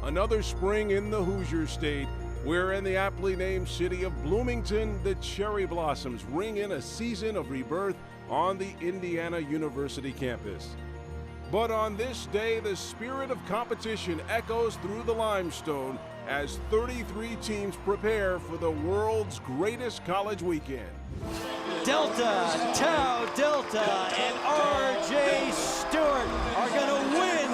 another spring in the Hoosier State, where in the aptly named city of Bloomington, the cherry blossoms ring in a season of rebirth on the Indiana University campus. But on this day, the spirit of competition echoes through the limestone as 33 teams prepare for the world's greatest college weekend. Delta, Tau Delta, and R.J. Stewart are going to win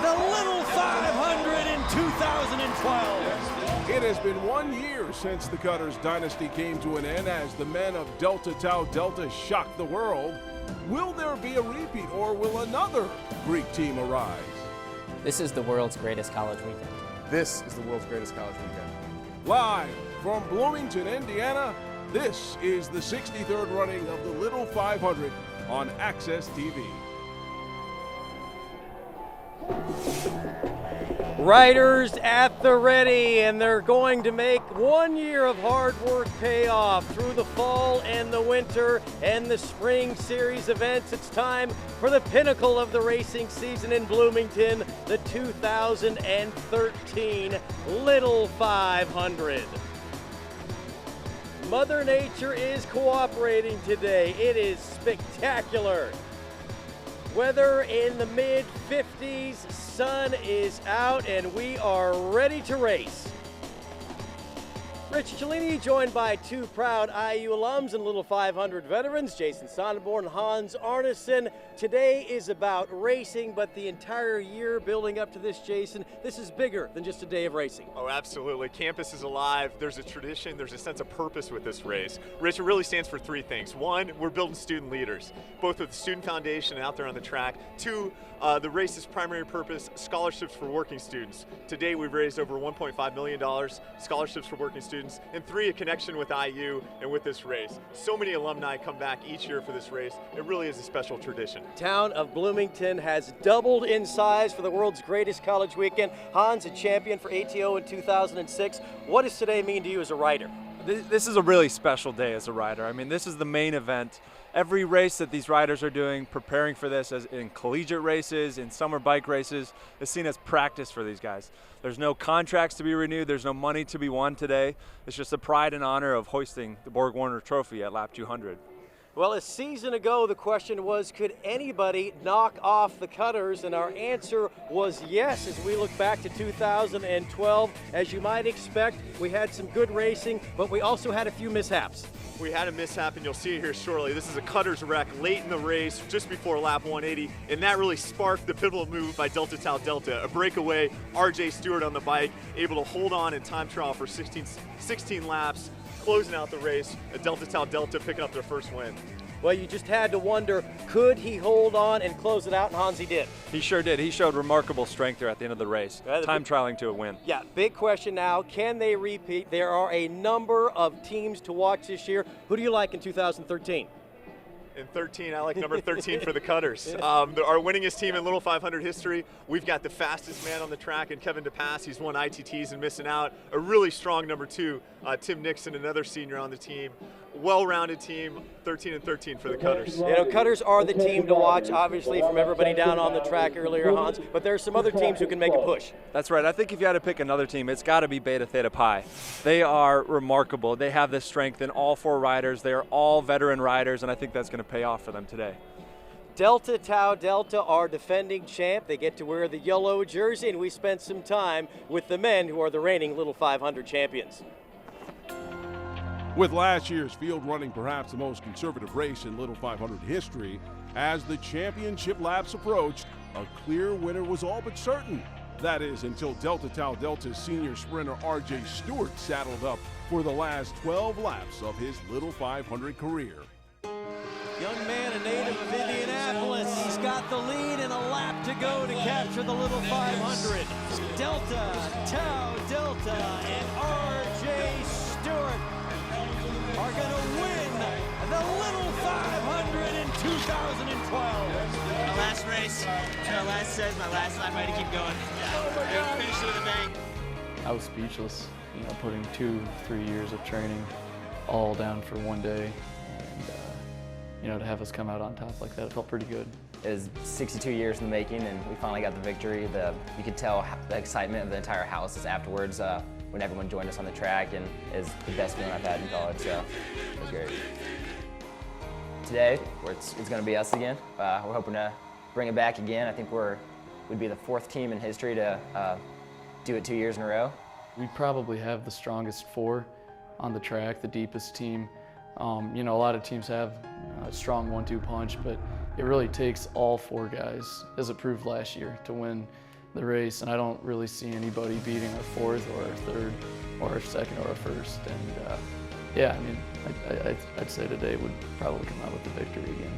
the Little 500 in 2012. It has been 1 year since the Cutters dynasty came to an end as the men of Delta Tau Delta shocked the world. Will there be a repeat, or will another Greek team arise? This is the world's greatest college weekend. This is the world's greatest college weekend. Live from Bloomington, Indiana, this is the 63rd running of the Little 500 on Access TV. Riders at the ready, and they're going to make 1 year of hard work pay off through the fall and the winter and the spring series events. It's time for the pinnacle of the racing season in Bloomington, the 2013 Little 500. Mother Nature is cooperating today. It is spectacular. Weather in the mid-50s, sun is out, and we are ready to race. Rich Cellini joined by two proud IU alums and Little 500 veterans, Jason Sonneborn and Hans Arneson. Today is about racing, but the entire year building up to this, Jason, this is bigger than just a day of racing. Oh, absolutely. Campus is alive. There's a tradition. There's a sense of purpose with this race. Rich, it really stands for three things. One, we're building student leaders, both with the Student Foundation and out there on the track. Two, the race's primary purpose, scholarships for working students. Today, we've raised over $1.5 million, scholarships for working students. And three, a connection with IU and with this race. So many alumni come back each year for this race. It really is a special tradition. Town of Bloomington has doubled in size for the world's greatest college weekend. Hans, a champion for ATO in 2006. What does today mean to you as a rider? This is a really special day as a rider. I mean, this is the main event. Every race that these riders are doing, preparing for this, as in collegiate races, in summer bike races, is seen as practice for these guys. There's no contracts to be renewed. There's no money to be won today. It's just the pride and honor of hoisting the Borg Warner Trophy at lap 200. Well, a season ago, the question was, could anybody knock off the Cutters? And our answer was yes, as we look back to 2012. As you might expect, we had some good racing, but we also had a few mishaps. We had a mishap, and you'll see it here shortly. This is a Cutters wreck late in the race, just before lap 180, and that really sparked the pivotal move by Delta Tau Delta. A breakaway, R.J. Stewart on the bike, able to hold on in time trial for 16 laps, closing out the race, a Delta Tau Delta picking up their first win. Well, you just had to wonder, could he hold on and close it out? And Hans, he did. He sure did. He showed remarkable strength there at the end of the race, time trialing to a win. Yeah, big question now, can they repeat? There are a number of teams to watch this year. Who do you like in 2013? In 13, I like number 13 for the Cutters. Our winningest team in Little 500 history. We've got the fastest man on the track in Kevin DePass. He's won ITTs and missing out. A really strong number two, Tim Nixon, another senior on the team. Well-rounded team, 13 and 13 for the Cutters. You know, Cutters are the team to watch, obviously, from everybody down on the track earlier, Hans, but there's some other teams who can make a push. That's right. I think if you had to pick another team, it's got to be Beta Theta Pi. They are remarkable. They have this strength in all four riders. They are all veteran riders, and I think that's going to pay off for them today. Delta Tau Delta are defending champ. They get to wear the yellow jersey, and we spent some time with the men who are the reigning Little 500 champions. With last year's field running perhaps the most conservative race in Little 500 history, as the championship laps approached, a clear winner was all but certain. That is, until Delta Tau Delta's senior sprinter R.J. Stewart saddled up for the last 12 laps of his Little 500 career. Young man, a native of Indianapolis. He's got the lead and a lap to go to capture the Little 500. Delta Tau Delta and R.J. Stewart are going to win the Little 500 in 2012. My last race, my last says, my last lap, I had to keep going. Yeah, finish it with a bang. I was speechless, putting 2-3 years of training all down for one day. And, to have us come out on top like that, it felt pretty good. It was 62 years in the making, and we finally got the victory. You could tell the excitement of the entire house is afterwards when everyone joined us on the track, and it's the best feeling I've had in college, so it was great. Today, it's going to be us again. We're hoping to bring it back again. I think we'd be the 4th team in history to do it 2 years in a row. We probably have the strongest 4 on the track, the deepest team. You know, a lot of teams have a strong 1-2 punch, but it really takes all 4 guys, as it proved last year, to win the race. And I don't really see anybody beating our 4th or our 3rd or our 2nd or our 1st. And yeah, I mean, I'd say today would probably come out with the victory again.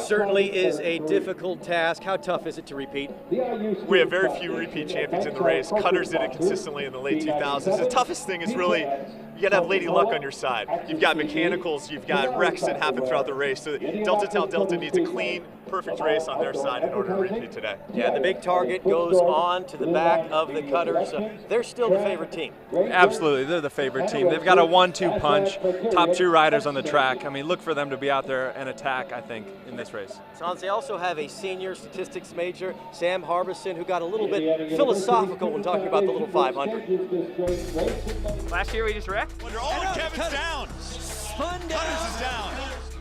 Certainly is a difficult task. How tough is it to repeat? We have very few repeat champions in the race. Cutters did it consistently in the late 2000s. The toughest thing is really, you gotta have lady luck on your side. You've got mechanicals, you've got wrecks that happen throughout the race. So Delta Tau Delta needs a clean, perfect race on their side in order to repeat today. Yeah, the big target goes on to the back of the Cutters. They're still the favorite team. Absolutely, they're the favorite team. They've got a 1-2 punch, top 2 riders on the track. I mean, look for them to be out there and attack, I think, in this race. Sans, they also have a senior statistics major, Sam Harbison, who got a little bit philosophical when talking about the little 500. Last year we just wrecked. Oh, Kevin's down. Cutters is down.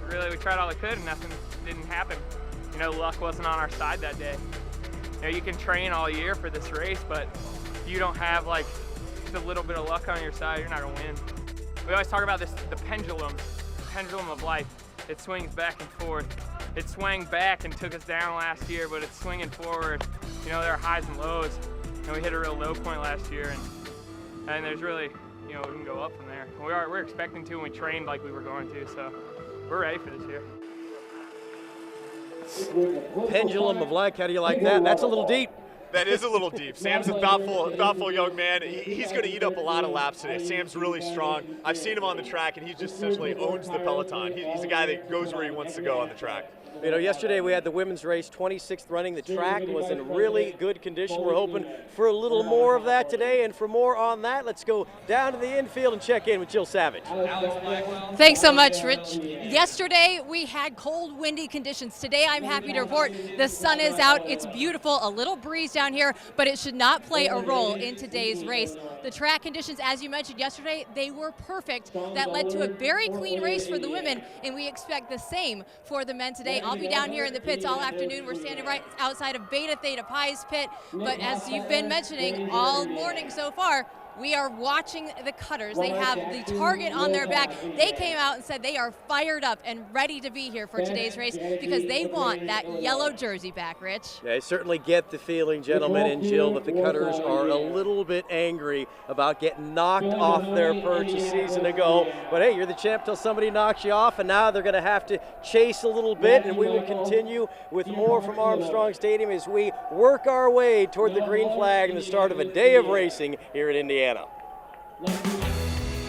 Really, we tried all we could and nothing didn't happen. You know, luck wasn't on our side that day. You know, you can train all year for this race, but if you don't have like just a little bit of luck on your side, you're not gonna win. We always talk about this, the pendulum of life. It swings back and forth. It swung back and took us down last year, but it's swinging forward. You know, there are highs and lows. And we hit a real low point last year, and there's really, you know, we can go up from there. We're expecting to, and we trained like we were going to, so we're ready for this year. Pendulum of life, how do you like that? That's a little deep. That is a little deep. Sam's a thoughtful young man. He's going to eat up a lot of laps today. Sam's really strong. I've seen him on the track, and he just essentially owns the peloton. He's a guy that goes where he wants to go on the track. You know, yesterday we had the women's race, 26th running. The track was in really good condition. We're hoping for a little more of that today, and for more on that, let's go down to the infield and check in with Jill Savage. Thanks so much, Rich. Yesterday we had cold, windy conditions. Today I'm happy to report the sun is out. It's beautiful, a little breeze down here, but it should not play a role in today's race. The track conditions, as you mentioned yesterday, they were perfect. That led to a very clean race for the women, and we expect the same for the men today. I'll be down here in the pits all afternoon. We're standing right outside of Beta Theta Pi's pit, but as you've been mentioning all morning so far, we are watching the Cutters. They have the target on their back. They came out and said they are fired up and ready to be here for today's race because they want that yellow jersey back, Rich. Yeah, I certainly get the feeling, gentlemen and Jill, that the Cutters are a little bit angry about getting knocked off their perch a season ago. But hey, you're the champ till somebody knocks you off, and now they're going to have to chase a little bit, and we will continue with more from Armstrong Stadium as we work our way toward the green flag and the start of a day of racing here in Indiana.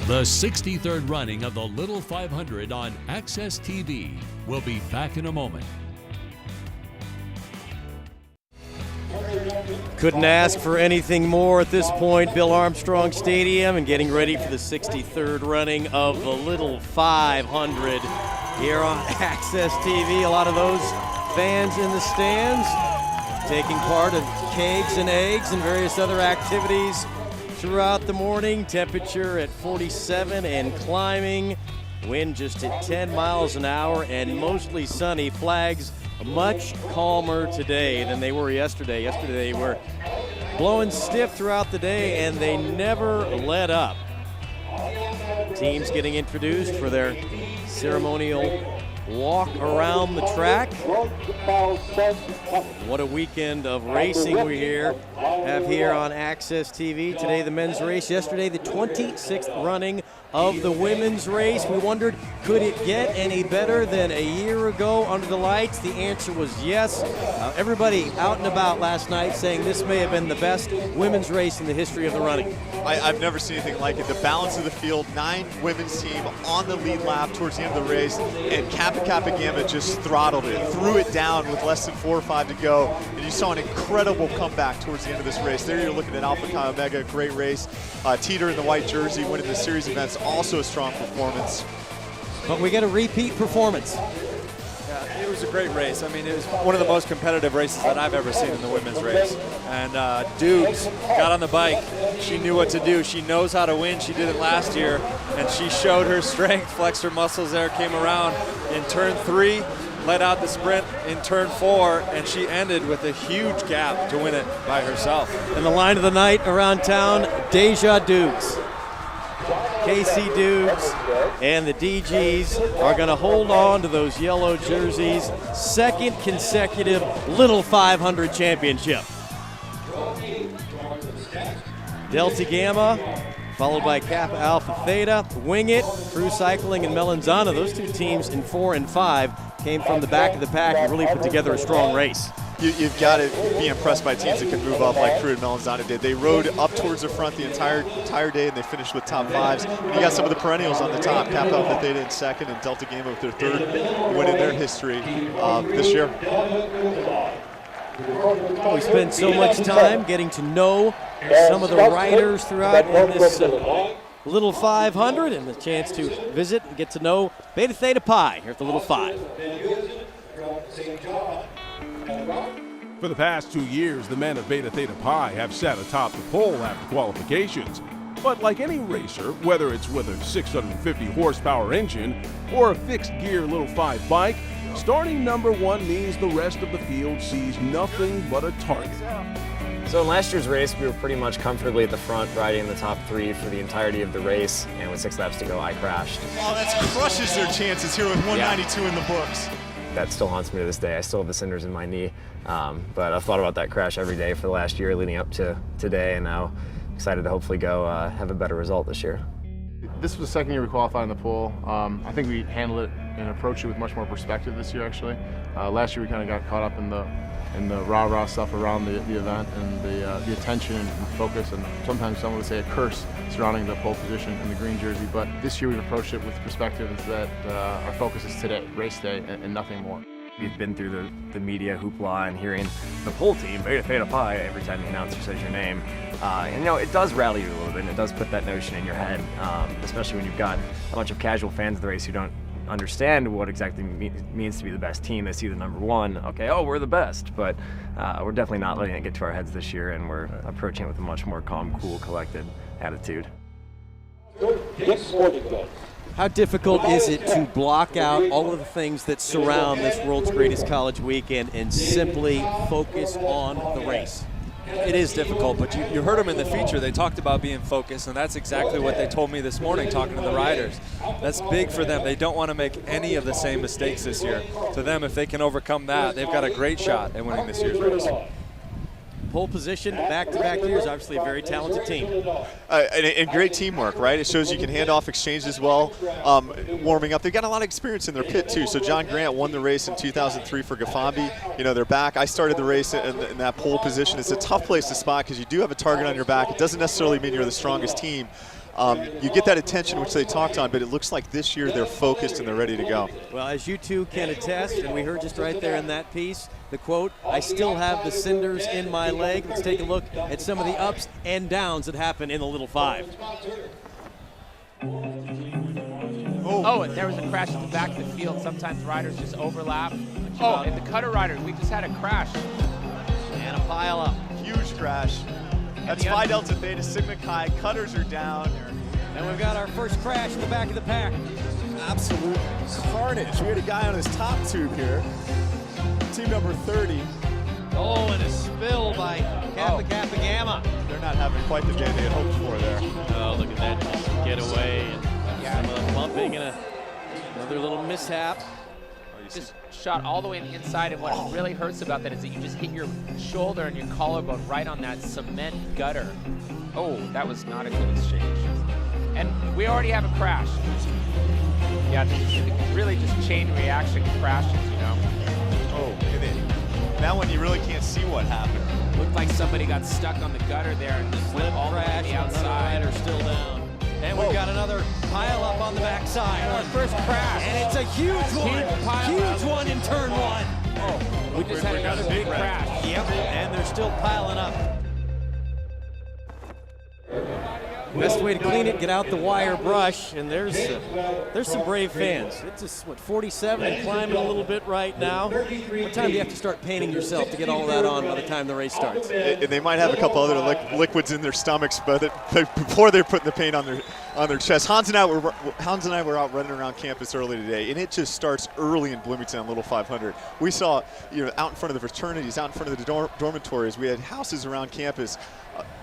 The 63rd running of the Little 500 on Access TV. We'll be back in a moment. Couldn't ask for anything more at this point. Bill Armstrong Stadium, and getting ready for the 63rd running of the Little 500 here on Access TV. A lot of those fans in the stands taking part of kegs and eggs and various other activities throughout the morning. Temperature at 47 and climbing. Wind just at 10 miles an hour and mostly sunny. Flags much calmer today than they were yesterday. Yesterday they were blowing stiff throughout the day, and they never let up. Teams getting introduced for their ceremonial walk around the track. What a weekend of racing we have here on Access TV. Today the men's race, yesterday the 26th running of the women's race. We wondered, could it get any better than a year ago under the lights? The answer was yes. Everybody out and about last night saying this may have been the best women's race in the history of the running. I've never seen anything like it. The balance of the field, 9 women's team on the lead lap towards the end of the race, and Kappa Gamma just throttled it, threw it down with less than 4 or 5 to go, and you saw an incredible comeback towards the end of this race. There you're looking at Alpha Chi Omega, great race. Teeter in the white jersey winning the series events, also a strong performance. but we get a repeat performance. Yeah, it was a great race. I mean, it was one of the most competitive races that I've ever seen in the women's race. And Dukes got on the bike. She knew what to do. She knows how to win. She did it last year, and she showed her strength, flexed her muscles there, came around in turn 3, led out the sprint in turn 4, and she ended with a huge gap to win it by herself. And the line of the night around town, Deja Dukes. Casey Dukes and the DGs are going to hold on to those yellow jerseys. Second consecutive Little 500 championship. Delta Gamma, followed by Kappa Alpha Theta, Wing It, Cru Cycling, and Melanzana. Those two teams in 4 and 5 came from the back of the pack and really put together a strong race. You've got to be impressed by teams that can move up like Cru and Melanzana did. They rode up towards the front the entire day, and they finished with top 5s. And you got some of the perennials on the top, Kappa Alpha Theta in second, and Delta Gamma with their 3rd win in their history this year. We spent so much time getting to know some of the riders throughout in this Little 500, and the chance to visit and get to know Beta Theta Pi here at the Little 5. For the past 2 years, the men of Beta Theta Pi have sat atop the pole after qualifications. But like any racer, whether it's with a 650 horsepower engine or a fixed gear Little 5 bike, starting number 1 means the rest of the field sees nothing but a target. So in last year's race, we were pretty much comfortably at the front, riding in the top 3 for the entirety of the race, and with 6 laps to go, I crashed. Oh, that crushes their chances here with 192 in the books. That still haunts me to this day. I still have the cinders in my knee, but I've thought about that crash every day for the last year leading up to today, and now excited to hopefully go have a better result this year. This was the second year we qualified in the pool. I think we handled it and approached it with much more perspective this year, actually. Last year we kind of got caught up in the rah-rah stuff around the event and the attention and focus, and sometimes someone would say a curse surrounding the pole position in the green jersey. But this year we've approached it with perspective that our focus is today, race day, and nothing more. We've been through the media hoopla and hearing the pole team, Beta Theta Pi, every time the announcer says your name. And you know, it does rally you a little bit, and it does put that notion in your head, especially when you've got a bunch of casual fans of the race who don't understand what exactly means to be the best team. They see the number 1, okay, oh, we're the best, but we're definitely not letting it get to our heads this year, and we're approaching it with a much more calm, cool, collected attitude. How difficult is it to block out all of the things that surround this world's greatest college weekend and simply focus on the race? It is difficult, but you heard them in the feature. They talked about being focused, and that's exactly what they told me this morning talking to the riders. That's big for them. They don't want to make any of the same mistakes this year. To them, if they can overcome that, they've got a great shot at winning this year's race. Pole position, back-to-back years, obviously a very talented team. And great teamwork, right? It shows you can hand off exchanges well, warming up. They've got a lot of experience in their pit, too. So John Grant won the race in 2003 for Gafambi. You know, they're back. I started the race in that pole position. It's a tough place to spot because you do have a target on your back. It doesn't necessarily mean you're the strongest team. You get that attention, which they talked on, but it looks like this year they're focused and they're ready to go. Well, as you two can attest, and we heard just right there in that piece, the quote, "I still have the cinders in my leg." Let's take a look at some of the ups and downs that happen in the Little 5. Oh, and there was a crash at the back of the field. Sometimes riders just overlap. Oh, and the cutter rider, we just had a crash. And a pile up. Huge crash. That's Phi Delta Theta, Sigma Chi. Cutters are down. And we've got our first crash in the back of the pack. Absolute carnage. We had a guy on his top tube here. Team number 30. Oh, and a spill by Kappa Gamma. They're not having quite the day they had hoped for there. Oh, look at that just get away. And some of the bumping and another little mishap. Just shot all the way inside, and what really hurts about that is that you just hit your shoulder and your collarbone right on that cement gutter. Oh, that was not a good exchange. And we already have a crash. Yeah, really just chain reaction crashes, you know. Oh, and then that one you really can't see what happened. Looked like somebody got stuck on the gutter there and just went all the way to the outside. Rider still down. And we've got another pile up on the backside. Our first crash. And it's a huge one. Huge one in turn 1. Oh, we just had another big crash. Yep, and they're still piling up. Best way to clean it, get out the wire brush, and there's some brave fans. It's just, what, 47 and climbing a little bit right now. What time do you have to start painting yourself to get all that on by the time the race starts? And they might have a couple other liquids in their stomachs, but before they're putting the paint on their chest. Hans and I were out running around campus early today, and it just starts early in Bloomington on Little 500. We saw, out in front of the fraternities, out in front of the dormitories. We had houses around campus.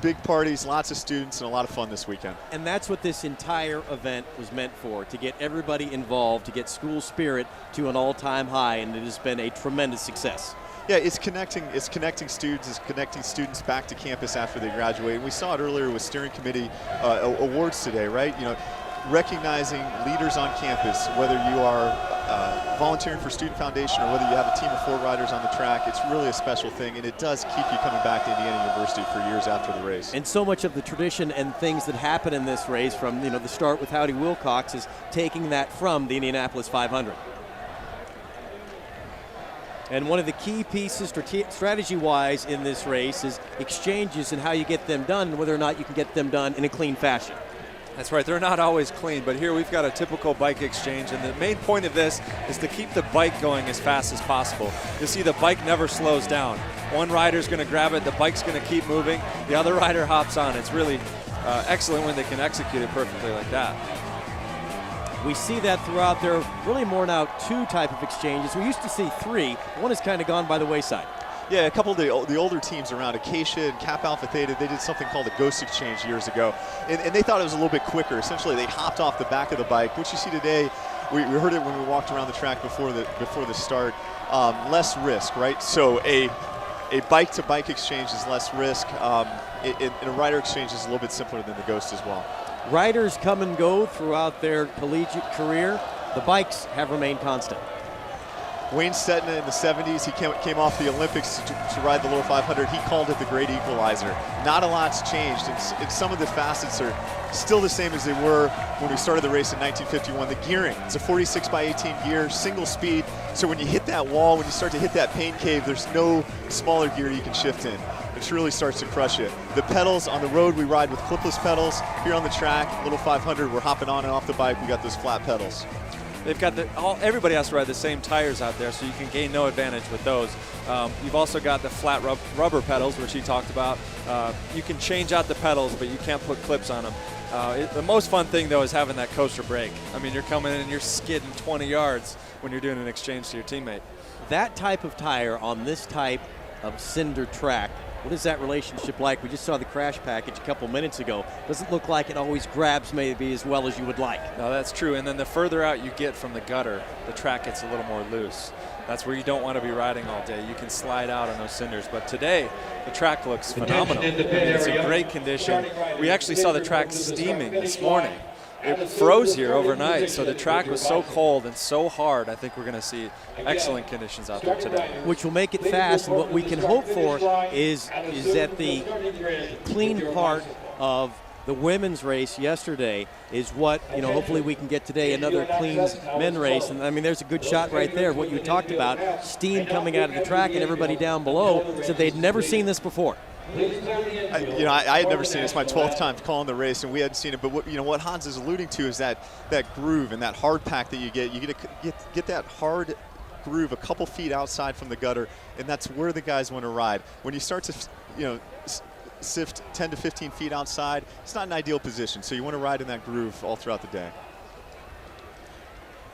Big parties, lots of students, and a lot of fun this weekend. And that's what this entire event was meant for, to get everybody involved, to get school spirit to an all-time high, and it has been a tremendous success. Yeah, it's connecting students back to campus after they graduate. And we saw it earlier with steering committee awards today, right? Recognizing leaders on campus, whether you are volunteering for Student Foundation or whether you have a team of 4 riders on the track. It's really a special thing, and it does keep you coming back to Indiana University for years after the race. And so much of the tradition and things that happen in this race, from the start with Howdy Wilcox, is taking that from the Indianapolis 500. And one of the key pieces strategy-wise in this race is exchanges and how you get them done and whether or not you can get them done in a clean fashion. That's right, they're not always clean, but here we've got a typical bike exchange, and the main point of this is to keep the bike going as fast as possible. You see the bike never slows down. One rider's going to grab it, the bike's going to keep moving, the other rider hops on. It's really excellent when they can execute it perfectly like that. We see that throughout. There are really more now 2 type of exchanges. We used to see 3. One has kind of gone by the wayside. Yeah, a couple of the older teams around, Acacia and Kappa Alpha Theta, they did something called a ghost exchange years ago. And they thought it was a little bit quicker. Essentially, they hopped off the back of the bike, which you see today. We heard it when we walked around the track before the start. Less risk, right? So a bike-to-bike exchange is less risk. And a rider exchange is a little bit simpler than the ghost as well. Riders come and go throughout their collegiate career. The bikes have remained constant. Wayne Stetina in the 70s, he came off the Olympics to ride the Little 500. He called it the great equalizer. Not a lot's changed, and some of the facets are still the same as they were when we started the race in 1951. The gearing, it's a 46/18 gear, single speed, so when you hit that wall, when you start to hit that pain cave, there's no smaller gear you can shift in. It really starts to crush it. The pedals on the road, we ride with clipless pedals. Here on the track, Little 500, we're hopping on and off the bike. We got those flat pedals. They've got everybody has to ride the same tires out there, so you can gain no advantage with those. You've also got the flat rubber pedals, which he talked about. You can change out the pedals, but you can't put clips on them. The most fun thing, though, is having that coaster brake. I mean, you're coming in and you're skidding 20 yards when you're doing an exchange to your teammate. That type of tire on this type of cinder track, what is that relationship like? We just saw the crash package a couple minutes ago. Doesn't look like it always grabs maybe as well as you would like. No, that's true. And then the further out you get from the gutter, the track gets a little more loose. That's where you don't want to be riding all day. You can slide out on those cinders. But today, the track looks phenomenal. It's in great condition. We actually saw the track steaming this morning. It froze here overnight, so the track was so cold and so hard. I think we're going to see excellent conditions out there today. Which will make it fast, and what we can hope for is that the clean part of the women's race yesterday is what, hopefully we can get today, another clean men race. And I mean, there's a good shot right there of what you talked about, steam coming out of the track, and everybody down below said they'd never seen this before. I had never seen it. It's my 12th time calling the race, and we hadn't seen it. But what Hans is alluding to is that groove and that hard pack that you get. You get that hard groove a couple feet outside from the gutter, and that's where the guys want to ride. When you start to, sift 10 to 15 feet outside, it's not an ideal position. So you want to ride in that groove all throughout the day.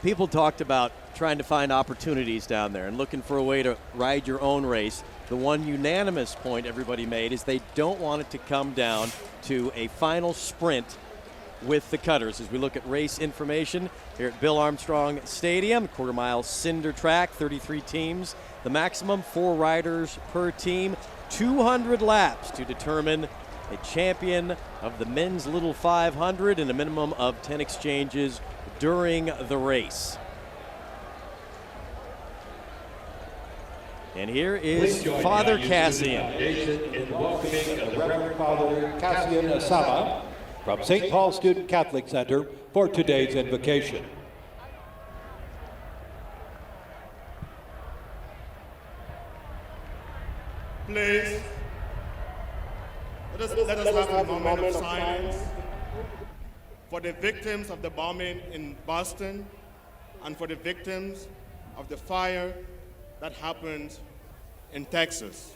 People talked about trying to find opportunities down there and looking for a way to ride your own race. The one unanimous point everybody made is they don't want it to come down to a final sprint with the cutters. As we look at race information here at Bill Armstrong Stadium, quarter-mile cinder track, 33 teams. The maximum 4 riders per team, 200 laps to determine a champion of the men's Little 500 and a minimum of 10 exchanges during the race. And here is Father Cassian. In welcoming the Reverend Father Cassian Asama from St. Paul Student Catholic Center for today's invocation. Please, let us have a moment of silence for the victims of the bombing in Boston and for the victims of the fire that happened in Texas.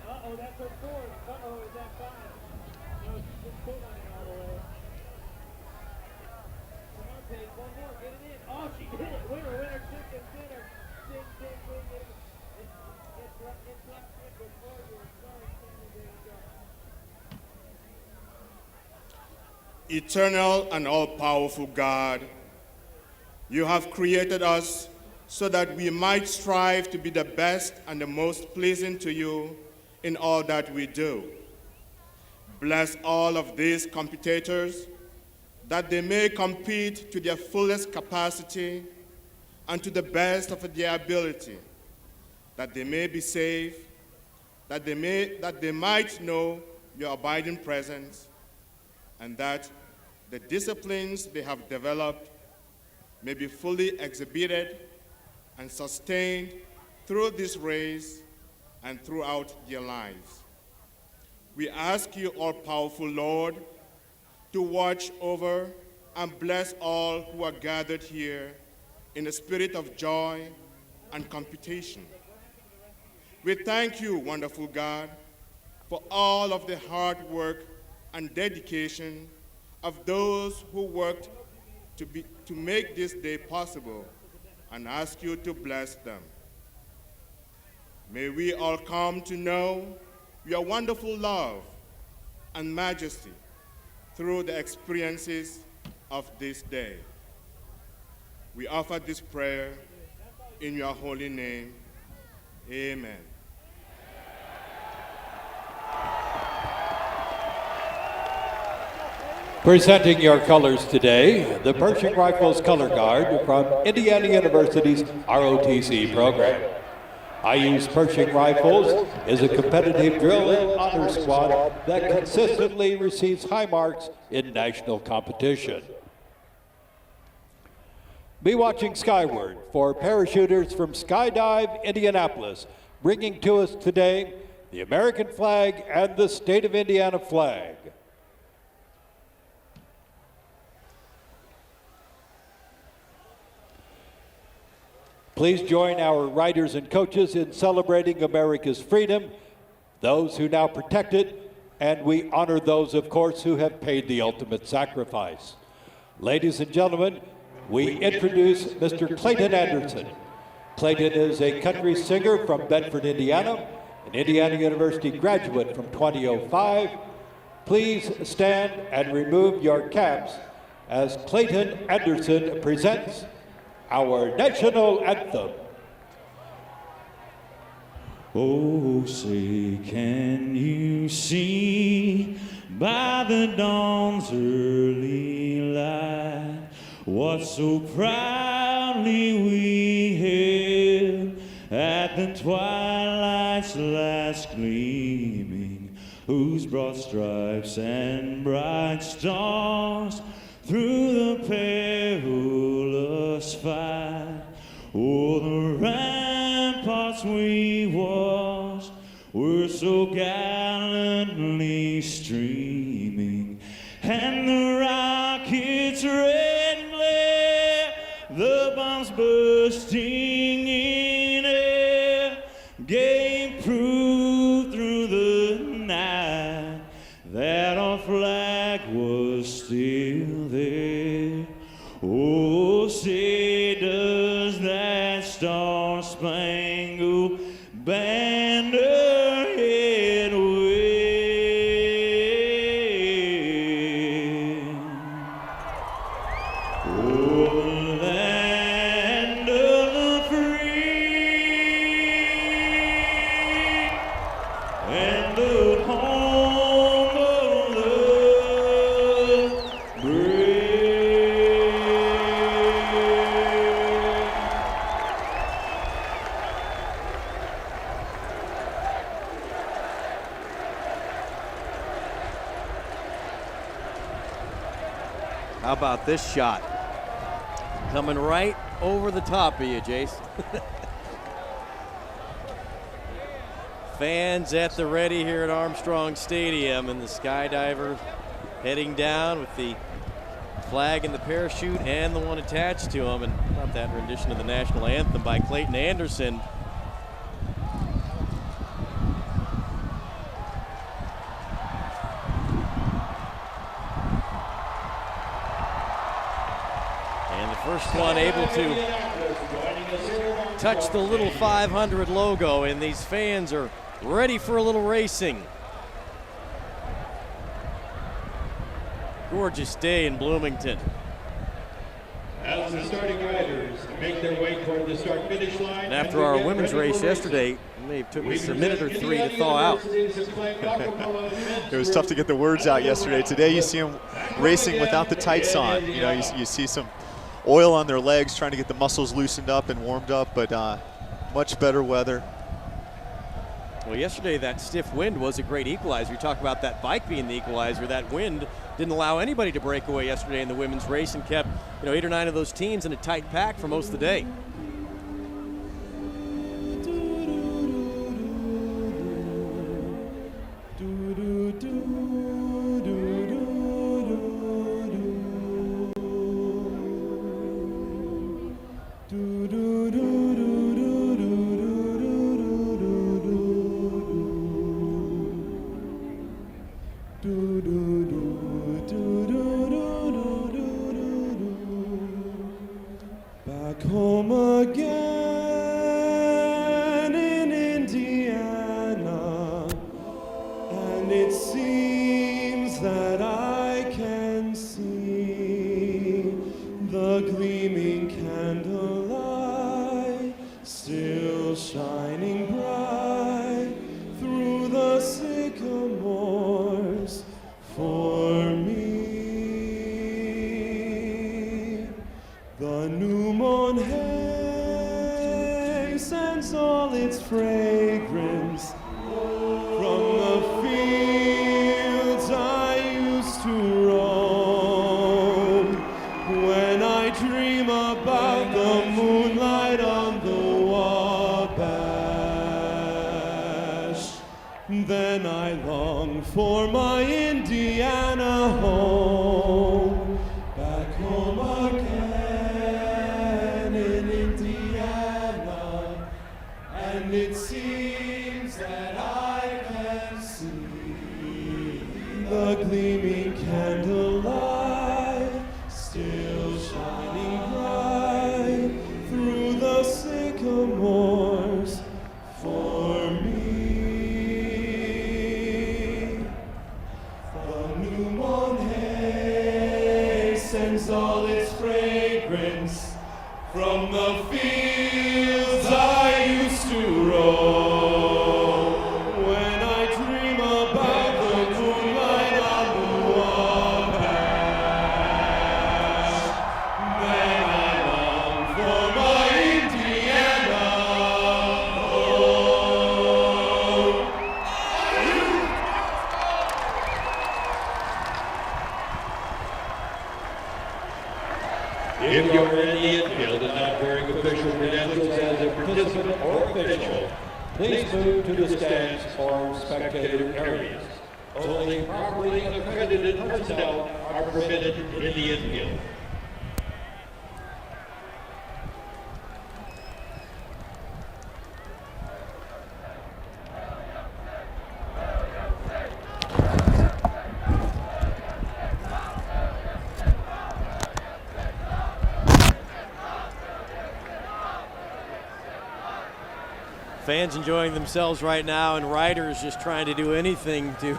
Uh-oh, that's her fourth. Uh-oh, is that five? No, she's just pulling it all the way. Come on, Paige, one more, get it in. Oh, she did it. Winner, winner, chicken dinner. Ding, ding, ding, ding. It's left before you. Sorry, Sandy, there you go. Eternal and all-powerful God, you have created us so that we might strive to be the best and the most pleasing to you in all that we do. Bless all of these competators that they may compete to their fullest capacity and to the best of their ability, that they may be safe, that they might know your abiding presence, and that the disciplines they have developed may be fully exhibited and sustained through this race and throughout their lives. We ask you, all-powerful Lord, to watch over and bless all who are gathered here in a spirit of joy and computation. We thank you, wonderful God, for all of the hard work and dedication of those who worked to make this day possible, and ask you to bless them. May we all come to know your wonderful love and majesty through the experiences of this day. We offer this prayer in your holy name. Amen. Presenting your colors today, the Pershing Rifles Color Guard from Indiana University's ROTC program. IU's Pershing Rifles is a competitive drill and honor squad that consistently receives high marks in national competition. Be watching skyward for parachuters from Skydive Indianapolis, bringing to us today the American flag and the state of Indiana flag. Please join our riders and coaches in celebrating America's freedom, those who now protect it, and we honor those, of course, who have paid the ultimate sacrifice. Ladies and gentlemen, we introduce Mr. Clayton Anderson. Clayton is a country singer from Bedford, Indiana, an Indiana University graduate from 2005. Please stand and remove your caps as Clayton Anderson presents our national anthem. Oh, say, can you see by the dawn's early light what so proudly we hailed at the twilight's last gleaming, whose broad stripes and bright stars through the perilous fight, oh, the ramparts we watched were so gallantly streaming, and the rockets' red glare, the bombs bursting in air, gave proof through the night that our flag was still there. Oh, say, does that star-spangled banner yet wave? Oh, land of the free and the home of the brave. How about this shot? Coming right over the top of you, Jace. Fans at the ready here at Armstrong Stadium, and the skydiver heading down with the flag and the parachute and the one attached to him. And about that rendition of the national anthem by Clayton Anderson. And the first one able to touch the little 500 logo, and these fans are ready for a little racing. Gorgeous day in Bloomington. As the starting riders make their way toward the start-finish line. And after our women's race yesterday, it may have took us a minute or three to thaw out. It was tough to get the words out yesterday. Today you see them racing without the tights on. You know, you see some oil on their legs, trying to get the muscles loosened up and warmed up, but much better weather. Well, yesterday that stiff wind was a great equalizer. You talk about that bike being the equalizer. That wind didn't allow anybody to break away yesterday in the women's race and kept 8 or 9 of those teams in a tight pack for most of the day. Back home again in Indiana, and it seems that I can see the gleaming candlelight still shining bright through the sycamores for me. The new moon hay sends all its fragrance from the fields I used to roam. When I dream about the moonlight on the Wabash, then I long for my Indiana home. Back home again in Indiana, and it seems that I can see the gleaming candlelight still shining bright through the sycamores for me. The new moon hay sends all its fragrance from the fields I used to roam. When I dream about the moonlight on the Wabash, then I long for my Indiana home. If you're in the infield and not wearing official credentials as a participant or official, please move to the stands or spectator areas. Only properly accredited personnel are permitted in the infield. Fans enjoying themselves right now, and riders just trying to do anything to,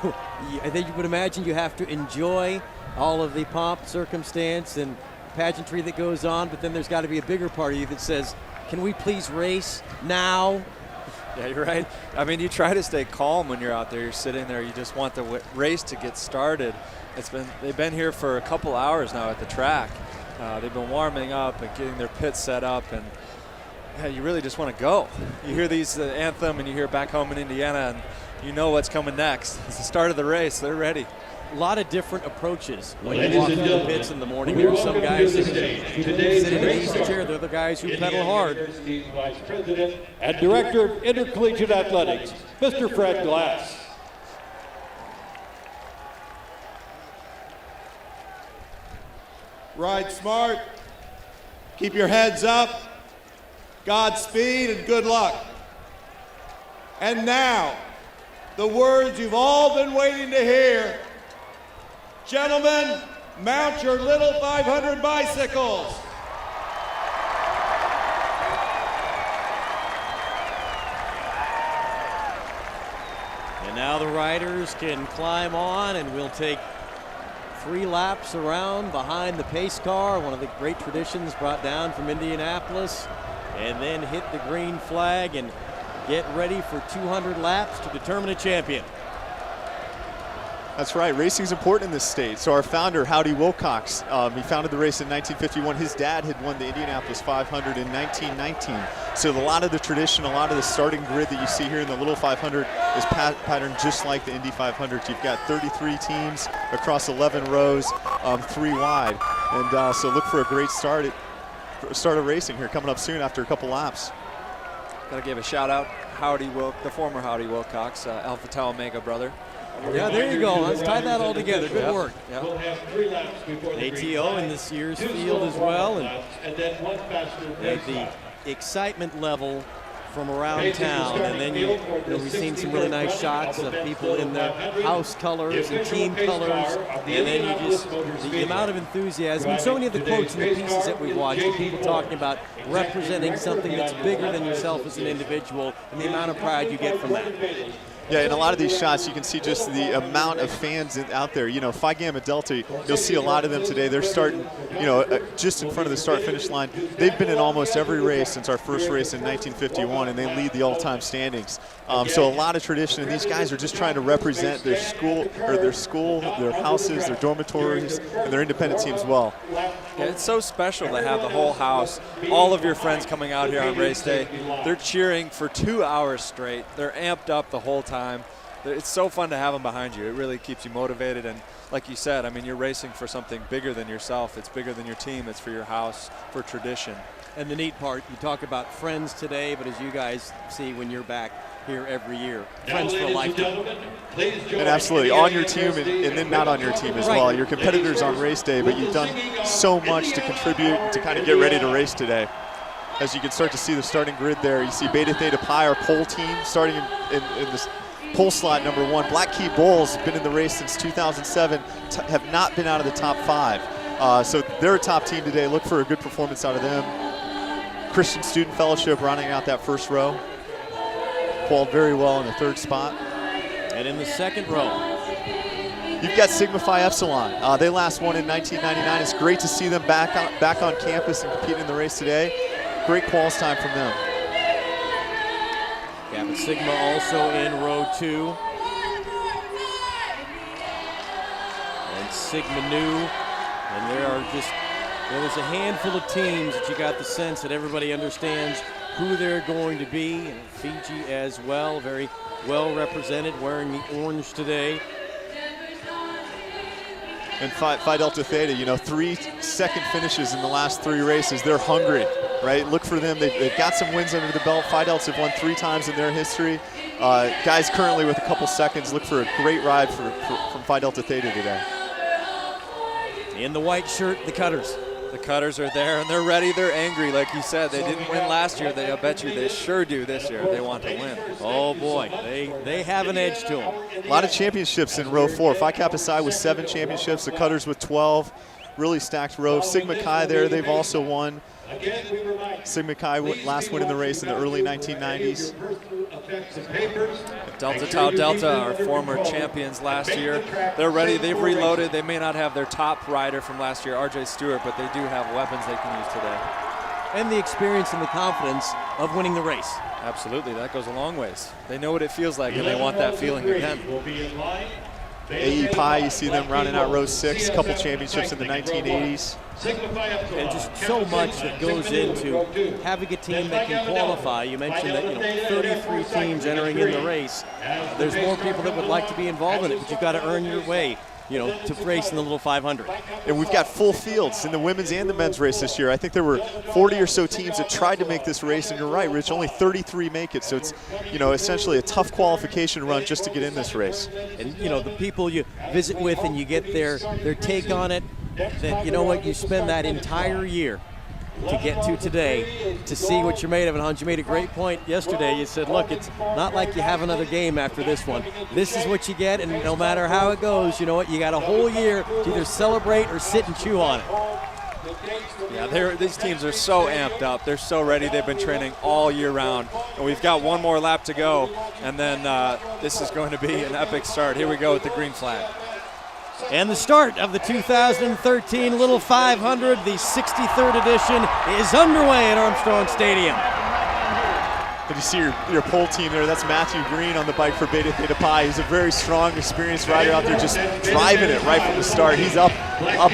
I think you would imagine you have to enjoy all of the pomp, circumstance, and pageantry that goes on, but then there's got to be a bigger part of you that says, can we please race now? Yeah, you're right. I mean, you try to stay calm when you're out there. You're sitting there. You just want the race to get started. They've been here for a couple hours now at the track. They've been warming up and getting their pits set up, and yeah, you really just want to go. You hear these anthem, and you hear back home in Indiana, and you know what's coming next. It's the start of the race. They're ready. lot of different approaches when you walk through the pits in the morning. There are some guys that sit in an easy chair. They're the guys who pedal hard. Vice President and Director of Intercollegiate Athletics, Mr. Fred Glass. Ride smart. Keep your heads up. Godspeed and good luck. And now, the words you've all been waiting to hear. Gentlemen, mount your little 500 bicycles. And now the riders can climb on, and we'll take 3 laps around behind the pace car, one of the great traditions brought down from Indianapolis, and then hit the green flag and get ready for 200 laps to determine a champion. That's right, racing's important in this state. So our founder, Howdy Wilcox, he founded the race in 1951. His dad had won the Indianapolis 500 in 1919. So a lot of the tradition, a lot of the starting grid that you see here in the Little 500 is patterned just like the Indy 500. You've got 33 teams across 11 rows, 3 wide. And so look for a great start of racing here coming up soon after a couple laps. Gotta give a shout out, the former Howdy Wilcox, Alpha Tau Omega brother. Yeah, there you go. Let's tie that all together. Good work. Yep. We'll have 3 laps before the ATO in this year's field as well. And then one faster The excitement level from around town, and then we've seen some really nice shots of people in their house colors and team colors, and then you just, the amount of enthusiasm, and so many of the quotes and the pieces that we watched, people talking about representing something that's bigger than yourself as an individual, and the amount of pride you get from that. Yeah, in a lot of these shots, you can see just the amount of fans out there. You know, Phi Gamma Delta, you'll see a lot of them today. They're starting, just in front of the start-finish line. They've been in almost every race since our first race in 1951, and they lead the all-time standings. So a lot of tradition, and these guys are just trying to represent their school, their houses, their dormitories, and their independent teams well. Yeah, it's so special to have the whole house, all of your friends coming out here on race day. They're cheering for 2 hours straight. They're amped up the whole time. It's so fun to have them behind you. It really keeps you motivated, and like you said, I mean, you're racing for something bigger than yourself. It's bigger than your team. It's for your house, for tradition. And the neat part, you talk about friends today, but as you guys see when you're back here every year, friends for life. And absolutely, on your team and then not on your team as well. Your competitors on race day, but you've done so much to contribute and to kind of get ready to race today. As you can start to see the starting grid there, you see Beta Theta Pi, our pole team, starting in this pole slot number 1. Black Key Bulls have been in the race since 2007, have not been out of the top 5. So they're a top team today. Look for a good performance out of them. Christian Student Fellowship rounding out that first row. Qualified very well in the 3rd spot. And in the 2nd row, you've got Sigma Phi Epsilon. They last won in 1999. It's great to see them back on campus and competing in the race today. Great quals time from them. Kappa Sigma also in row 2. And Sigma Nu. And there are just, there's a handful of teams that you got the sense that everybody understands who they're going to be. And Fiji as well, very well represented, wearing the orange today. And Phi Delta Theta, 3 second finishes in the last 3 races. They're hungry, right? Look for them. They've got some wins under the belt. Phi Deltas have won 3 times in their history. Guys currently with a couple seconds. Look for a great ride from Phi Delta Theta today. In the white shirt, the Cutters. The Cutters are there, and they're ready. They're angry, like you said. They didn't win last year. I bet you they sure do this year. They want to win. Oh, boy. They have an edge to them. A lot of championships in row 4. Phi Kappa Psi with 7 championships. The Cutters with 12. Really stacked row. Sigma Chi there, they've also won. Sigma Chi last win in the race in the early 1990s. Delta Tau Delta, our former champions last year. They're ready. They've reloaded. They may not have their top rider from last year, RJ Stewart, but they do have weapons they can use today. And the experience and the confidence of winning the race. Absolutely. That goes a long ways. They know what it feels like, and they want that feeling again. AE Pi, you see them rounding out row 6, a couple championships in the 1980s. And just so much that goes into having a team that can qualify. You mentioned that 33 teams entering in the race. There's more people that would like to be involved in it, but you've got to earn your way. you know, to race in the little 500. And we've got full fields in the women's and the men's race this year. I think there were 40 or so teams that tried to make this race, and you're right, Rich, only 33 make it. So it's, you know, essentially a tough qualification run just to get in this race. And, you know, the people you visit with and you get their take on it, that, you know what, you spend that entire year to get to today to see what you're made of. And Hans, you made a great point yesterday. You said, look, it's not like you have another game after this one. This is what you get, and no matter how it goes, you know what, you got a whole year to either celebrate or sit and chew on it. Yeah, these teams are so amped up. They're so ready. They've been training all year round. And we've got one more lap to go, and then this is going to be an epic start. Here we go with the green flag. And the start of the 2013 Little 500, the 63rd edition, is underway at Armstrong Stadium. Did you see your pole team there? That's Matthew Green on the bike for Beta Theta Pi. He's a very strong, experienced rider out there, just driving it right from the start. He's up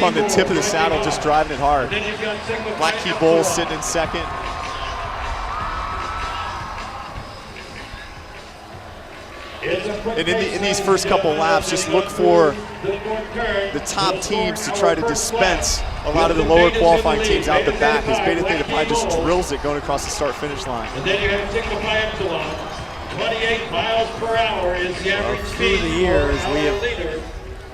on the tip of the saddle, just driving it hard. Black Key Bowles sitting in second. And in these first couple laps, just look for the top teams to try to dispense a lot of the lower qualifying teams out the back, as Beta Theta Pi just drills it going across the start-finish line. And then you got Sigma Phi Epsilon. 28 miles per hour is the average speed. Through the years,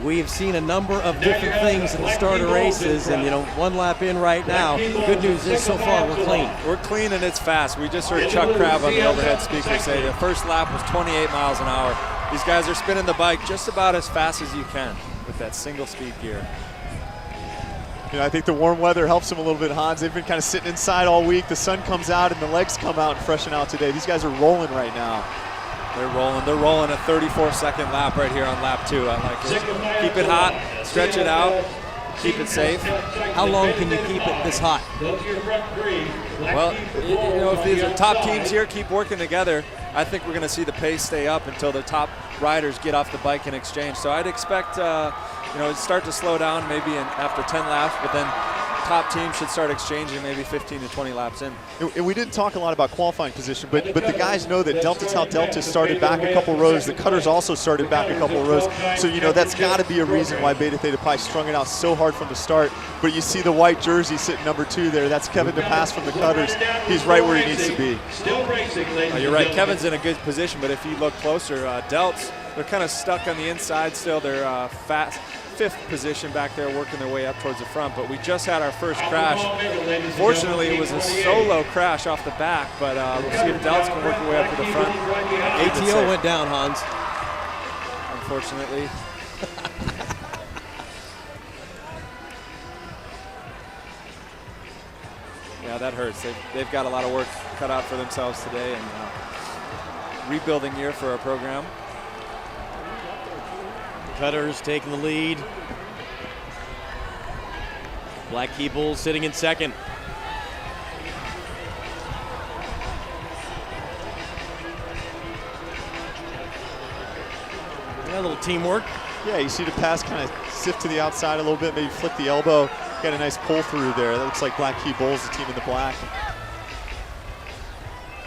we have seen a number of different things at the start of races, and you know, one lap in right now. The good news is so far we're clean. We're clean and it's fast. We just heard Chuck Crabb on the overhead speaker say the first lap was 28 miles an hour. These guys are spinning the bike just about as fast as you can with that single speed gear. You know, I think the warm weather helps them a little bit, Hans. They've been kind of sitting inside all week. The sun comes out and the legs come out and freshen out today. These guys are rolling right now. They're rolling a 34-second lap right here on lap 2. I like it. Keep it hot, stretch it out, keep it safe. How long can you keep it this hot? Well, you know, if these are top teams here keep working together, I think we're going to see the pace stay up until the top riders get off the bike and exchange. So I'd expect, you know, it start to slow down maybe after 10 laps, but then top team should start exchanging maybe 15 to 20 laps in. And we didn't talk a lot about qualifying position, but the guys know that Delta Tau Delta started back a couple rows. The Cutters also started back a couple rows. So, you know, that's got to be a reason why Beta Theta Pi strung it out so hard from the start. But you see the white jersey sitting number 2 there. That's Kevin DePass from the Cutters. He's right where he needs to be. You're right. Kevin's in a good position, but if you look closer, Delts, they're kind of stuck on the inside still. They're fast. 5th position back there, working their way up towards the front, but we just had our first crash. Fortunately, it was a solo crash off the back, but we'll see if Delts can work their way up to the front. ATO went down, Hans. Unfortunately. Yeah, that hurts. They've got a lot of work cut out for themselves today, and rebuilding year for our program. Cutters taking the lead. Black Key Bowles sitting in second. Yeah, a little teamwork. Yeah, you see the pass kind of sift to the outside a little bit, maybe flick the elbow. Got a nice pull through there. That looks like Black Key Bowles, the team in the black.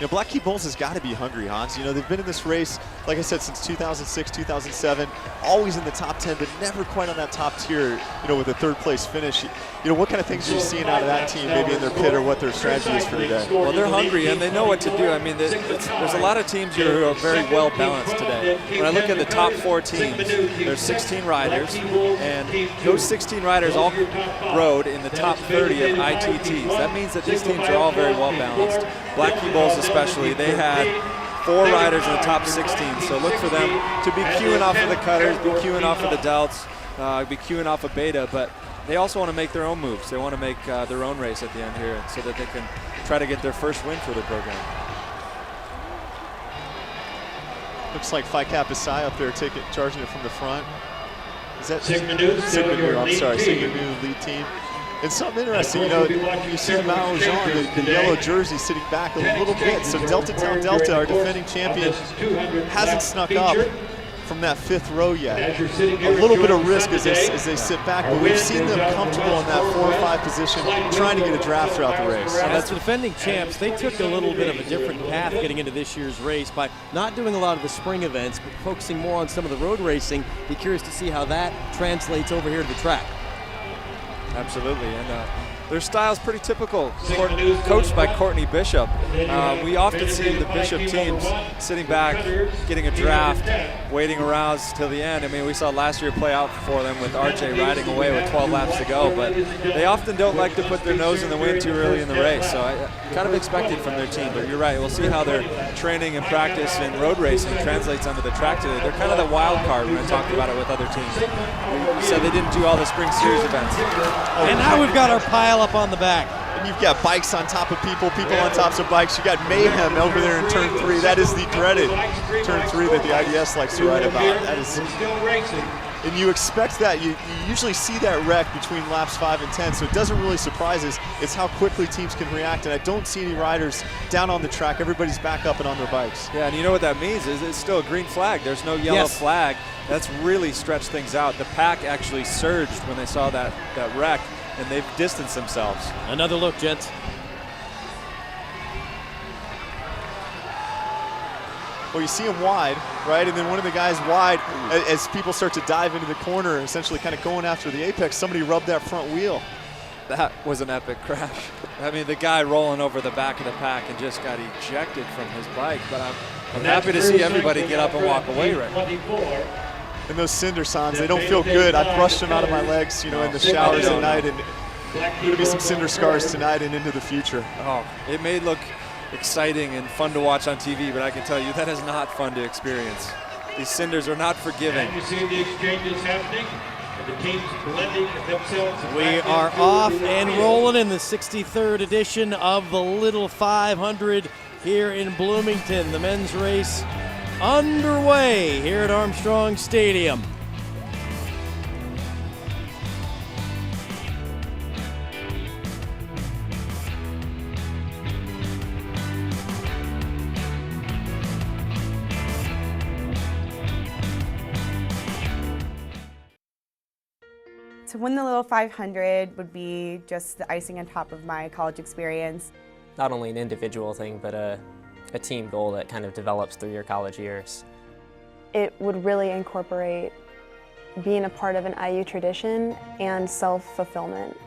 You know, Black Key Bowles has got to be hungry, Hans. You know, they've been in this race, like I said, since 2006, 2007, always in the top 10, but never quite on that top tier, you know, with a 3rd place finish. You know, what kind of things are you seeing out of that team, maybe in their pit, or what their strategy is for today? Well, they're hungry and they know what to do. I mean, there's a lot of teams here who are very well balanced today. When I look at the top 4 teams, there's 16 riders, and those 16 riders all rode in the top 30 of ITTs. That means that these teams are all very well balanced. Black Key Bowles especially, they had 4 riders in the top 16, so look for them to be queuing off of the Cutters, be queuing off of the Delts, be queuing off of Beta, but they also want to make their own moves. They want to make their own race at the end here so that they can try to get their first win for the program. Looks like Phi Kappa Psi up there charging it from the front. Is that Sigma Nu? Sigma Nu, I'm sorry, Sigma Nu lead team. And something interesting, you know, you see Mao Zhang, the yellow jersey, sitting back a little bit. So Delta Tau Delta, our defending champion, hasn't snuck up from that 5th row yet. A little bit of risk as they sit back, but we've seen them comfortable in that 4 or 5 position, trying to get a draft throughout the race. As the defending champs, they took a little bit of a different path getting into this year's race by not doing a lot of the spring events, but focusing more on some of the road racing. Be curious to see how that translates over here to the track. Absolutely, and their style's pretty typical, coached by Courtney Bishop. We often see the Bishop teams sitting back, getting a draft, waiting around till the end. I mean, we saw last year play out for them with RJ riding away with 12 laps to go, but they often don't like to put their nose in the wind too early in the race, so I kind of expected from their team, but you're right. We'll see how their training and practice and road racing translates onto the track today. They're kind of the wild card when I talked about it with other teams. We said they didn't do all the spring series events. And now we've got our pile up on the back. And you've got bikes on top of people on tops of bikes. You got mayhem over there in turn 3. That is the dreaded turn 3 that the IDS likes to write about. That is, and you expect that. You usually see that wreck between laps 5 and 10, so it doesn't really surprise us. It's how quickly teams can react, and I don't see any riders down on the track. Everybody's back up and on their bikes. Yeah, and you know what that means is it's still a green flag. There's no yellow flag. That's really stretched things out. The pack actually surged when they saw that wreck, and they've distanced themselves. Another look, gents. Well, you see him wide, right? And then one of the guys wide, as people start to dive into the corner, essentially kind of going after the apex, somebody rubbed that front wheel. That was an epic crash. I mean, the guy rolling over the back of the pack and just got ejected from his bike, but I'm happy to see everybody get up and walk away right now. And those cinder sonds, they don't feel good. I brushed them out of my legs, in the showers at night, and there's going to be some cinder scars tonight and into the future. Oh, it may look exciting and fun to watch on TV, but I can tell you that is not fun to experience. These cinders are not forgiving. And you see the exchanges happening, and the teams blending themselves. We are off and rolling in the 63rd edition of the Little 500 here in Bloomington. The men's race underway here at Armstrong Stadium. To win the Little 500 would be just the icing on top of my college experience. Not only an individual thing, but a team goal that kind of develops through your college years. It would really incorporate being a part of an IU tradition and self-fulfillment.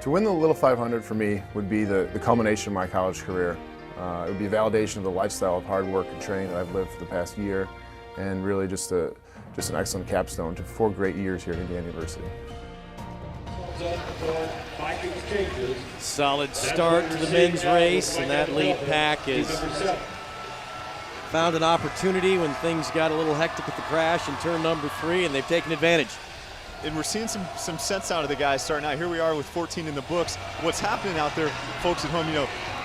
To win the Little 500 for me would be the culmination of my college career. It would be a validation of the lifestyle of hard work and training that I've lived for the past year, and really just an excellent capstone to 4 great years here at Indiana University. Solid start to the men's race, and that lead pack has found an opportunity when things got a little hectic with the crash in turn number 3, and they've taken advantage. And we're seeing some sense out of the guys starting out. Here we are with 14 in the books. What's happening out there, folks at home,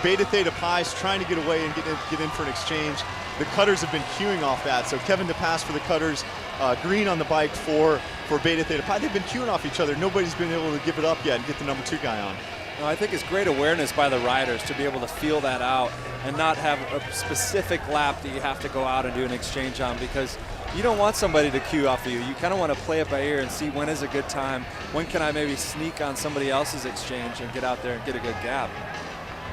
Beta Theta Pi is trying to get away and get in for an exchange. The Cutters have been queuing off that. So Kevin DePass for the Cutters, Green on the bike for Beta Theta Pi. They've been queuing off each other. Nobody's been able to give it up yet and get the number 2 guy on. No, I think it's great awareness by the riders to be able to feel that out and not have a specific lap that you have to go out and do an exchange on, because you don't want somebody to queue off of you. You kind of want to play it by ear and see when is a good time. When can I maybe sneak on somebody else's exchange and get out there and get a good gap.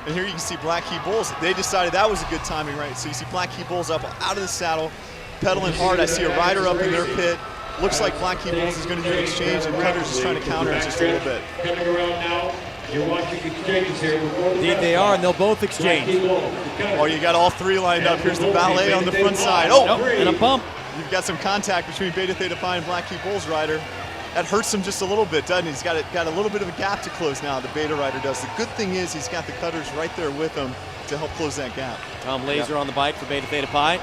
And here you can see Black Key Bulls. They decided that was a good timing, right? So you see Black Key Bulls up out of the saddle, pedaling hard. I see a rider up in their pit. Looks like Black Key Bulls is going to do an exchange, and Cutters is trying to counter it just a little bit. Coming around now, you're watching exchanges here. Indeed they are, and they'll both exchange. Oh, you got all 3 lined up. Here's the ballet on the front side. Oh, and a bump. You've got some contact between Beta Theta Pi and Black Key Bulls rider. That hurts him just a little bit, doesn't he? He's got a little bit of a gap to close now, the Beta rider does. The good thing is he's got the Cutters right there with him to help close that gap. Tom Laser on the bike for Beta Theta Pi.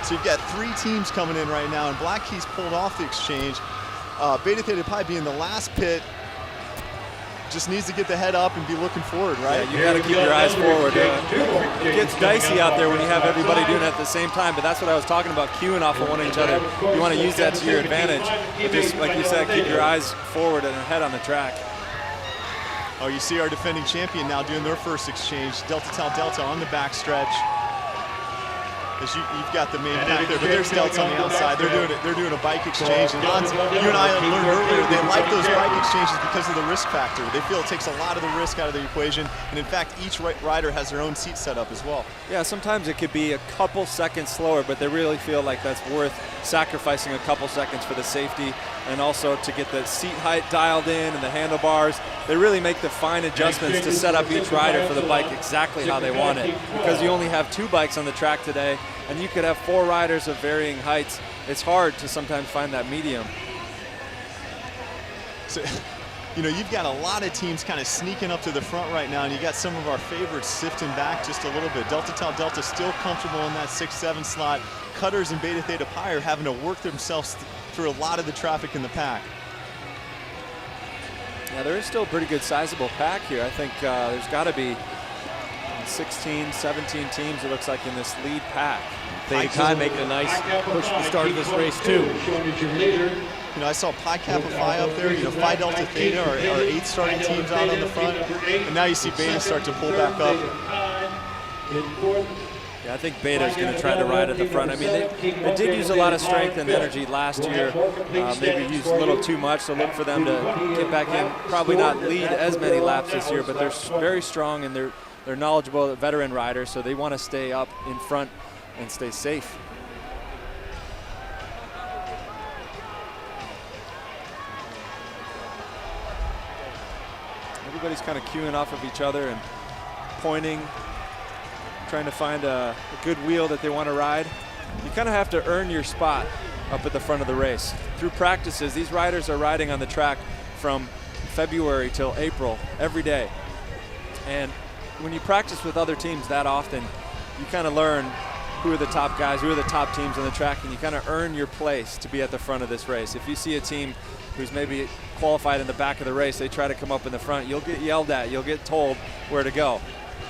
So you've got 3 teams coming in right now, and Black Key's pulled off the exchange. Beta Theta Pi being the last pit, just needs to get the head up and be looking forward, right? Yeah, you got to keep your eyes forward. It gets dicey out there when you have everybody doing it at the same time, but that's what I was talking about, queuing off of one each other. You want to use that to your advantage, but just like you said, keep your eyes forward and ahead on the track. Oh, you see our defending champion now doing their first exchange. Delta Tau Delta on the backstretch. as you've got the main pack there, but there's Delta on the outside. They're doing a bike exchange, and Hans, you and I learned earlier, they like those bike exchanges because of the risk factor. They feel it takes a lot of the risk out of the equation, and in fact, each rider has their own seat setup as well. Yeah, sometimes it could be a couple seconds slower, but they really feel like that's worth sacrificing a couple seconds for the safety and also to get the seat height dialed in and the handlebars. They really make the fine adjustments to set up each rider for the bike exactly how they want it, because you only have 2 bikes on the track today and you could have 4 riders of varying heights. It's hard to sometimes find that medium. So, you know, you've got a lot of teams kind of sneaking up to the front right now, and you got some of our favorites sifting back just a little bit. Delta Tau Delta still comfortable in that 6-7 slot. Cutters and Beta Theta Pi are having to work themselves through a lot of the traffic in the pack. Yeah, there is still a pretty good sizable pack here. I think there's got to be 16, 17 teams, it looks like, in this lead pack. Theta Chi making a nice push at the start of this race, too. You know, I saw Pi Kappa Phi up there. You know, Phi Delta Theta are 8 starting teams out on the front. And now you see Beta start to pull back up. Yeah, I think Beta is going to try to ride at the front. I mean, they did use a lot of strength and energy last year. Maybe used a little too much, so look for them to get back in. Probably not lead as many laps this year, but they're very strong and they're knowledgeable veteran riders, so they want to stay up in front and stay safe. Everybody's kind of queuing off of each other and pointing, trying to find a good wheel that they want to ride. You kind of have to earn your spot up at the front of the race. Through practices, these riders are riding on the track from February till April every day. And when you practice with other teams that often, you kind of learn who are the top guys, who are the top teams on the track, and you kind of earn your place to be at the front of this race. If you see a team who's maybe qualified in the back of the race, they try to come up in the front, you'll get yelled at, you'll get told where to go.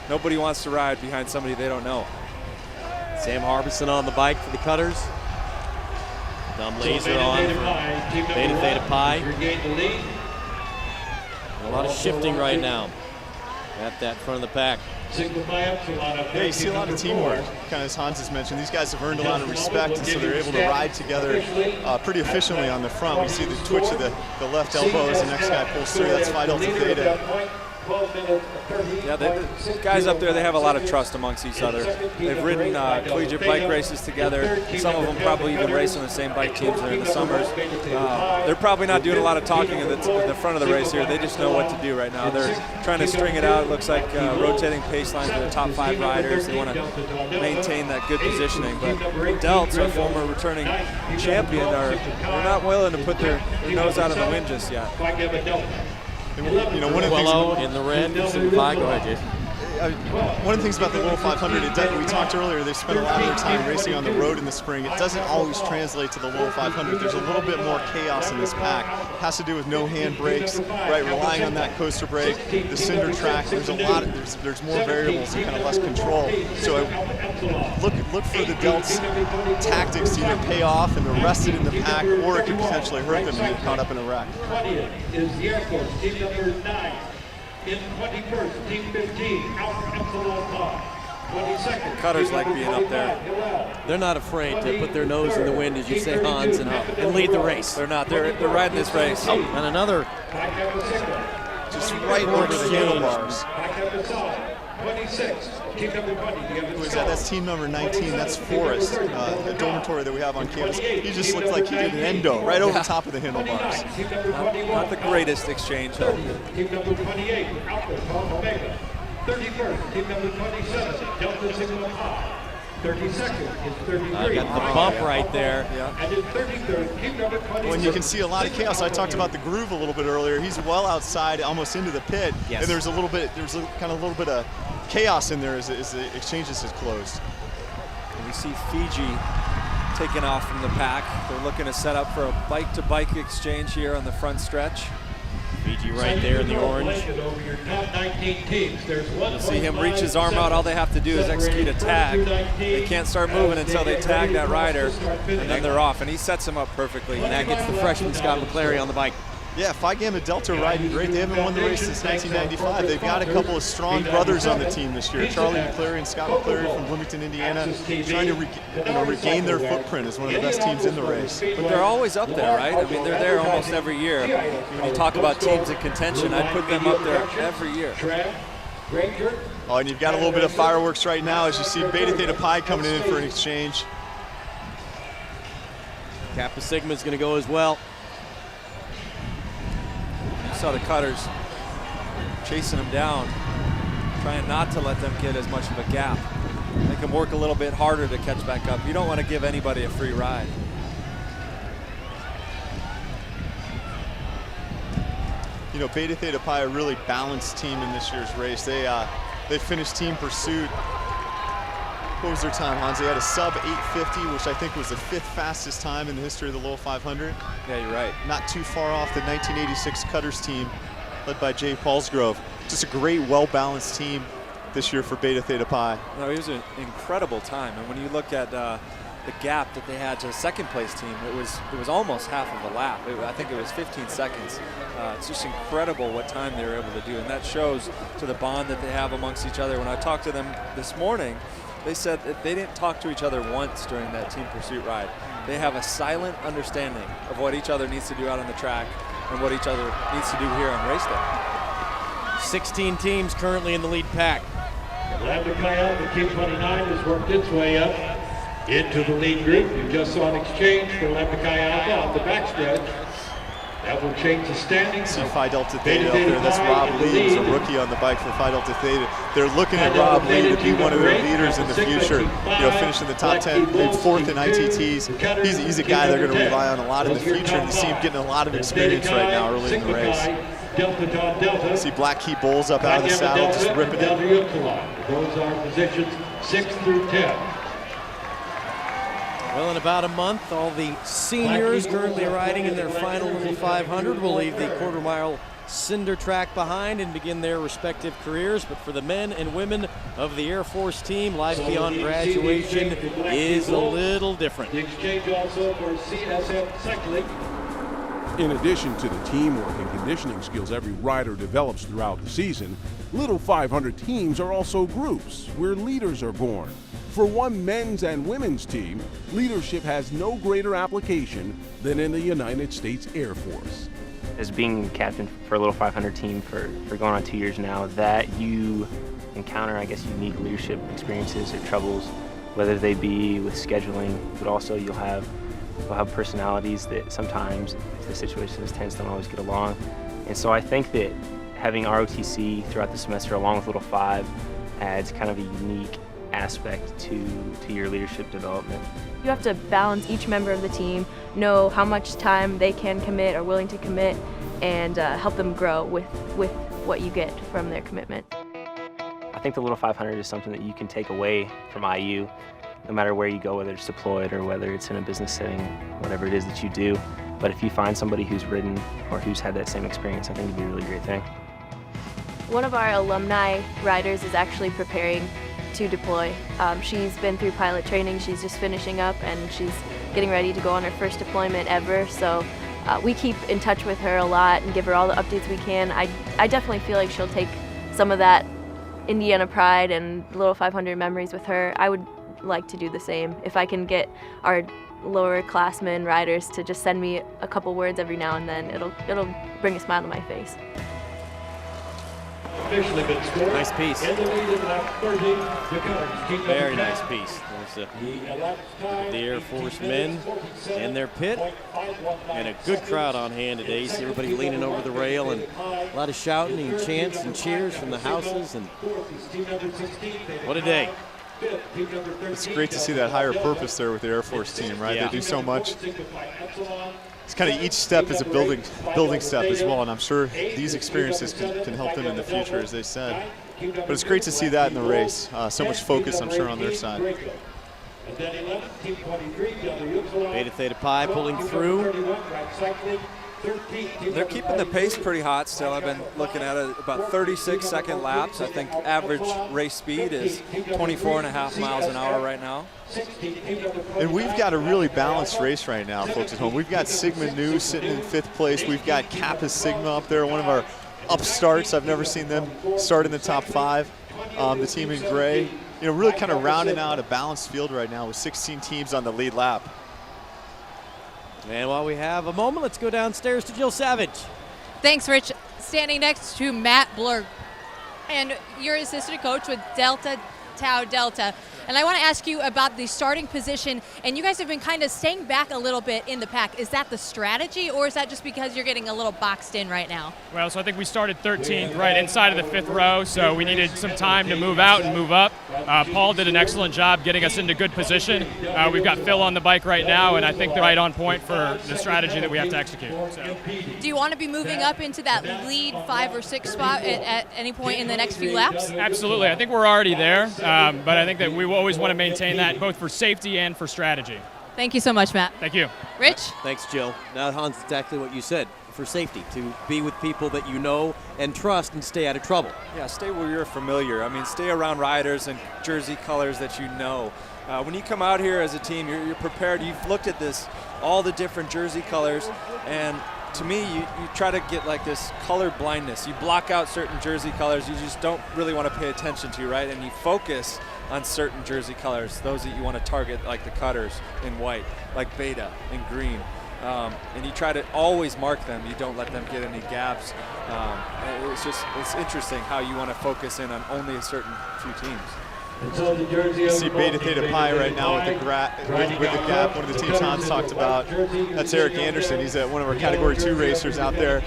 Nobody wants to ride behind somebody they don't know. Sam Harbison on the bike for the Cutters. Dom Laser on for Beta Theta Pi. A lot of shifting right now at that front of the pack. Sigma Phi Epsilon. Yeah, you see a lot of teamwork, kind of as Hans has mentioned. These guys have earned a lot of respect, and so they're able to ride together pretty efficiently on the front. We see the twitch of the left elbow as the next guy pulls through. That's Phi Delta Theta. Yeah, the guys up there, they have a lot of trust amongst each other. They've ridden collegiate bike races together. Some of them probably even race on the same bike teams during the summers. They're probably not doing a lot of talking in the front of the race here. They just know what to do right now. They're trying to string it out. It looks like rotating pace lines for the top 5 riders. They want to maintain that good positioning. But Delts, our former returning champion, they're not willing to put their nose out of the wind just yet. You know, one of the things in the red. Go ahead, Jason. One of the things about the Little 500, we talked earlier, they spent a lot of their time racing on the road in the spring. It doesn't always translate to the Little 500. There's a little bit more chaos in this pack. It has to do with no hand brakes, right? Relying on that coaster brake, the cinder track. There's a lot of, there's more variables and kind of less control. So look for the Delts tactics to either pay off and they're rested in the pack, or it could potentially hurt them and get caught up in a wreck. Is the Air Force, team number 9. In 21st, team 15, Alpha Epsilon Pi. 22nd. Cutters like being up there. They're not afraid to put their nose in the wind, as you say, Hans, and lead the race. They're not. They're riding this race. Oh, and another. Just right over the handlebars. 26, team number 20. Who is that? That's team number 19. That's Forrest, the dormitory that we have on campus. He just looked like he did an endo right over top of the handlebars. Not the greatest exchange, though. Team number 28, Alpha Omega. 31st, team number 27, Delta Sigma Pi. 32nd is 33. I got the bump right there. And in 33rd, team number 20. When you can see a lot of chaos. I talked about the groove a little bit earlier. He's well outside, almost into the pit. Yes. And there's a little bit of chaos in there as the exchanges has closed. And we see Fiji taking off from the pack. They're looking to set up for a bike-to-bike exchange here on the front stretch. Fiji right there in the orange. You'll see him reach his arm out. All they have to do is execute a tag. They can't start moving until they tag that rider, and then they're off. And he sets him up perfectly. And that gets the freshman Scott McClary on the bike. Yeah, Phi Gamma Delta riding great. They haven't won the race since 1995. They've got a couple of strong brothers on the team this year. Charlie McClary and Scott McClary from Bloomington, Indiana, trying to regain their footprint as one of the best teams in the race. But they're always up there, right? I mean, they're there almost every year. When you talk about teams in contention, I'd put them up there every year. Oh, and you've got a little bit of fireworks right now as you see Beta Theta Pi coming in for an exchange. Kappa Sigma is going to go as well. You saw the cutters chasing them down, trying not to let them get as much of a gap. Make them work a little bit harder to catch back up. You don't want to give anybody a free ride. You know, Beta Theta Pi, a really balanced team in this year's race. They finished team pursuit. What was their time, Hans? They had a sub 850, which I think was the 5th fastest time in the history of the Little 500. Yeah, you're right. Not too far off the 1986 Cutters team, led by Jay Paulsgrove. Just a great, well-balanced team this year for Beta Theta Pi. No, it was an incredible time, and when you look at the gap that they had to the second place team, it was almost half of a lap. I think it was 15 seconds. It's just incredible what time they were able to do, and that shows to the bond that they have amongst each other. When I talked to them this morning, they said that they didn't talk to each other once during that team pursuit ride. They have a silent understanding of what each other needs to do out on the track and what each other needs to do here on race day. 16 teams currently in the lead pack. Lambda Chi Alpha, Team 29, has worked its way up into the lead group. You just saw an exchange for Lambda Chi Alpha on the backstretch. That will change the standings. See Phi Delta Theta up there. That's Rob Lee, who's a rookie on the bike for Phi Delta Theta. They're looking at Rob Lee to be one of their leaders in the future. You know, finishing the top 10, maybe 4th in ITTs. He's a guy they're going to rely on a lot in the future, and you see him getting a lot of experience right now early in the race. See Black Key Bulls up out of the saddle, just ripping it. Those are positions 6 through 10. Well, in about a month, all the seniors currently riding in their final Little 500 will leave the quarter-mile cinder track behind and begin their respective careers. But for the men and women of the Air Force team, life beyond graduation is a little different. The exchange also for CSM Cycling. In addition to the teamwork and conditioning skills every rider develops throughout the season, Little 500 teams are also groups where leaders are born. For one men's and women's team, leadership has no greater application than in the United States Air Force. As being captain for a Little 500 team for going on 2 years now, that you encounter, I guess, unique leadership experiences or troubles, whether they be with scheduling, but also you'll have personalities that sometimes, if the situations tends to don't always get along. And so I think that having ROTC throughout the semester along with Little 5 adds kind of a unique aspect to your leadership development. You have to balance each member of the team, know how much time they can commit or willing to commit, and help them grow with what you get from their commitment. I think the Little 500 is something that you can take away from IU, no matter where you go, whether it's deployed or whether it's in a business setting, whatever it is that you do. But if you find somebody who's ridden or who's had that same experience, I think it'd be a really great thing. One of our alumni riders is actually preparing to deploy. She's been through pilot training, she's just finishing up, and she's getting ready to go on her first deployment ever. So we keep in touch with her a lot and give her all the updates we can. I definitely feel like she'll take some of that Indiana pride and Little 500 memories with her. I would like to do the same. If I can get our lower classmen riders to just send me a couple words every now and then, it'll bring a smile to my face. Nice piece. Very nice piece. There's the Air Force men in their pit, and a good crowd on hand today. You see everybody leaning over the rail, and a lot of shouting and chants and cheers from the houses. And what a day. It's great to see that higher purpose there with the Air Force team, right? Yeah. They do so much. It's kind of each step is a building step as well, and I'm sure these experiences can help them in the future, as they said. But it's great to see that in the race. So much focus, I'm sure, on their side. Beta Theta Pi pulling through. They're keeping the pace pretty hot still. I've been looking at it about 36-second laps. I think average race speed is 24.5 miles an hour right now. And we've got a really balanced race right now, folks at home. We've got Sigma Nu sitting in 5th place. We've got Kappa Sigma up there, one of our upstarts. I've never seen them start in the top 5. The team in gray, really kind of rounding out a balanced field right now with 16 teams on the lead lap. And while we have a moment, let's go downstairs to Jill Savage. Thanks, Rich. Standing next to Matt Blurg. And you're assistant coach with Delta Tau Delta. And I want to ask you about the starting position. And you guys have been kind of staying back a little bit in the pack. Is that the strategy, or is that just because you're getting a little boxed in right now? Well, so I think we started 13th right inside of the 5th row, so we needed some time to move out and move up. Paul did an excellent job getting us into good position. We've got Phil on the bike right now, and I think they're right on point for the strategy that we have to execute. So. Do you want to be moving up into that lead 5 or 6 spot at any point in the next few laps? Absolutely. I think we're already there, but I think that we always want to maintain that both for safety and for strategy. Thank you so much, Matt. Thank you. Rich? Thanks, Jill. Now, Hans, exactly what you said, for safety, to be with people that you know and trust and stay out of trouble. Yeah, stay where you're familiar. I mean, stay around riders and jersey colors that you know. When you come out here as a team, you're prepared. You've looked at this, all the different jersey colors, and to me, you try to get like this color blindness. You block out certain jersey colors you just don't really want to pay attention to, right? And you focus on certain jersey colors, those that you want to target, like the cutters in white, like Beta in green. And you try to always mark them. You don't let them get any gaps. It's interesting how you want to focus in on only a certain few teams. You see Beta Theta Pi right now with the gap, one of the teams Hans talked about. That's Eric Anderson. He's one of our Category 2 racers out there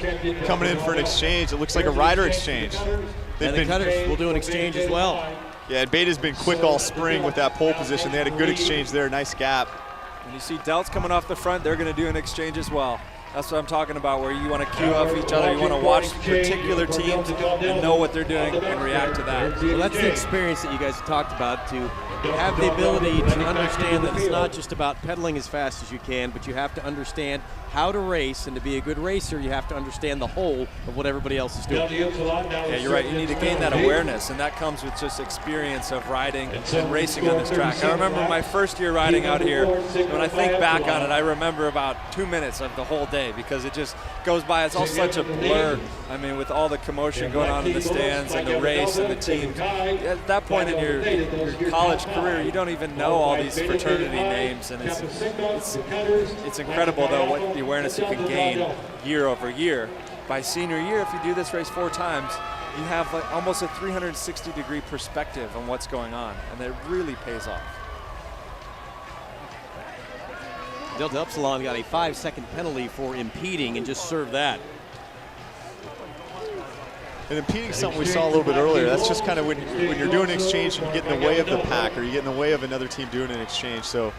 coming in for an exchange. It looks like a rider exchange. And the cutters will do an exchange as well. Yeah, and Beta's been quick all spring with that pole position. They had a good exchange there, nice gap. And you see Delts coming off the front, they're going to do an exchange as well. That's what I'm talking about, where you want to cue off each other. You want to watch particular teams and know what they're doing and react to that. Well, that's the experience that you guys talked about, to have the ability to understand that it's not just about pedaling as fast as you can, but you have to understand how to race, and to be a good racer, you have to understand the whole of what everybody else is doing. Yeah, you're right. You need to gain that awareness, and that comes with just experience of riding and racing on this track. I remember my first year riding out here. When I think back on it, I remember about 2 minutes of the whole day, because it just goes by. It's all such a blur. I mean, with all the commotion going on in the stands and the race and the teams. At that point in your college career, you don't even know all these fraternity names, and it's incredible though what the awareness you can gain year over year. By senior year, if you do this race 4 times, you have like almost a 360-degree perspective on what's going on, and it really pays off. Delta Upsilon got a 5-second penalty for impeding, and just served that. And impeding is something we saw a little bit earlier. That's just kind of when you're doing an exchange, you get in the way of the pack, or you get in the way of another team doing an exchange. So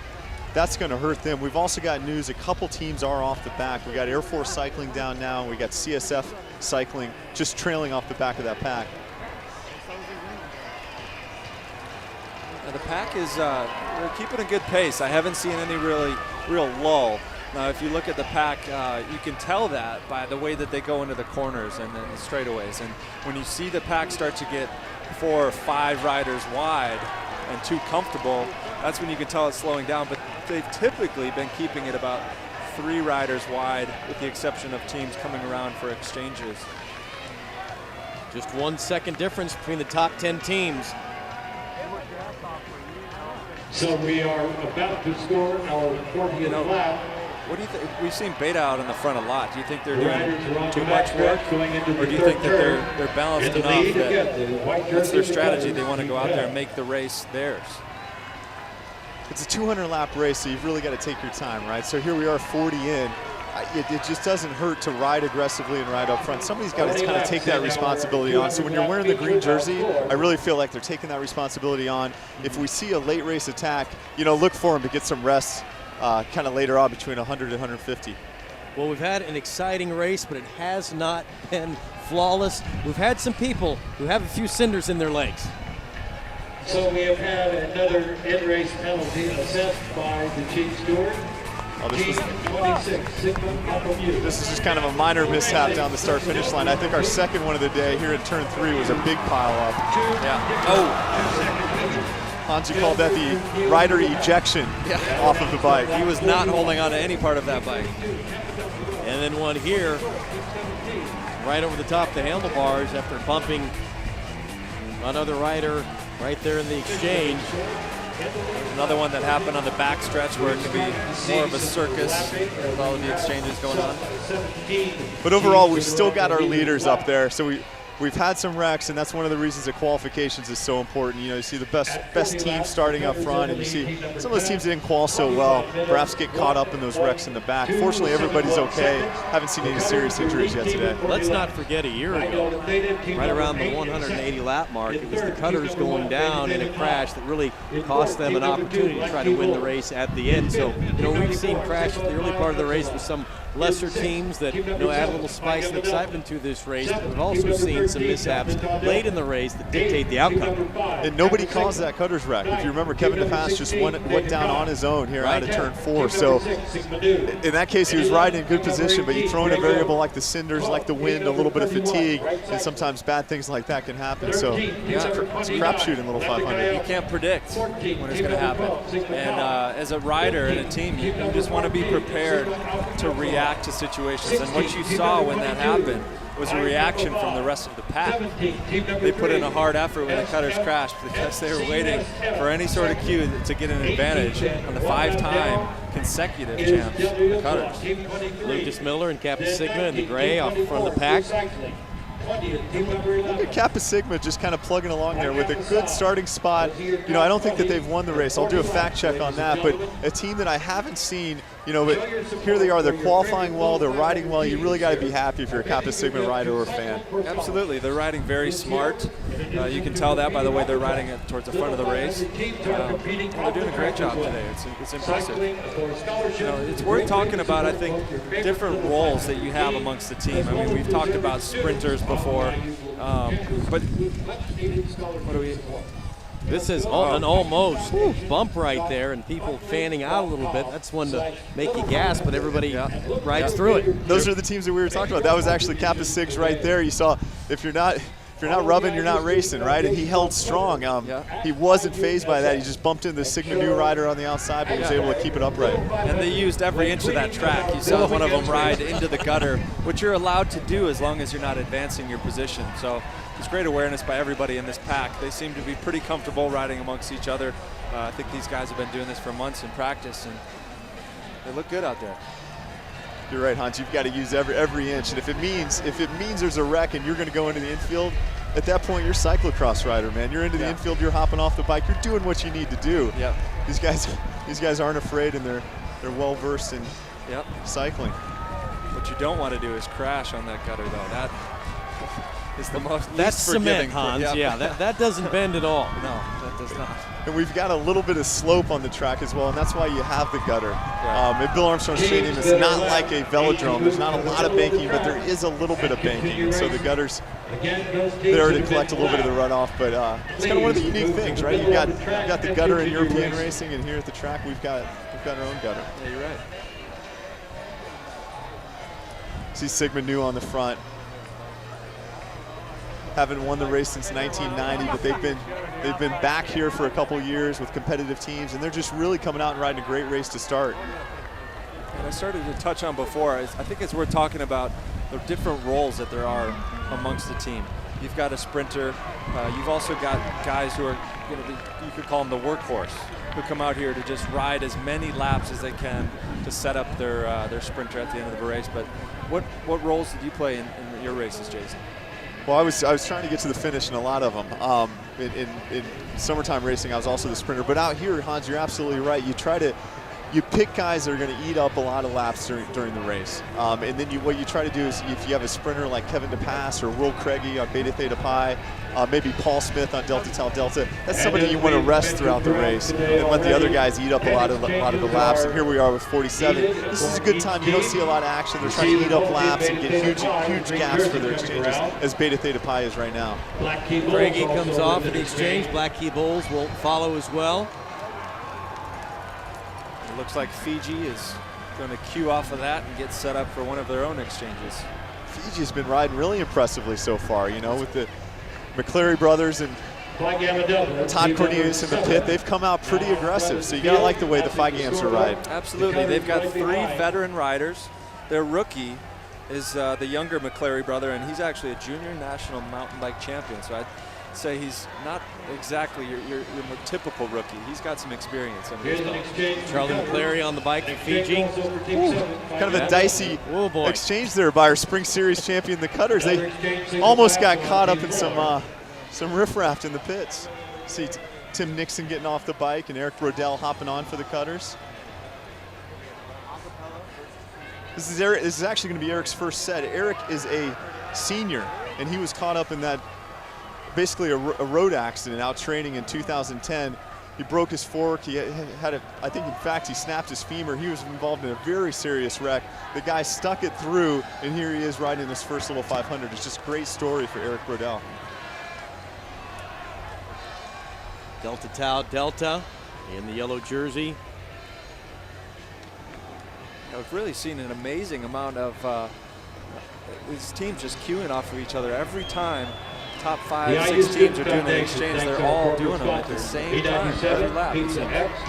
that's going to hurt them. We've also got news. A couple teams are off the back. We got Air Force Cycling down now, and we got CSF Cycling just trailing off the back of that pack. Now the pack is they're keeping a good pace. I haven't seen any real lull. Now, if you look at the pack, you can tell that by the way that they go into the corners and then the straightaways. And when you see the pack start to get 4 or 5 riders wide and too comfortable, that's when you can tell it's slowing down. But they've typically been keeping it about 3 riders wide, with the exception of teams coming around for exchanges. Just 1 second difference between the top 10 teams. So we are about to score our 40th lap. What do you think? We've seen Beta out in the front a lot. Do you think they're doing too much work, or do you think that they're balanced enough that that's their strategy? They want to go out there and make the race theirs. It's a 200-lap race, so you've really got to take your time, right? So here we are, 40 in. It just doesn't hurt to ride aggressively and ride up front. Somebody's got to kind of take that responsibility on. So when you're wearing the green jersey, I really feel like they're taking that responsibility on. If we see a late race attack, look for them to get some rest kind of later on between 100 and 150. Well, we've had an exciting race, but it has not been flawless. We've had some people who have a few cinders in their legs. So we have had another in-race penalty assessed by the chief steward. Oh, this is just kind of a minor mishap down the start-finish line. I think our second one of the day here at turn 3 was a big pile-up. Yeah. Oh. Hans, you called that the rider ejection off of the bike. He was not holding on to any part of that bike. And then one here, right over the top of the handlebars after bumping another rider right there in the exchange. Another one that happened on the back stretch where it could be more of a circus with all of the exchanges going on. But overall, we've still got our leaders up there. So we've had some wrecks, and that's one of the reasons that qualifications is so important. You know, you see the best teams starting up front, and you see some of those teams that didn't qual so well perhaps get caught up in those wrecks in the back. Fortunately, everybody's okay. Haven't seen any serious injuries yet today. Let's not forget a year ago, right around the 180 lap mark, it was the cutters going down in a crash that really cost them an opportunity to try to win the race at the end. So, you know, we've seen crashes at the early part of the race with some lesser teams that, you know, add a little spice and excitement to this race, but we've also seen some mishaps late in the race that dictate the outcome. And nobody caused that cutters wreck. If you remember, Kevin DePass just went down on his own here out of turn 4. So in that case, he was riding in good position, but you throw in a variable like the cinders, like the wind, a little bit of fatigue, and sometimes bad things like that can happen. So it's a crapshoot in Little 500. You can't predict when it's going to happen. And as a rider and a team, you just want to be prepared to react to situations. And what you saw when that happened was a reaction from the rest of the pack. They put in a hard effort when the cutters crashed because they were waiting for any sort of cue to get an advantage on the 5-time consecutive champs, the cutters. Lucas Miller and Kappa Sigma in the gray off the front of the pack. Look at Kappa Sigma just kind of plugging along there with a good starting spot. You know, I don't think that they've won the race. I'll do a fact check on that, but a team that I haven't seen, you know, but here they are. They're qualifying well. They're riding well. You really got to be happy if you're a Kappa Sigma rider or fan. Absolutely. They're riding very smart. You can tell that by the way they're riding it towards the front of the race. They're doing a great job today. It's impressive. You know, it's worth talking about, I think, different roles that you have amongst the team. I mean, we've talked about sprinters before, but what do we... This is an almost bump right there, and people fanning out a little bit. That's one to make you gasp, but everybody rides through it. Those are the teams that we were talking about. That was actually Kappa Sigs right there. You saw, if you're not rubbing, you're not racing, right? And he held strong. He wasn't phased by that. He just bumped into the Sigma new rider on the outside, but was able to keep it upright. And they used every inch of that track. You saw one of them ride into the gutter, which you're allowed to do as long as you're not advancing your position. So it's great awareness by everybody in this pack. They seem to be pretty comfortable riding amongst each other. I think these guys have been doing this for months in practice, and they look good out there. You're right, Hans. You've got to use every inch, and if it means there's a wreck and you're going to go into the infield, at that point you're cyclocross rider, man. You're into the infield. You're hopping off the bike. You're doing what you need to do. Yep. These guys aren't afraid, and they're well versed in cycling. What you don't want to do is crash on that gutter, though. That is the most. That's cement, Hans. Yeah, that doesn't bend at all. No, that does not. And we've got a little bit of slope on the track as well, and that's why you have the gutter. At Bill Armstrong Stadium, it's not like a velodrome. There's not a lot of banking, but there is a little bit of banking. And so the gutters there to collect a little bit of the runoff, but it's kind of one of the unique things, right? You've got the gutter in European racing, and here at the track we've got our own gutter. Yeah, you're right. See Sigma new on the front. Haven't won the race since 1990, but they've been back here for a couple years with competitive teams, and they're just really coming out and riding a great race to start. And I started to touch on before, I think it's worth talking about the different roles that there are amongst the team. You've got a sprinter. You've also got guys who are, you could call them the workhorse, who come out here to just ride as many laps as they can to set up their sprinter at the end of the race. But what roles did you play in your races, Jason? Well, I was trying to get to the finish in a lot of them. In summertime racing, I was also the sprinter. But out here, Hans, you're absolutely right. You pick guys that are going to eat up a lot of laps during the race. And then what you try to do is, if you have a sprinter like Kevin DePass or Will Craigie on Beta Theta Pi, maybe Paul Smith on Delta Tau Delta, that's somebody you want to rest throughout the race and let the other guys eat up a lot of the laps. And here we are with 47. This is a good time. You don't see a lot of action. They're trying to eat up laps and get huge gaps for their exchanges, as Beta Theta Pi is right now. Craigie comes off at the exchange. Black Key Bulls will follow as well. It looks like Fiji is going to cue off of that and get set up for one of their own exchanges. Fiji's been riding really impressively so far, you know, with the McCleary brothers and Phi Gamma Delta. Todd Cornelius in the pit. They've come out pretty aggressive, so you gotta like the way the Phi Gams are riding. Absolutely, they've got 3 veteran riders. Their rookie is the younger McCleary brother, and he's actually a junior national mountain bike champion. So I'd say he's not exactly your more typical rookie. He's got some experience under his belt. Charlie McCleary on the bike for Fiji. Kind of a dicey exchange there by our Spring Series champion, the Cutters. They almost got caught up in some riffraff in the pits. See Tim Nixon getting off the bike and Eric Brodell hopping on for the Cutters. This is actually going to be Eric's first set. Eric is a senior, and he was caught up in that, basically a road accident out training in 2010. He broke his fork. He had I think in fact he snapped his femur. He was involved in a very serious wreck. The guy stuck it through, and here he is riding his first little 500. It's just a great story for Eric Brodell. Delta Tau Delta in the yellow jersey. We've really seen an amazing amount of these teams just queuing off of each other every time. Top 5, 6 teams are doing an exchange. They're all doing them at the same time every lap.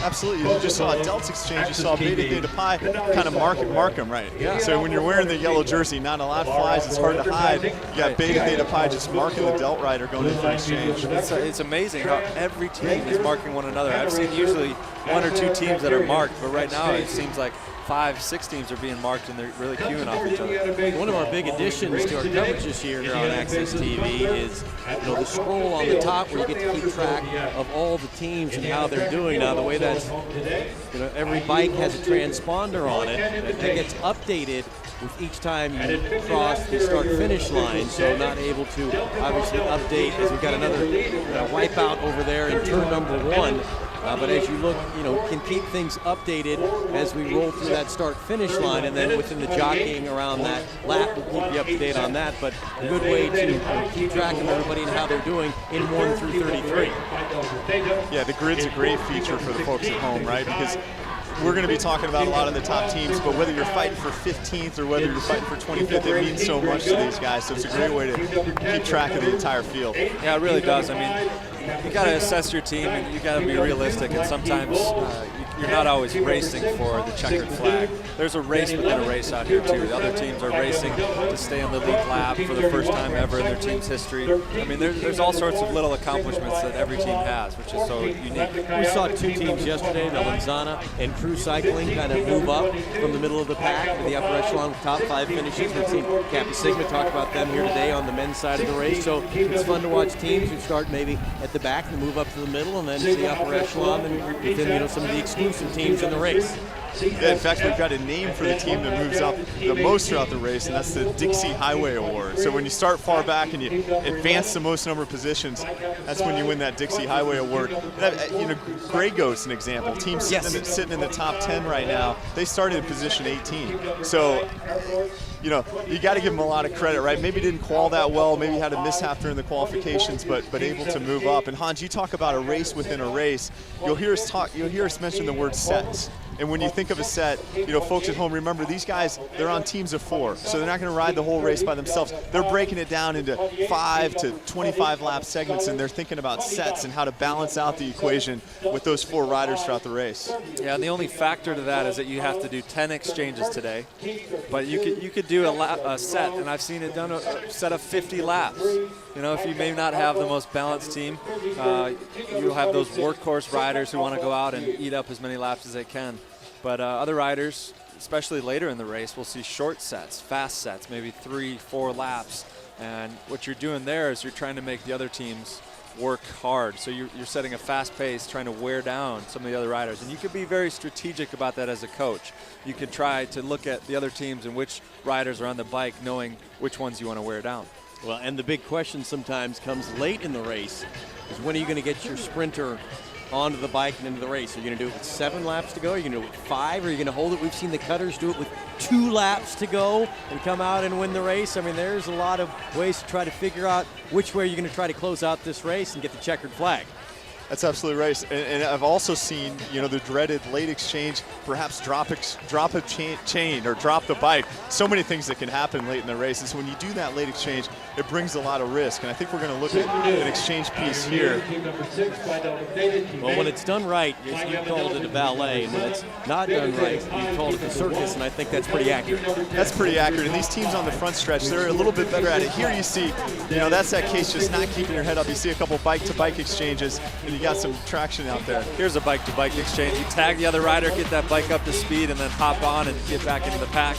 Absolutely. You just saw a Delta exchange. You saw Beta Theta Pi kind of mark them, right? Yeah. So when you're wearing the yellow jersey, not a lot flies. It's hard to hide. You got Beta Theta Pi just marking the Delta rider going in for exchange. It's amazing how every team is marking one another. I've seen usually 1 or 2 teams that are marked, but right now it seems like 5, 6 teams are being marked, and they're really queuing off each other. One of our big additions to our coverage this year here on Access TV is the scroll on the top where you get to keep track of all the teams and how they're doing. Now the way that's, every bike has a transponder on it that gets updated with each time you cross the start-finish line, so not able to obviously update as we've got another wipeout over there in turn number 1. But as you look, can keep things updated as we roll through that start-finish line, and then within the jockeying around that lap, we'll keep you up to date on that. But a good way to keep track of everybody and how they're doing in 1 through 33. Yeah, the grid's a great feature for the folks at home, right? Because we're going to be talking about a lot of the top teams, but whether you're fighting for 15th or whether you're fighting for 25th, it means so much to these guys. So it's a great way to keep track of the entire field. Yeah, it really does. I mean, you got to assess your team, and you got to be realistic, and sometimes you're not always racing for the checkered flag. There's a race within a race out here too. The other teams are racing to stay on the lead lap for the first time ever in their team's history. I mean, there's all sorts of little accomplishments that every team has, which is so unique. We saw 2 teams yesterday, the Lanzana and Cru Cycling, kind of move up from the middle of the pack to the upper echelon with top 5 finishes. We've seen Kappa Sigma talk about them here today on the men's side of the race. So it's fun to watch teams who start maybe at the back and move up to the middle, and then to the upper echelon, and within some of the exclusive teams in the race. Yeah, in fact, we've got a name for the team that moves up the most throughout the race, and that's the Dixie Highway Award. So when you start far back and you advance the most number of positions, that's when you win that Dixie Highway Award. Grey Goat's an example. Team sitting in the top 10 right now. They started in position 18. So, you got to give them a lot of credit, right? Maybe didn't qual that well, maybe had a mishap during the qualifications, but able to move up. And Hans, you talk about a race within a race. You'll hear us mention the word sets. And when you think of a set, folks at home, remember these guys, they're on teams of 4, so they're not going to ride the whole race by themselves. They're breaking it down into 5 to 25 lap segments, and they're thinking about sets and how to balance out the equation with those 4 riders throughout the race. Yeah, and the only factor to that is that you have to do 10 exchanges today, but you could do a set, and I've seen it done a set of 50 laps. If you may not have the most balanced team, you'll have those workhorse riders who want to go out and eat up as many laps as they can. But other riders, especially later in the race, will see short sets, fast sets, maybe 3, 4 laps. And what you're doing there is you're trying to make the other teams work hard. So you're setting a fast pace, trying to wear down some of the other riders. And you can be very strategic about that as a coach. You can try to look at the other teams and which riders are on the bike, knowing which ones you want to wear down. Well, and the big question sometimes comes late in the race is when are you going to get your sprinter onto the bike and into the race? Are you going to do it with 7 laps to go? Are you going to do it with 5? Or are you going to hold it? We've seen the Cutters do it with 2 laps to go and come out and win the race. I mean, there's a lot of ways to try to figure out which way you're going to try to close out this race and get the checkered flag. That's absolutely right. And I've also seen, the dreaded late exchange, perhaps drop a chain or drop the bike. So many things that can happen late in the race. And so when you do that late exchange, it brings a lot of risk. And I think we're going to look at an exchange piece here. Well, when it's done right, you called it a ballet. And when it's not done right, you called it a circus. And I think that's pretty accurate. That's pretty accurate. And these teams on the front stretch, they're a little bit better at it. Here you see, that's that case, just not keeping your head up. You see a couple bike-to-bike exchanges, and you got some traction out there. Here's a bike-to-bike exchange. You tag the other rider, get that bike up to speed, and then hop on and get back into the pack.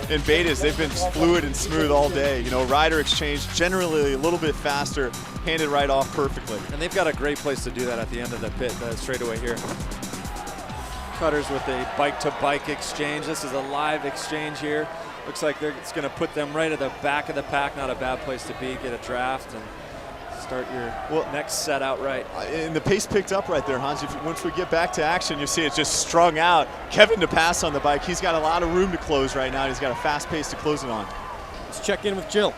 In betas, they've been fluid and smooth all day. Rider exchange generally a little bit faster, handed right off perfectly. And they've got a great place to do that at the end of the pit, straightaway here. Cutters with a bike-to-bike exchange. This is a live exchange here. Looks like it's going to put them right at the back of the pack. Not a bad place to be. Get a draft and start your next set out right. And the pace picked up right there, Hans. Once we get back to action, you see it just strung out. Kevin to pass on the bike. He's got a lot of room to close right now. He's got a fast pace to close it on. Let's check in with Jill.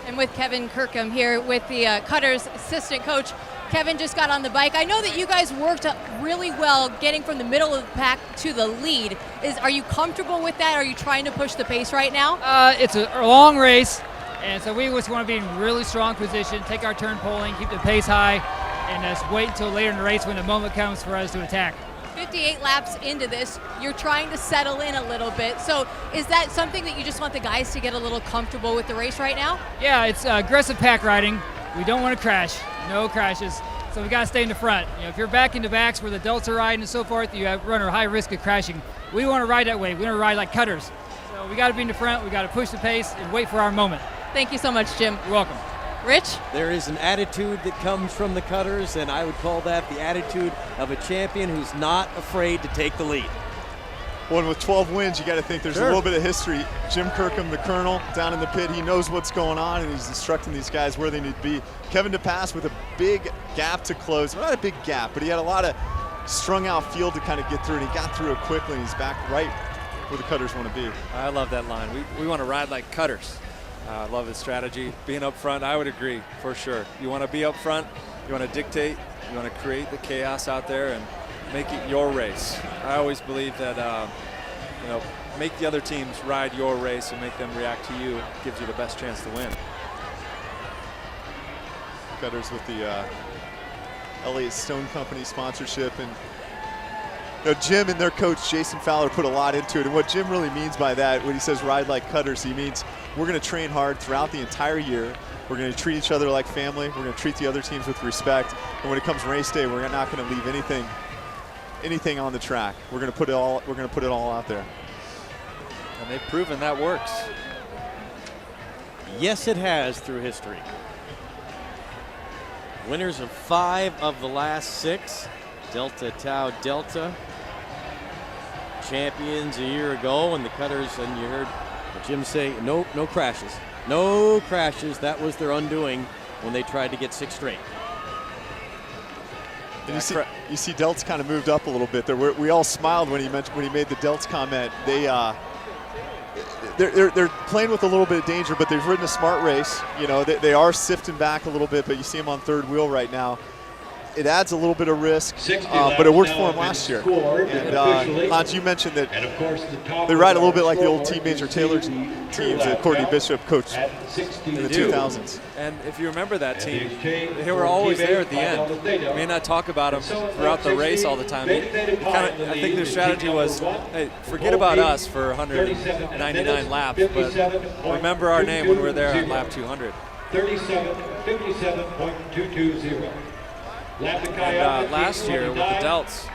And with Kevin Kirkham here with the Cutters assistant coach. Kevin just got on the bike. I know that you guys worked really well getting from the middle of the pack to the lead. Are you comfortable with that? Are you trying to push the pace right now? It's a long race, and so we just want to be in really strong position, take our turn pulling, keep the pace high, and just wait until later in the race when the moment comes for us to attack. 58 laps into this, you're trying to settle in a little bit. So is that something that you just want the guys to get a little comfortable with the race right now? Yeah, it's aggressive pack riding. We don't want to crash. No crashes. So we got to stay in the front. If you're back in the backs where the Delta riding and so forth, you run a high risk of crashing. We want to ride that way. We want to ride like Cutters. So we got to be in the front. We got to push the pace and wait for our moment. Thank you so much, Jim. You're welcome. Rich? There is an attitude that comes from the Cutters, and I would call that the attitude of a champion who's not afraid to take the lead. Well, and with 12 wins, you got to think there's a little bit of history. Jim Kirkham, the colonel, down in the pit, he knows what's going on, and he's instructing these guys where they need to be. Kevin DePass with a big gap to close. Not a big gap, but he had a lot of strung out field to kind of get through, and he got through it quickly, and he's back right where the Cutters want to be. I love that line. We want to ride like Cutters. I love his strategy. Being up front, I would agree, for sure. You want to be up front, you want to dictate, you want to create the chaos out there and make it your race. I always believe that, make the other teams ride your race and make them react to you. It gives you the best chance to win. Cutters with the Elliott Stone Company sponsorship, and Jim and their coach Jason Fowler put a lot into it. And what Jim really means by that, when he says ride like Cutters, he means we're going to train hard throughout the entire year. We're going to treat each other like family. We're going to treat the other teams with respect. And when it comes race day, we're not going to leave anything on the track. We're going to put it all out there. And they've proven that works. Yes, it has through history. Winners of 5 of the last 6. Delta Tau Delta. Champions a year ago, and the Cutters, and you heard Jim say, no crashes. No crashes. That was their undoing when they tried to get 6 straight. And you see Delt's kind of moved up a little bit there. We all smiled when he made the Delt's comment. They're playing with a little bit of danger, but they've ridden a smart race. They are sifting back a little bit, but you see them on third wheel right now. It adds a little bit of risk, but it worked for them last year. And Hans, you mentioned that they ride a little bit like the old Team Major Taylor teams that Courtney Bishop coached in the 2000s. And if you remember that team, they were always there at the end. You may not talk about them throughout the race all the time. I think their strategy was, hey, forget about us for 199 laps, but remember our name when we're there on lap 200. 57.220. And last year with the Delts,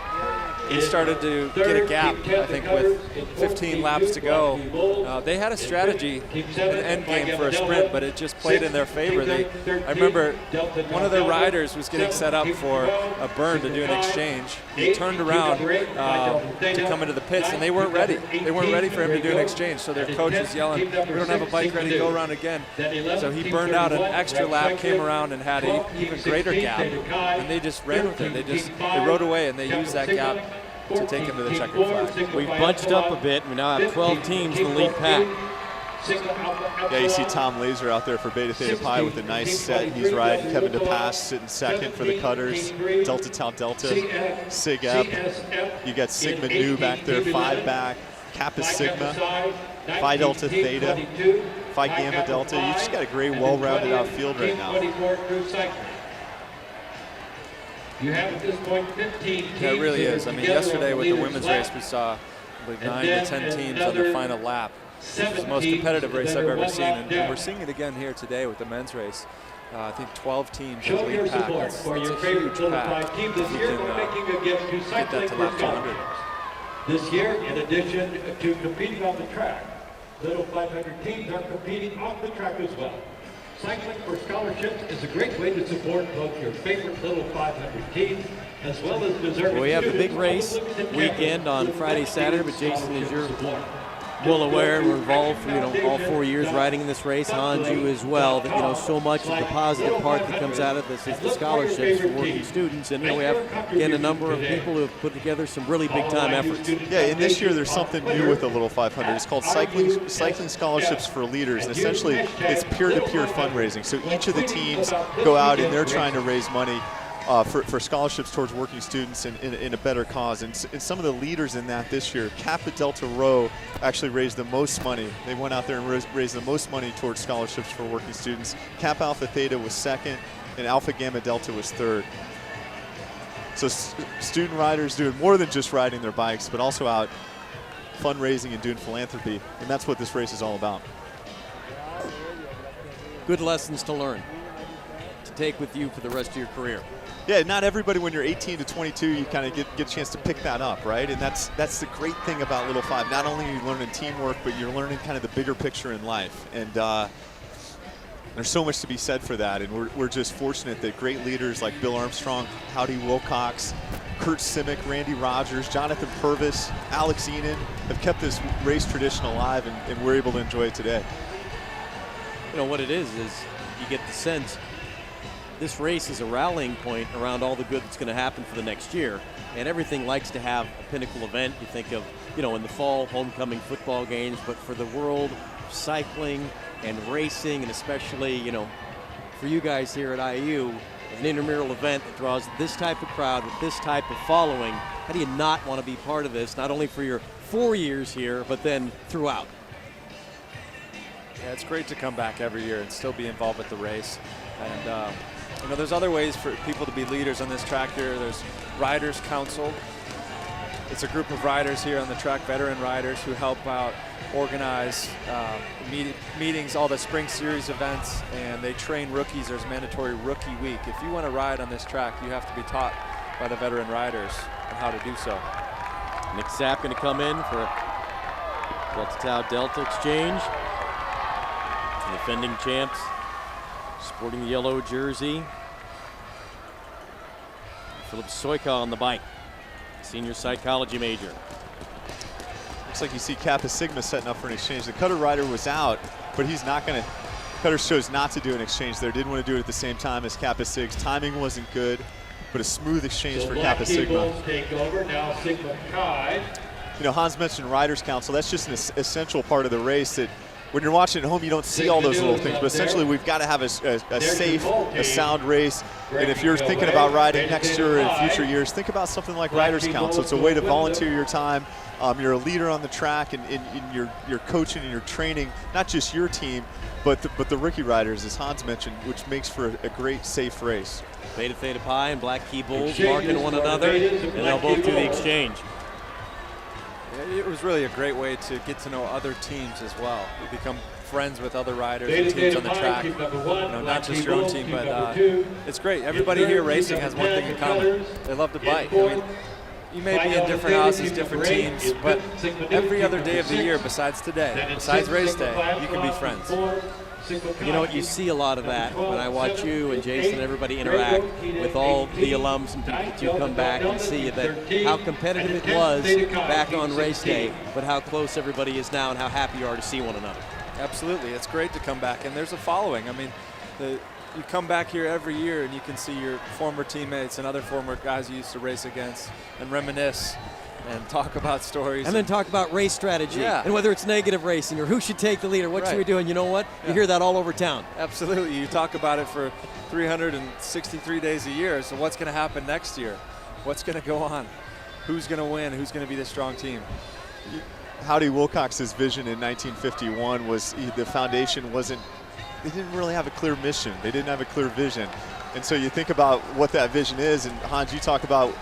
he started to get a gap, I think, with 15 laps to go. They had a strategy in the end game for a sprint, but it just played in their favor. I remember one of their riders was getting set up for a burn to do an exchange. He turned around to come into the pits, and they weren't ready. They weren't ready for him to do an exchange, so their coach was yelling, we don't have a bike ready, go around again. So he burned out an extra lap, came around and had an even greater gap, and they just ran with it. They rode away, and they used that gap to take him to the checkered flag. We've bunched up a bit. We now have 12 teams in the lead pack. Sigma Alpha Epsilon. Yeah, you see Tom Laser out there for Beta Theta Pi with a nice set. He's riding. Kevin DePass sitting second for the cutters. Delta Tau Delta, Sig Ep. You got Sigma Nu back there, 5 back. Kappa Sigma, Phi Delta Theta, Phi Gamma Delta. You just got a great, well-rounded out field right now. You have at this point 15 teams. Yeah, it really is. I mean, yesterday with the women's race, we saw, I believe, 9 to 10 teams on their final lap. This is the most competitive race I've ever seen, and we're seeing it again here today with the men's race. I think 12 teams in the lead pack. That's a huge pack. You can get that to lap 200. This year, in addition to competing on the track, Little 500 teams are competing off the track as well. Cycling for Scholarships is a great way to support both your favorite Little 500 teams as well as deserving. We have the big race weekend on Friday, Saturday, but Jason, as you're well aware, we're involved for all 4 years riding in this race. Hans, you as well. That so much of the positive part that comes out of this is the scholarships for working students, and we have again a number of people who have put together some really big time efforts. Yeah, and this year there's something new with the Little 500. It's called Cycling Scholarships for Leaders, and essentially it's peer-to-peer fundraising. So each of the teams go out and they're trying to raise money for scholarships towards working students in a better cause. And some of the leaders in that this year, Kappa Delta Rho actually raised the most money. They went out there and raised the most money towards scholarships for working students. Kappa Alpha Theta was second, and Alpha Gamma Delta was third. So student riders doing more than just riding their bikes, but also out fundraising and doing philanthropy. And that's what this race is all about. Good lessons to learn, to take with you for the rest of your career. Yeah, not everybody when you're 18 to 22, you kind of get a chance to pick that up, right? And that's the great thing about Little 5. Not only are you learning teamwork, but you're learning kind of the bigger picture in life. And there's so much to be said for that. And we're just fortunate that great leaders like Bill Armstrong, Howdy Wilcox, Kurt Simic, Randy Rogers, Jonathan Purvis, Alex Enan have kept this race tradition alive, and we're able to enjoy it today. What it is you get the sense this race is a rallying point around all the good that's going to happen for the next year. And everything likes to have a pinnacle event. You think of, in the fall, homecoming football games, but for the world of cycling and racing, and especially, for you guys here at IU, an intramural event that draws this type of crowd with this type of following, how do you not want to be part of this, not only for your 4 years here, but then throughout? Yeah, it's great to come back every year and still be involved with the race. And there's other ways for people to be leaders on this track here. There's Riders Council. It's a group of riders here on the track, veteran riders, who help out organize meetings, all the spring series events, and they train rookies. There's mandatory rookie week. If you want to ride on this track, you have to be taught by the veteran riders on how to do so. Nick Sapp going to come in for Delta Tau Delta exchange. The defending champs sporting the yellow jersey. Philip Soika on the bike, senior psychology major. Looks like you see Kappa Sigma setting up for an exchange. The cutter rider was out, but he's not going to. Cutter chose not to do an exchange there. Didn't want to do it at the same time as Kappa Sig's. Timing wasn't good, but a smooth exchange for Kappa Sigma. Take over now. Sigma Chi. Hans mentioned Riders Council. That's just an essential part of the race that when you're watching at home, you don't see all those little things, but essentially we've got to have a safe, a sound race. And if you're thinking about riding next year or in future years, think about something like Riders Council. It's a way to volunteer your time. You're a leader on the track, and you're coaching and you're training not just your team, but the rookie riders, as Hans mentioned, which makes for a great, safe race. Beta Theta Pi and Black Key Bulls marking one another, and they'll both do the exchange. It was really a great way to get to know other teams as well. You become friends with other riders and teams on the track. Not just your own team, but it's great. Everybody here racing has one thing in common. They love to bike. You may be in different houses, different teams, but every other day of the year besides today, besides race day, you can be friends. You see a lot of that when I watch you and Jason and everybody interact with all the alums and people that you come back and see that how competitive it was back on race day, but how close everybody is now and how happy you are to see one another. Absolutely. It's great to come back, and there's a following. You come back here every year and you can see your former teammates and other former guys you used to race against and reminisce. and talk about stories. And then talk about race strategy. Yeah. And whether it's negative racing or who should take the lead or what should we do. And you know what? You hear that all over town. Absolutely. You talk about it for 363 days a year. So what's going to happen next year? What's going to go on? Who's going to win? Who's going to be the strong team? Howdy Wilcox's vision in 1951 was the foundation wasn't, they didn't really have a clear mission. They didn't have a clear vision. And so you think about what that vision is, and Hans, you talk about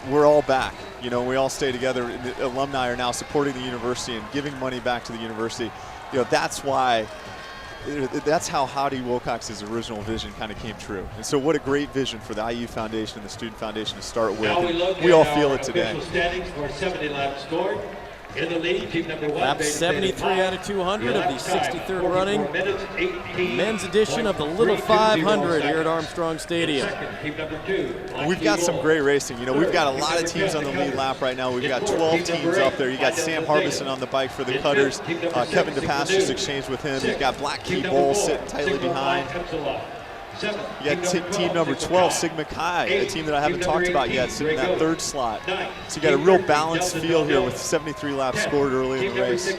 we're all back. You know, we all stay together. The alumni are now supporting the university and giving money back to the university. You know, that's why, that's how Howdy Wilcox's original vision kind of came true. And so what a great vision for the IU Foundation and the Student Foundation to start with. We all feel it today. Standings for 70 laps scored. In the lead, team number 1. Lap 73 out of 200 of the 63rd running men's edition of the Little 500 here at Armstrong Stadium. We've got some great racing. You know, we've got a lot of teams on the lead lap right now. We've got 12 teams up there. You got Sam Harbison on the bike for the Cutters. Kevin DePass just exchanged with him. You've got Black Key Bull sitting tightly behind. You got team number 12, Sigma Chi, a team that I haven't talked about yet, sitting in that third slot. So you got a real balanced field here with 73 laps scored early in the race.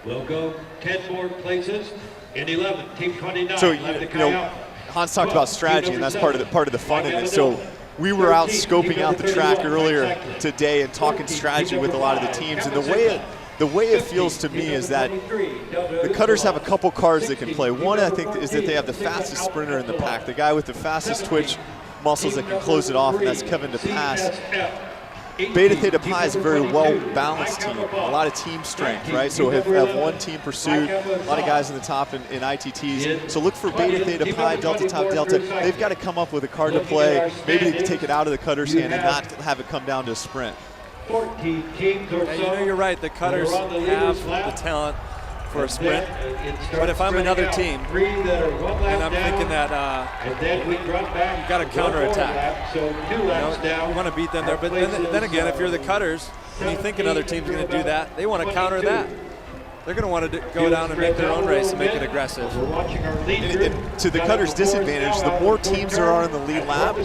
We'll go 10 more places in 11th, team 29. So you know, Hans talked about strategy, and that's part of the fun in it. So we were out scoping out the track earlier today and talking strategy with a lot of the teams, and the way it feels to me is that the Cutters have a couple cards they can play. One, I think, is that they have the fastest sprinter in the pack, the guy with the fastest twitch muscles that can close it off, and that's Kevin DePass. Beta Theta Pi is a very well-balanced team, a lot of team strength, right? So have one team pursuit, a lot of guys in the top in ITTs. So look for Beta Theta Pi, Delta Top Delta. They've got to come up with a card to play. Maybe they can take it out of the Cutters' hand and not have it come down to a sprint. 14 teams or so. You know, you're right. The Cutters have the talent for a sprint. But if I'm another team, and I'm thinking that you've got to counterattack. You want to beat them there. But then again, if you're the Cutters and you think another team's going to do that, they want to counter that. They're going to want to go down and make their own race and make it aggressive. And to the Cutters' disadvantage, the more teams there are in the lead lap,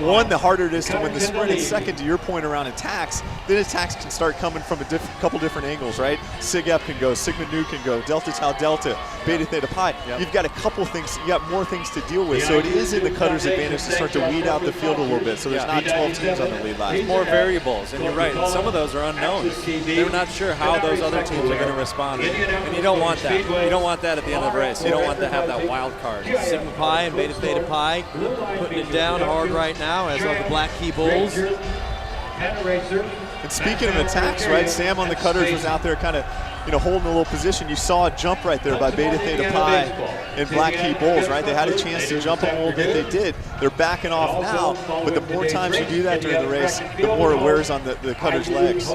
one, the harder it is to win the sprint, and second, to your point around attacks, then attacks can start coming from a couple different angles, right? Sig Ep can go, Sigma Nu can go, Delta Tau Delta, Beta Theta Pi. Yep. You've got a couple things, you got more things to deal with, so it is in the Cutters' advantage to start to weed out the field a little bit, so there's not 12 teams on the lead lap. There's more variables, and you're right, some of those are unknowns. They're not sure how those other teams are going to respond. And you don't want that. You don't want that at the end of the race. You don't want to have that wild card. Sigma Pi and Beta Theta Pi putting it down hard right now, as are the Black Key Bulls. And speaking of attacks, right, Sam on the Cutters was out there kind of, you know, holding a little position. You saw a jump right there by Beta Theta Pi and Black Key Bulls, right? They had a chance to jump them a little bit. They did. They're backing off now, but the more times you do that during the race, the more it wears on the Cutters' legs.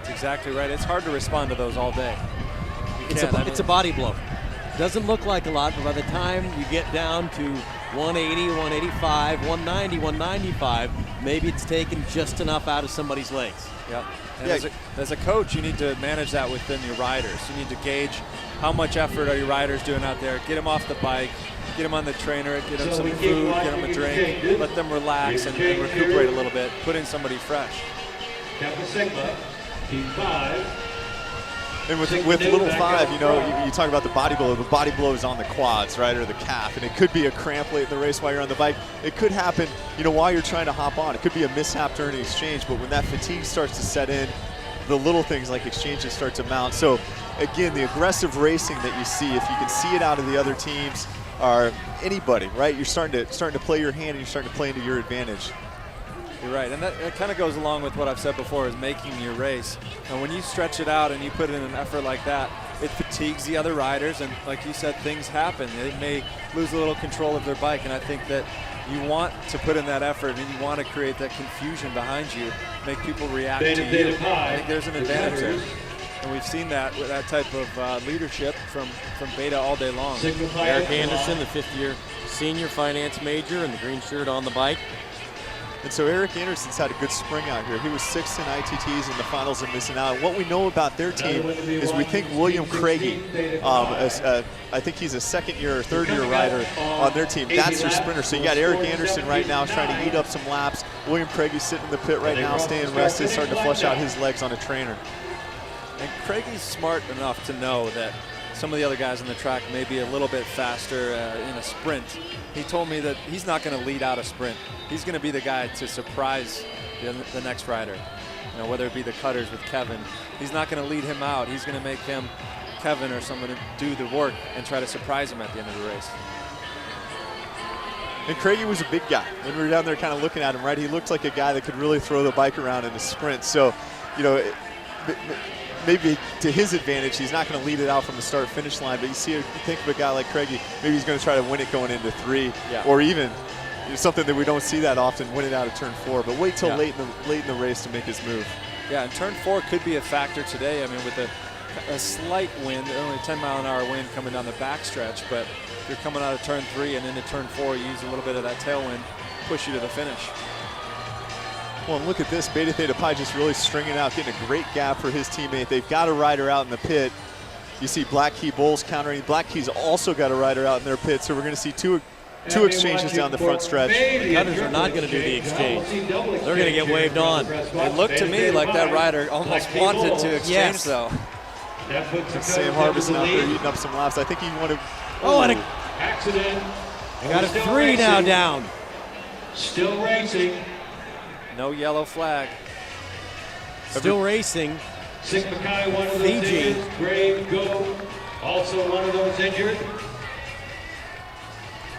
That's exactly right. It's hard to respond to those all day. It's a body blow. Doesn't look like a lot, but by the time you get down to 180, 185, 190, 195, maybe it's taken just enough out of somebody's legs. Yep. And as a coach, you need to manage that within your riders. You need to gauge how much effort are your riders doing out there. Get them off the bike, get them on the trainer, get them some food, get them a drink, let them relax and recuperate a little bit, put in somebody fresh. Kappa Sigma, Team 5. And with little 5, you know, you talk about the body blow. The body blow is on the quads, right, or the calf, and it could be a cramp late in the race while you're on the bike. It could happen, you know, while you're trying to hop on. It could be a mishap during an exchange, but when that fatigue starts to set in, the little things like exchanges start to mount. So, again, the aggressive racing that you see, if you can see it out of the other teams or anybody, right, you're starting to play your hand and you're starting to play into your advantage. You're right, and that kind of goes along with what I've said before, is making your race. And when you stretch it out and you put in an effort like that, it fatigues the other riders, and like you said, things happen. They may lose a little control of their bike, and I think that you want to put in that effort and you want to create that confusion behind you, make people react to you. I think there's an advantage there. And we've seen that with that type of leadership from Beta all day long. Eric Anderson, the fifth-year senior finance major in the green shirt on the bike. And so Eric Anderson's had a good spring out here. He was 6th in ITTs in the finals and missing out. And what we know about their team is we think William Craigie, I think he's a second-year or third-year rider on their team. That's your sprinter. So you got Eric Anderson right now trying to eat up some laps. William Craigie's sitting in the pit right now, staying rested, starting to flush out his legs on a trainer. And Craigie's smart enough to know that some of the other guys on the track may be a little bit faster in a sprint. He told me that he's not going to lead out a sprint. He's going to be the guy to surprise the next rider. You know, whether it be the cutters with Kevin, he's not going to lead him out. He's going to make him, Kevin or someone, to do the work and try to surprise him at the end of the race. And Craigie was a big guy. When we were down there kind of looking at him, right, he looked like a guy that could really throw the bike around in a sprint. So, you know, maybe to his advantage, he's not going to lead it out from the start-finish line, but you think of a guy like Craigie, maybe he's going to try to win it going into 3, or even something that we don't see that often, win it out of turn 4. But wait till late in the race to make his move. Yeah, and turn 4 could be a factor today. I mean, with a slight wind, only 10-mile-an-hour wind coming down the backstretch, but if you're coming out of turn 3 and into turn 4, you use a little bit of that tailwind, push you to the finish. Well, and look at this. Beta Theta Pi just really stringing out, getting a great gap for his teammate. They've got a rider out in the pit. You see Black Key Bulls countering. Black Key's also got a rider out in their pit, so we're going to see two exchanges down the front stretch. The Cutters are not going to do the exchange. They're going to get waved on. It looked to me like that rider almost wanted to exchange, though. Sam Harbison out there eating up some laps. I think he wanted. Oh, and accident. Got a 3 now down. Still racing. No yellow flag. Still racing. Sigma Chi, one of those Fiji. injured. Grave Go, also one of those injured.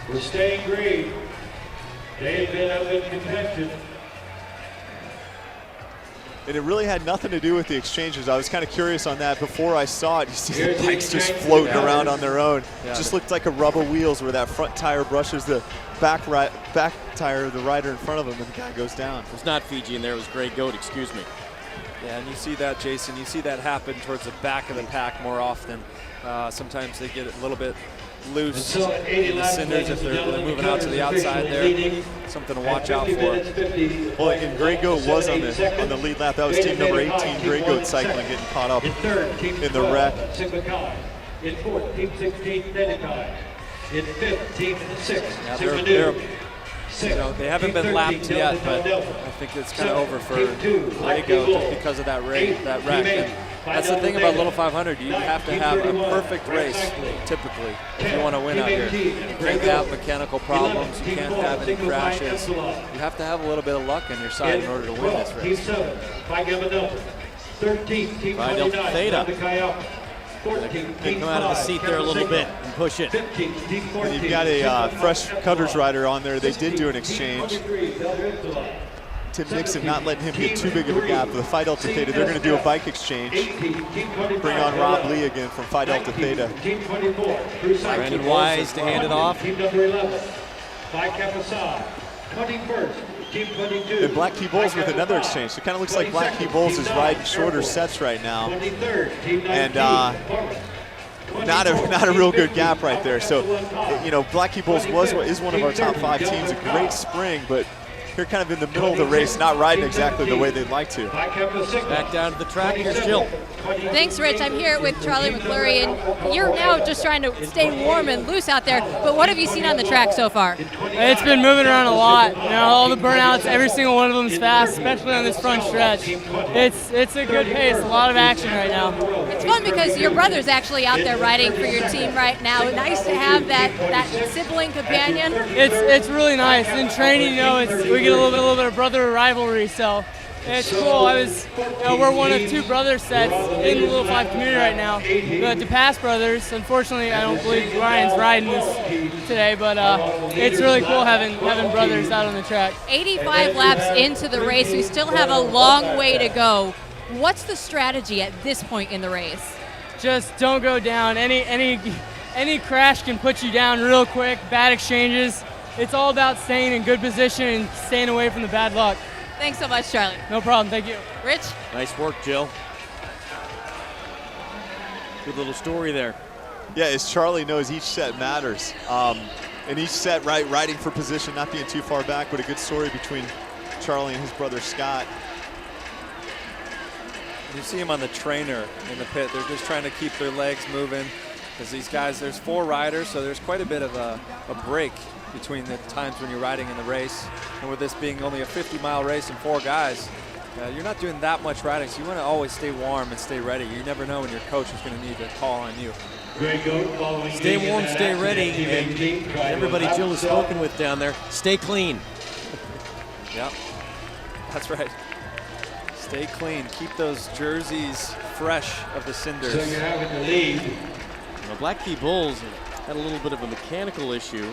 We're staying green. They've been up in contention. And it really had nothing to do with the exchanges. I was kind of curious on that. Before I saw it, you see the bikes just floating around on their own. Just looked like a rubber wheels where that front tire brushes the back tire of the rider in front of him and the guy goes down. It was not Fiji in there, it was Grey Goat, excuse me. Yeah, and you see that, Jason. You see that happen towards the back of the pack more often. Sometimes they get a little bit loose in the cinders if they're moving out to the outside there. Something to watch out for. Well, and Grey Goat was on the lead lap. That was team number 18, Grey Goat Cycling, getting caught up in the wreck. Sigma Chi. In 4th, team 16, Theta Chi. In 5th, team 6, Sigma Nu. They haven't been lapped yet, but I think it's kind of over for Grey Goat just because of that wreck. And that's the thing about Little 500. You have to have a perfect race, typically, if you want to win out here. You can't have mechanical problems. You can't have any crashes. You have to have a little bit of luck on your side in order to win this race. Phi Gamma Delta. 13, team Phi Delta 29, Theta. Lambda Chi Alpha. 14, Come out of the seat there a little bit and push it. 15, team 14. And you've got a fresh Cutters rider on there. They did do an exchange. Tim Nixon not letting him get too big of a gap. For the Phi Delta Theta, they're going to do a bike exchange. Bring on Rob Lee again from Phi Delta Theta. Brandon Wise to hand it off. Team number 11, Phi Kappa Psi. 21st, team 22. And Black Key Bulls with another exchange. So it kind of looks like Black Key Bulls is riding shorter sets right now. 23rd, team 19. And not a real good gap right there. So, you know, Black Key Bulls is one of our top 5 teams. A great spring, but here kind of in the middle of the race, not riding exactly the way they'd like to. Back down to the track, here's Jill. Thanks, Rich. I'm here with Charlie McClurry, and you're now just trying to stay warm and loose out there, but what have you seen on the track so far? It's been moving around a lot. You know, all the burnouts, every single one of them is fast, especially on this front stretch. It's a good pace, a lot of action right now. It's fun because your brother's actually out there riding for your team right now. Nice to have that sibling companion. It's really nice. In training, you know, we get a little bit of brother rivalry, so it's cool. We're one of 2 brother sets in the Little 5 community right now. The DePass brothers, unfortunately, I don't believe Ryan's riding this today, but it's really cool having brothers out on the track. 85 laps into the race, we still have a long way to go. What's the strategy at this point in the race? Just don't go down. Any crash can put you down real quick. Bad exchanges. It's all about staying in good position and staying away from the bad luck. Thanks so much, Charlie. No problem. Thank you. Rich? Nice work, Jill. Good little story there. Yeah, as Charlie knows, each set matters. And each set, riding for position, not being too far back, but a good story between Charlie and his brother Scott. You see him on the trainer in the pit. They're just trying to keep their legs moving because these guys, there's 4 riders, so there's quite a bit of a break between the times when you're riding in the race. And with this being only a 50-mile race and 4 guys, you're not doing that much riding, so you want to always stay warm and stay ready. You never know when your coach is going to need to call on you. Stay warm, stay ready, and everybody Jill has spoken with down there, stay clean. Yep, that's right. Stay clean. Keep those jerseys fresh of the cinders. So you have in the lead. The Black Key Bulls had a little bit of a mechanical issue,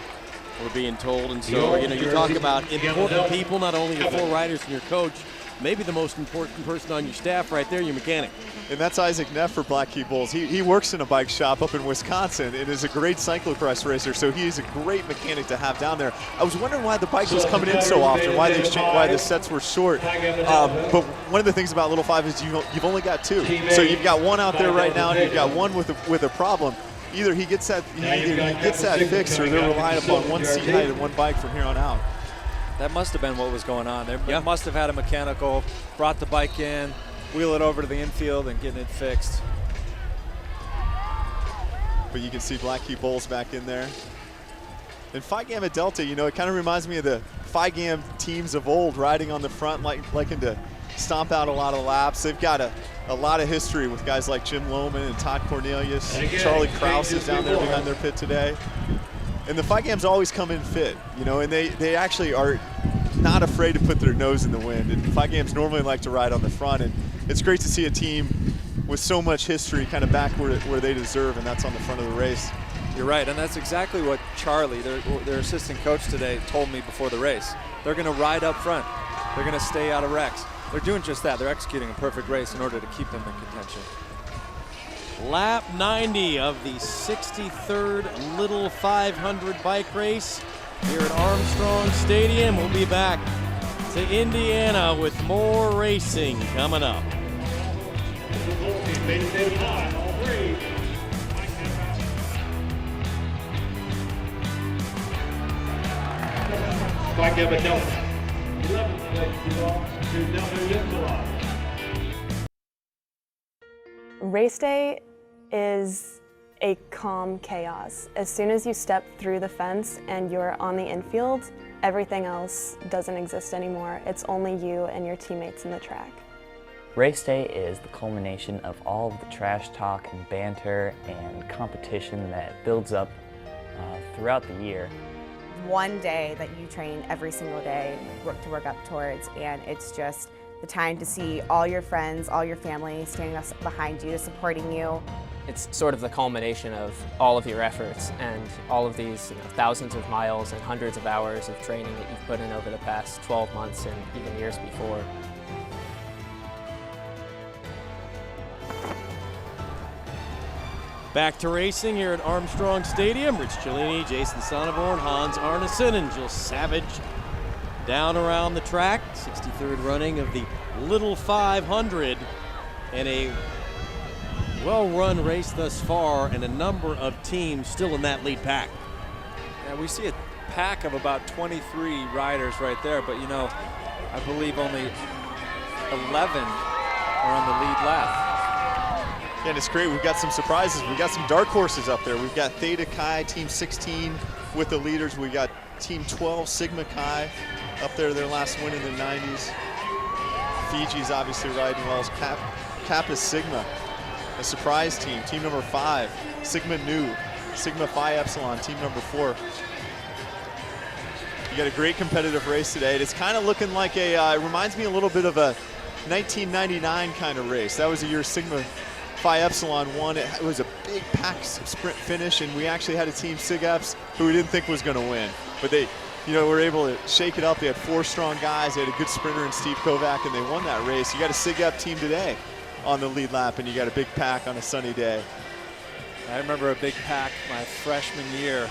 we're being told, and so you talk about important people, not only your 4 riders and your coach, maybe the most important person on your staff right there, your mechanic. And that's Isaac Neff for Black Key Bulls. He works in a bike shop up in Wisconsin and is a great cyclocross racer, so he is a great mechanic to have down there. I was wondering why the bike was coming in so often, why the sets were short. But one of the things about Little 5 is you've only got 2. So you've got one out there right now, and you've got one with a problem. Either he gets that fixed, or they're relying upon one seat height and one bike from here on out. That must have been what was going on. They must have had a mechanical, brought the bike in, wheel it over to the infield and getting it fixed. But you can see Black Key Bulls back in there. And Phi Gamma Delta, it kind of reminds me of the Phi Gam teams of old, riding on the front, liking to stomp out a lot of laps. They've got a lot of history with guys like Jim Lohman and Todd Cornelius. Charlie Krause is down there behind their pit today. And the Phi Gams always come in fit, and they actually are not afraid to put their nose in the wind. And Phi Gams normally like to ride on the front, and it's great to see a team with so much history kind of back where they deserve, and that's on the front of the race. You're right, and that's exactly what Charlie, their assistant coach today, told me before the race. They're going to ride up front. They're going to stay out of wrecks. They're doing just that. They're executing a perfect race in order to keep them in contention. Lap 90 of the 63rd Little 500 bike race here at Armstrong Stadium. We'll be back to Indiana with more racing coming up. Phi Gamma Delta. 11th place belongs to Delta Upsilon. Race day is a calm chaos. As soon as you step through the fence and you're on the infield, everything else doesn't exist anymore. It's only you and your teammates in the track. Race day is the culmination of all of the trash talk and banter and competition that builds up throughout the year. One day that you train every single day to work up towards, and it's just the time to see all your friends, all your family standing behind you, supporting you. It's sort of the culmination of all of your efforts and all of these thousands of miles and hundreds of hours of training that you've put in over the past 12 months and even years before. Back to racing here at Armstrong Stadium. Rich Cellini, Jason Sonneborn, Hans Arneson, and Jill Savage down around the track. 63rd running of the Little 500, and a well-run race thus far, and a number of teams still in that lead pack. Yeah, we see a pack of about 23 riders right there, but I believe only 11 are on the lead lap. Yeah, and it's great. We've got some surprises. We've got some dark horses up there. We've got Theta Chi, Team 16 with the leaders. We got Team 12, Sigma Chi, up there, their last win in the 90s. Fiji's obviously riding well. Kappa Sigma, a surprise team. Team number 5, Sigma Nu, Sigma Phi Epsilon, team number 4. You got a great competitive race today. It's kind of looking like it reminds me a little bit of a 1999 kind of race. That was the year Sigma Phi Epsilon won. It was a big pack sprint finish, and we actually had a team, Sig Eps, who we didn't think was going to win. But they, were able to shake it up. They had 4 strong guys. They had a good sprinter in Steve Kovac, and they won that race. You got a Sig Ep team today on the lead lap, and you got a big pack on a sunny day. I remember a big pack my freshman year.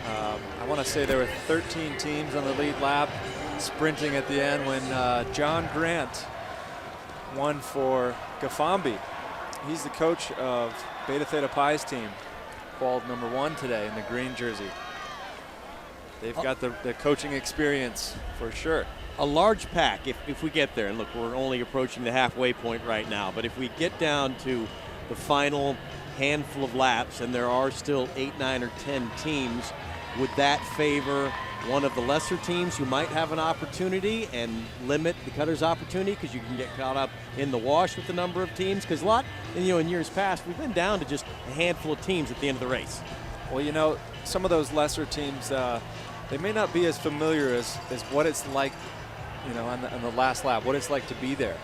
I want to say there were 13 teams on the lead lap, sprinting at the end when John Grant won for Gafambi. He's the coach of Beta Theta Pi's team, called number 1 today in the green jersey. They've got the coaching experience for sure. A large pack if we get there. And look, we're only approaching the halfway point right now. But if we get down to the final handful of laps and there are still 8, 9, or 10 teams, would that favor one of the lesser teams who might have an opportunity and limit the Cutter's opportunity because you can get caught up in the wash with the number of teams? Because in years past, we've been down to just a handful of teams at the end of the race. Well, some of those lesser teams, they may not be as familiar as what it's like, on the last lap, what it's like to be there.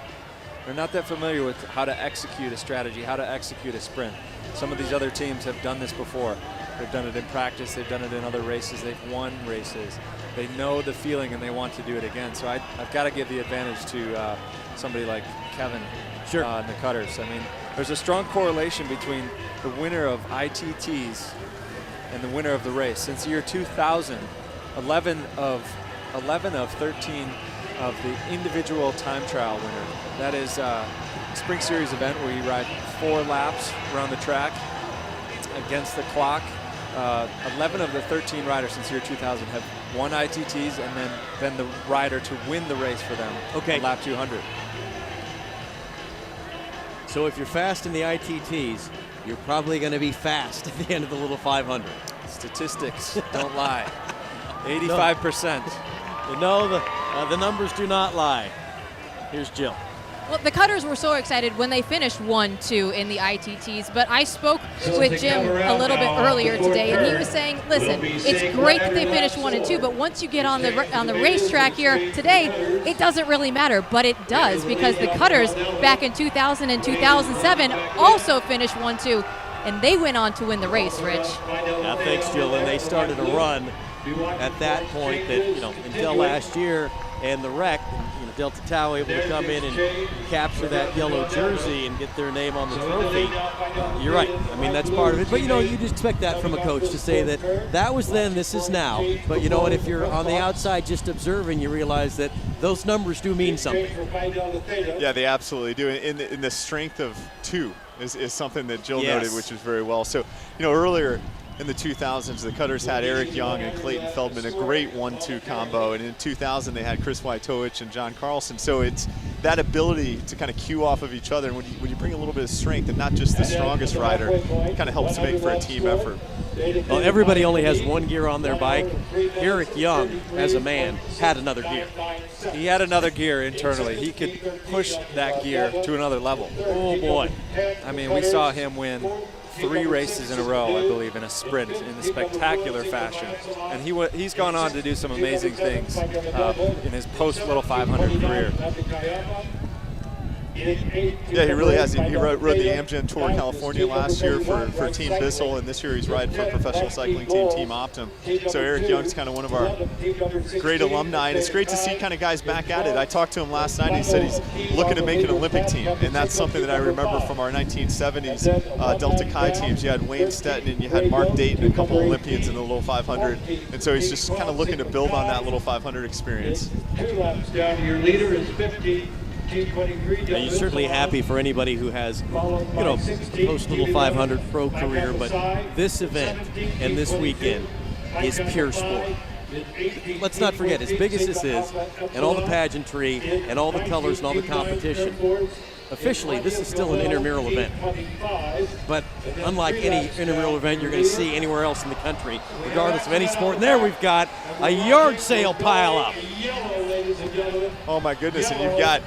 They're not that familiar with how to execute a strategy, how to execute a sprint. Some of these other teams have done this before. They've done it in practice. They've done it in other races. They've won races. They know the feeling and they want to do it again. So I've got to give the advantage to somebody like Kevin and the Cutters. I mean, there's a strong correlation between the winner of ITTs and the winner of the race. Since the year 2000, 11 of 13 of the individual time trial winner. That is a Spring Series event where you ride 4 laps around the track against the clock. 11 of the 13 riders since year 2000 have won ITTs and then been the rider to win the race for them on lap 200. So if you're fast in the ITTs, you're probably going to be fast at the end of the little 500. Statistics don't lie. 85%. No, the numbers do not lie. Here's Jill. Well, the Cutters were so excited when they finished 1-2 in the ITTs, but I spoke with Jim a little bit earlier today, and he was saying, listen, it's great that they finished 1 and 2, but once you get on the racetrack here today, it doesn't really matter, but it does, because the Cutters back in 2000 and 2007 also finished 1-2, and they went on to win the race, Rich. Yeah, thanks, Jill, and they started a run at that point that, until last year and the wreck, Delta Tau able to come in and capture that yellow jersey and get their name on the trophy. You're right. I mean, that's part of it. But, you just expect that from a coach to say that was then, this is now. But you know what? If you're on the outside just observing, you realize that those numbers do mean something. Yeah, they absolutely do. In the strength of 2 is something that Jill noted, which is very well. So, earlier in the 2000s, the Cutters had Eric Young and Clayton Feldman, a great 1-2 combo. And in 2000, they had Chris Wojtowicz and John Carlson. So it's that ability to kind of cue off of each other. And when you bring a little bit of strength and not just the strongest rider, it kind of helps make for a team effort. Well, everybody only has one gear on their bike. Eric Young, as a man, had another gear. He had another gear internally. He could push that gear to another level. Oh, boy. I mean, we saw him win 3 races in a row, I believe, in a sprint in a spectacular fashion. And he's gone on to do some amazing things in his post-Little 500 career. Yeah, he really has. He rode the Amgen Tour California last year for Team Bissell, and this year he's riding for professional cycling team Optum. So Eric Young's kind of one of our great alumni, and it's great to see kind of guys back at it. I talked to him last night, and he said he's looking to make an Olympic team, and that's something that I remember from our 1970s Delta Chi teams. You had Wayne Stetton and you had Mark Dayton, a couple Olympians in the Little 500, and so he's just kind of looking to build on that Little 500 experience. 2 laps down, your leader is 50. You're certainly happy for anybody who has, post Little 500 pro career, but this event and this weekend is pure sport. Let's not forget, as big as this is, and all the pageantry, and all the colors, and all the competition, officially, this is still an intramural event. But unlike any intramural event you're going to see anywhere else in the country, regardless of any sport, and there we've got a yard sale pile-up. Oh, my goodness, and you've got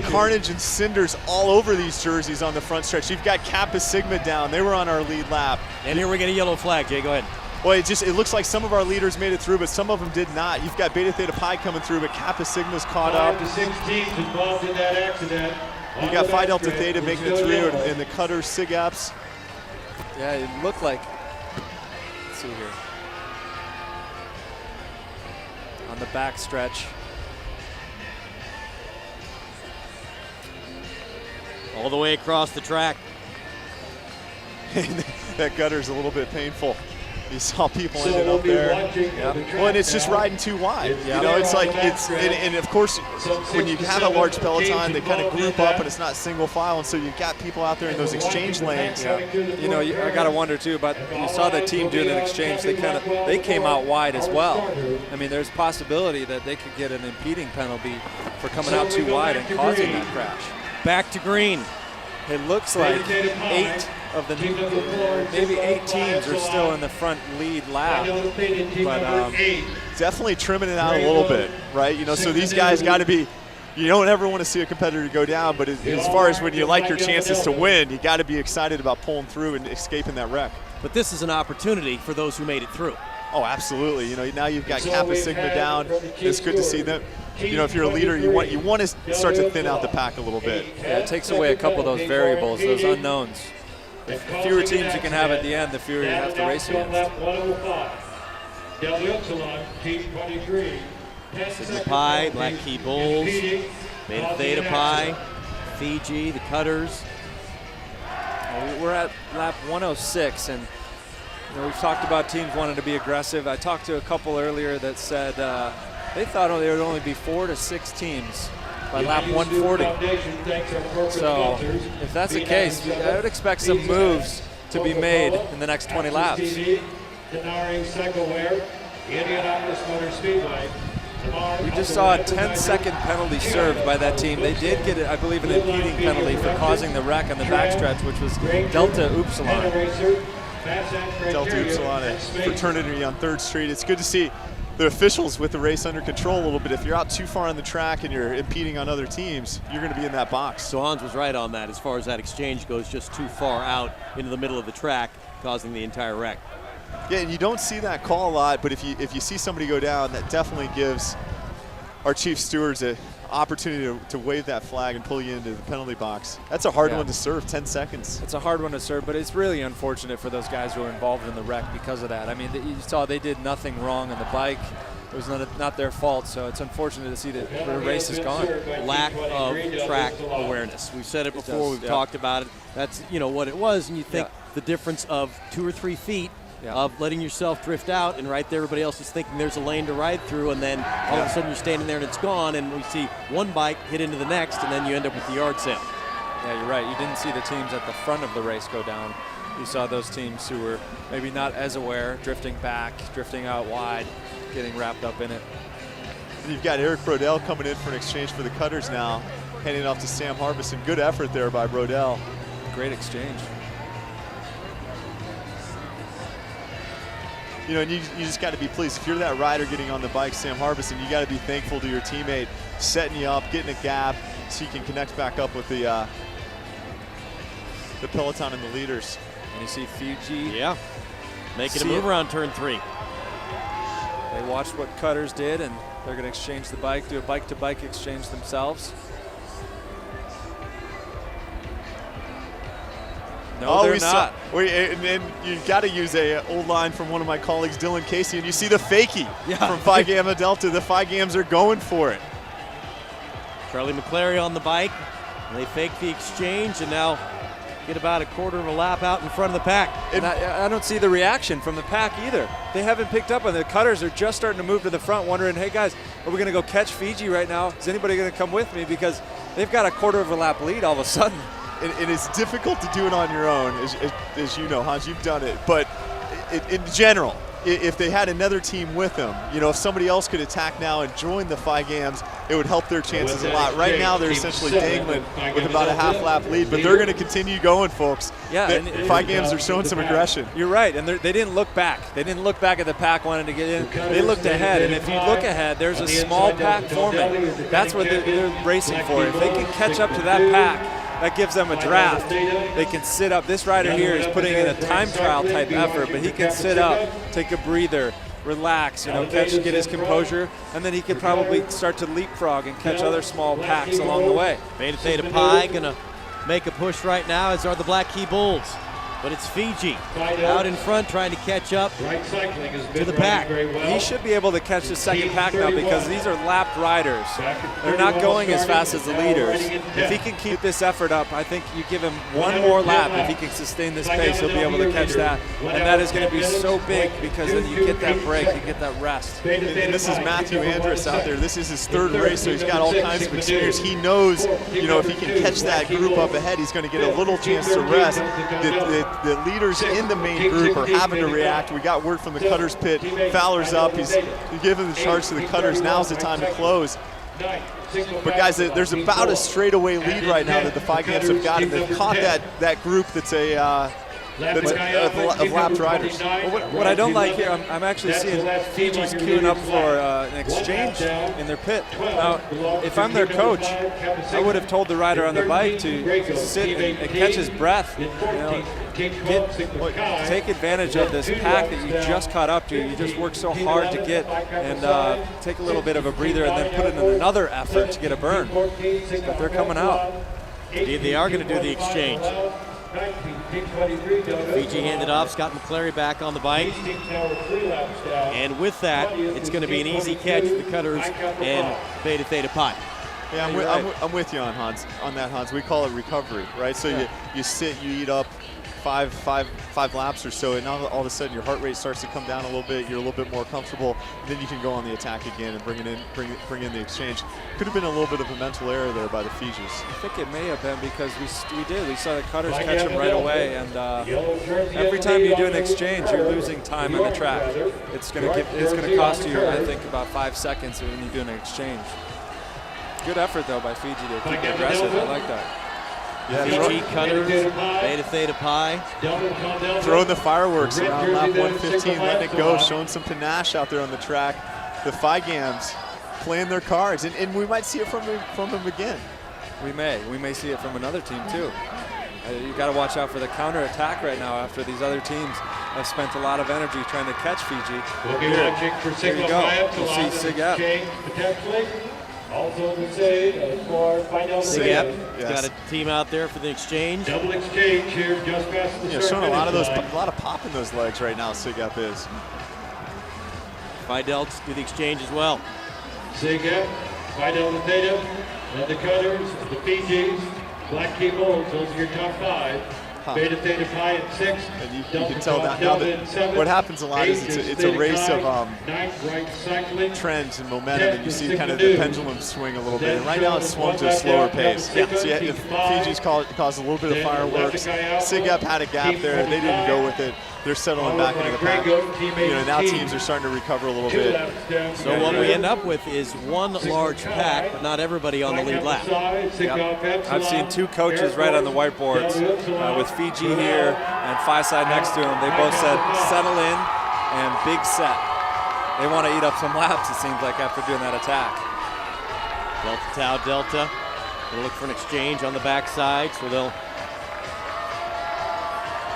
carnage and cinders all over these jerseys on the front stretch. You've got Kappa Sigma down. They were on our lead lap. And here we get a yellow flag. Jay, go ahead. Well, it looks like some of our leaders made it through, but some of them did not. You've got Beta Theta Pi coming through, but Kappa Sigma's caught up. 5 to 16 involved in that accident. You got Phi Delta Theta making it through, and the Cutter Sig Eps. Yeah, it looked like, let's see here. On the back stretch. All the way across the track. That gutter's a little bit painful. You saw people ended up there. Well, and it's just riding too wide. You know, it's like and of course, when you have a large peloton, they kind of group up, and it's not single file, and so you've got people out there in those exchange lanes. You know, I got to wonder too about. You saw the team doing an exchange. They came out wide as well. I mean, there's possibility that they could get an impeding penalty for coming out too wide and causing that crash. Back to green. It looks like maybe 8 teams are still in the front lead lap, but definitely trimming it out a little bit, right? You know, so these guys got to be. You don't ever want to see a competitor go down, but as far as when you like your chances to win, you got to be excited about pulling through and escaping that wreck. But this is an opportunity for those who made it through. Oh, absolutely. You know, now you've got Kappa Sigma down. It's good to see them. You know, if you're a leader, you want to start to thin out the pack a little bit. Yeah, it takes away a couple of those variables, those unknowns. The fewer teams you can have at the end, the fewer you have to race against. Delta Upsilon, Team 23. Sigma Pi, Black Key Bulls, Beta Theta Pi, Fiji, the Cutters. We're at lap 106, and you know, we've talked about teams wanting to be aggressive. I talked to a couple earlier that said they thought there would only be 4 to 6 teams by lap 140. So if that's the case, I would expect some moves to be made in the next 20 laps. We just saw a 10-second penalty served by that team. They did get, I believe, an impeding penalty for causing the wreck on the backstretch, which was Delta Upsilon. Delta Upsilon, a fraternity on 3rd Street. It's good to see the officials with the race under control a little bit. If you're out too far on the track and you're impeding on other teams, you're going to be in that box. So Hans was right on that as far as that exchange goes, just too far out into the middle of the track, causing the entire wreck. Yeah, and you don't see that call a lot, but if you see somebody go down, that definitely gives our chief stewards an opportunity to wave that flag and pull you into the penalty box. That's a hard one to serve, 10 seconds. It's a hard one to serve, but it's really unfortunate for those guys who were involved in the wreck because of that. I mean, you saw they did nothing wrong on the bike. It was not their fault, so it's unfortunate to see that the race is gone. Lack of track awareness. We've said it before, we've talked about it. That's, you know, what it was, and you think the difference of 2 or 3 feet of letting yourself drift out, and right there everybody else is thinking there's a lane to ride through, and then all of a sudden you're standing there and it's gone, and we see one bike hit into the next, and then you end up with the yard sale. Yeah, you're right. You didn't see the teams at the front of the race go down. You saw those teams who were maybe not as aware, drifting back, drifting out wide, getting wrapped up in it. You've got Eric Brodell coming in for an exchange for the Cutters now, handing off to Sam Harbison. Good effort there by Brodell. Great exchange. You know, and you just got to be pleased. If you're that rider getting on the bike, Sam Harbison, you got to be thankful to your teammate setting you up, getting a gap, so you can connect back up with the peloton and the leaders. And you see Fiji. Yeah, making a move around turn 3. They watched what Cutters did, and they're going to exchange the bike, do a bike-to-bike exchange themselves. No, they're not. And then you got to use a old line from one of my colleagues, Dylan Casey, and you see the fakie from Phi Gamma Delta. The Phi Gams are going for it. Charlie McClary on the bike. They fake the exchange and now get about a quarter of a lap out in front of the pack. And I don't see the reaction from the pack either. They haven't picked up on it. The Cutters are just starting to move to the front, wondering, hey guys, are we going to go catch Fiji right now? Is anybody going to come with me? Because they've got a quarter of a lap lead all of a sudden. And it's difficult to do it on your own, as you know, Hans, you've done it. But in general, if they had another team with them, you know, if somebody else could attack now and join the Phi Gams, it would help their chances a lot. Right now, they're essentially dangling with about a half-lap lead, but they're going to continue going, folks. Yeah, Phi Gams are showing some aggression. You're right, and they didn't look back. They didn't look back at the pack wanting to get in. They looked ahead, and if you look ahead, there's a small pack forming. That's what they're racing for. If they can catch up to that pack, that gives them a draft. They can sit up. This rider here is putting in a time trial type effort, but he can sit up, take a breather, relax, you know, get his composure, and then he could probably start to leapfrog and catch other small packs along the way. Beta Theta Pi gonna make a push right now, as are the Black Key Bulls. But it's Fiji out in front trying to catch up to the pack. He should be able to catch the second pack now because these are lapped riders. They're not going as fast as the leaders. If he can keep this effort up, I think you give him one more lap. If he can sustain this pace, he'll be able to catch that. And that is going to be so big because then you get that break, you get that rest. And this is Matthew Andrus out there. This is his third race, so he's got all kinds of experience. He knows, if he can catch that group up ahead, he's going to get a little chance to rest. The leaders in the main group are having to react. We got word from the cutters pit. Fowler's up. He's giving the charge to the cutters. Now's the time to close. But guys, there's about a straightaway lead right now that the Phi Gams have got. They've caught that group that's of lapped riders. Well, what I don't like here, I'm actually seeing Fiji's queuing up for an exchange in their pit. Now, if I'm their coach, I would have told the rider on the bike to sit and catch his breath. Take advantage of this pack that you just caught up to. You just worked so hard to get, and take a little bit of a breather and then put in another effort to get a burn. But they're coming out. They are going to do the exchange. Fiji handed off, Scott McClary back on the bike. And with that, it's going to be an easy catch for the cutters and Beta Theta Pi. Yeah, I'm with you on that, Hans. We call it recovery, right? So you sit, you eat up five laps or so, and now all of a sudden your heart rate starts to come down a little bit. You're a little bit more comfortable. And then you can go on the attack again and bring in the exchange. Could have been a little bit of a mental error there by the Fijis. I think it may have been because we saw the cutters catch him right away, and every time you do an exchange, you're losing time on the track. It's going to cost you, I think, about 5 seconds when you do an exchange. Good effort though by Fiji to keep it aggressive. I like that. Yeah, Fiji, cutters, Beta Theta Pi. Throwing the fireworks around lap 115, letting it go, showing some panache out there on the track. The Phi Gams playing their cards, and we might see it from them again. We may see it from another team too. You got to watch out for the counter attack right now after these other teams have spent a lot of energy trying to catch Fiji. We'll be watching for Sigma Phi Epsilon. You'll see Sig Ep. Potentially. Also to say for Phi Delta Theta. Got a team out there for the exchange. Double exchange here just past the showing a lot of pop in those legs right now. Sig Ep is. Phi Delta do the exchange as well. Sig Ep, Phi Delta Theta, and the cutters, the Fijis, Black People, those are your top five. Beta Theta Pi at 6. And you can tell that now that what happens a lot is it's a race of trends and momentum, and you see kind of the pendulum swing a little bit. And right now it's swung to a slower pace. So if Fiji's caused a little bit of fireworks. Sig Ep had a gap there. They didn't go with it. They're settling back into the pack. Now teams are starting to recover a little bit. So what we end up with is one large pack, but not everybody on the lead lap. Yep. I've seen two coaches right on the whiteboards with Fiji here and Phi side next to them. They both said settle in and big set. They want to eat up some laps, it seems like, after doing that attack. Delta Tau Delta. They'll look for an exchange on the backside, so they'll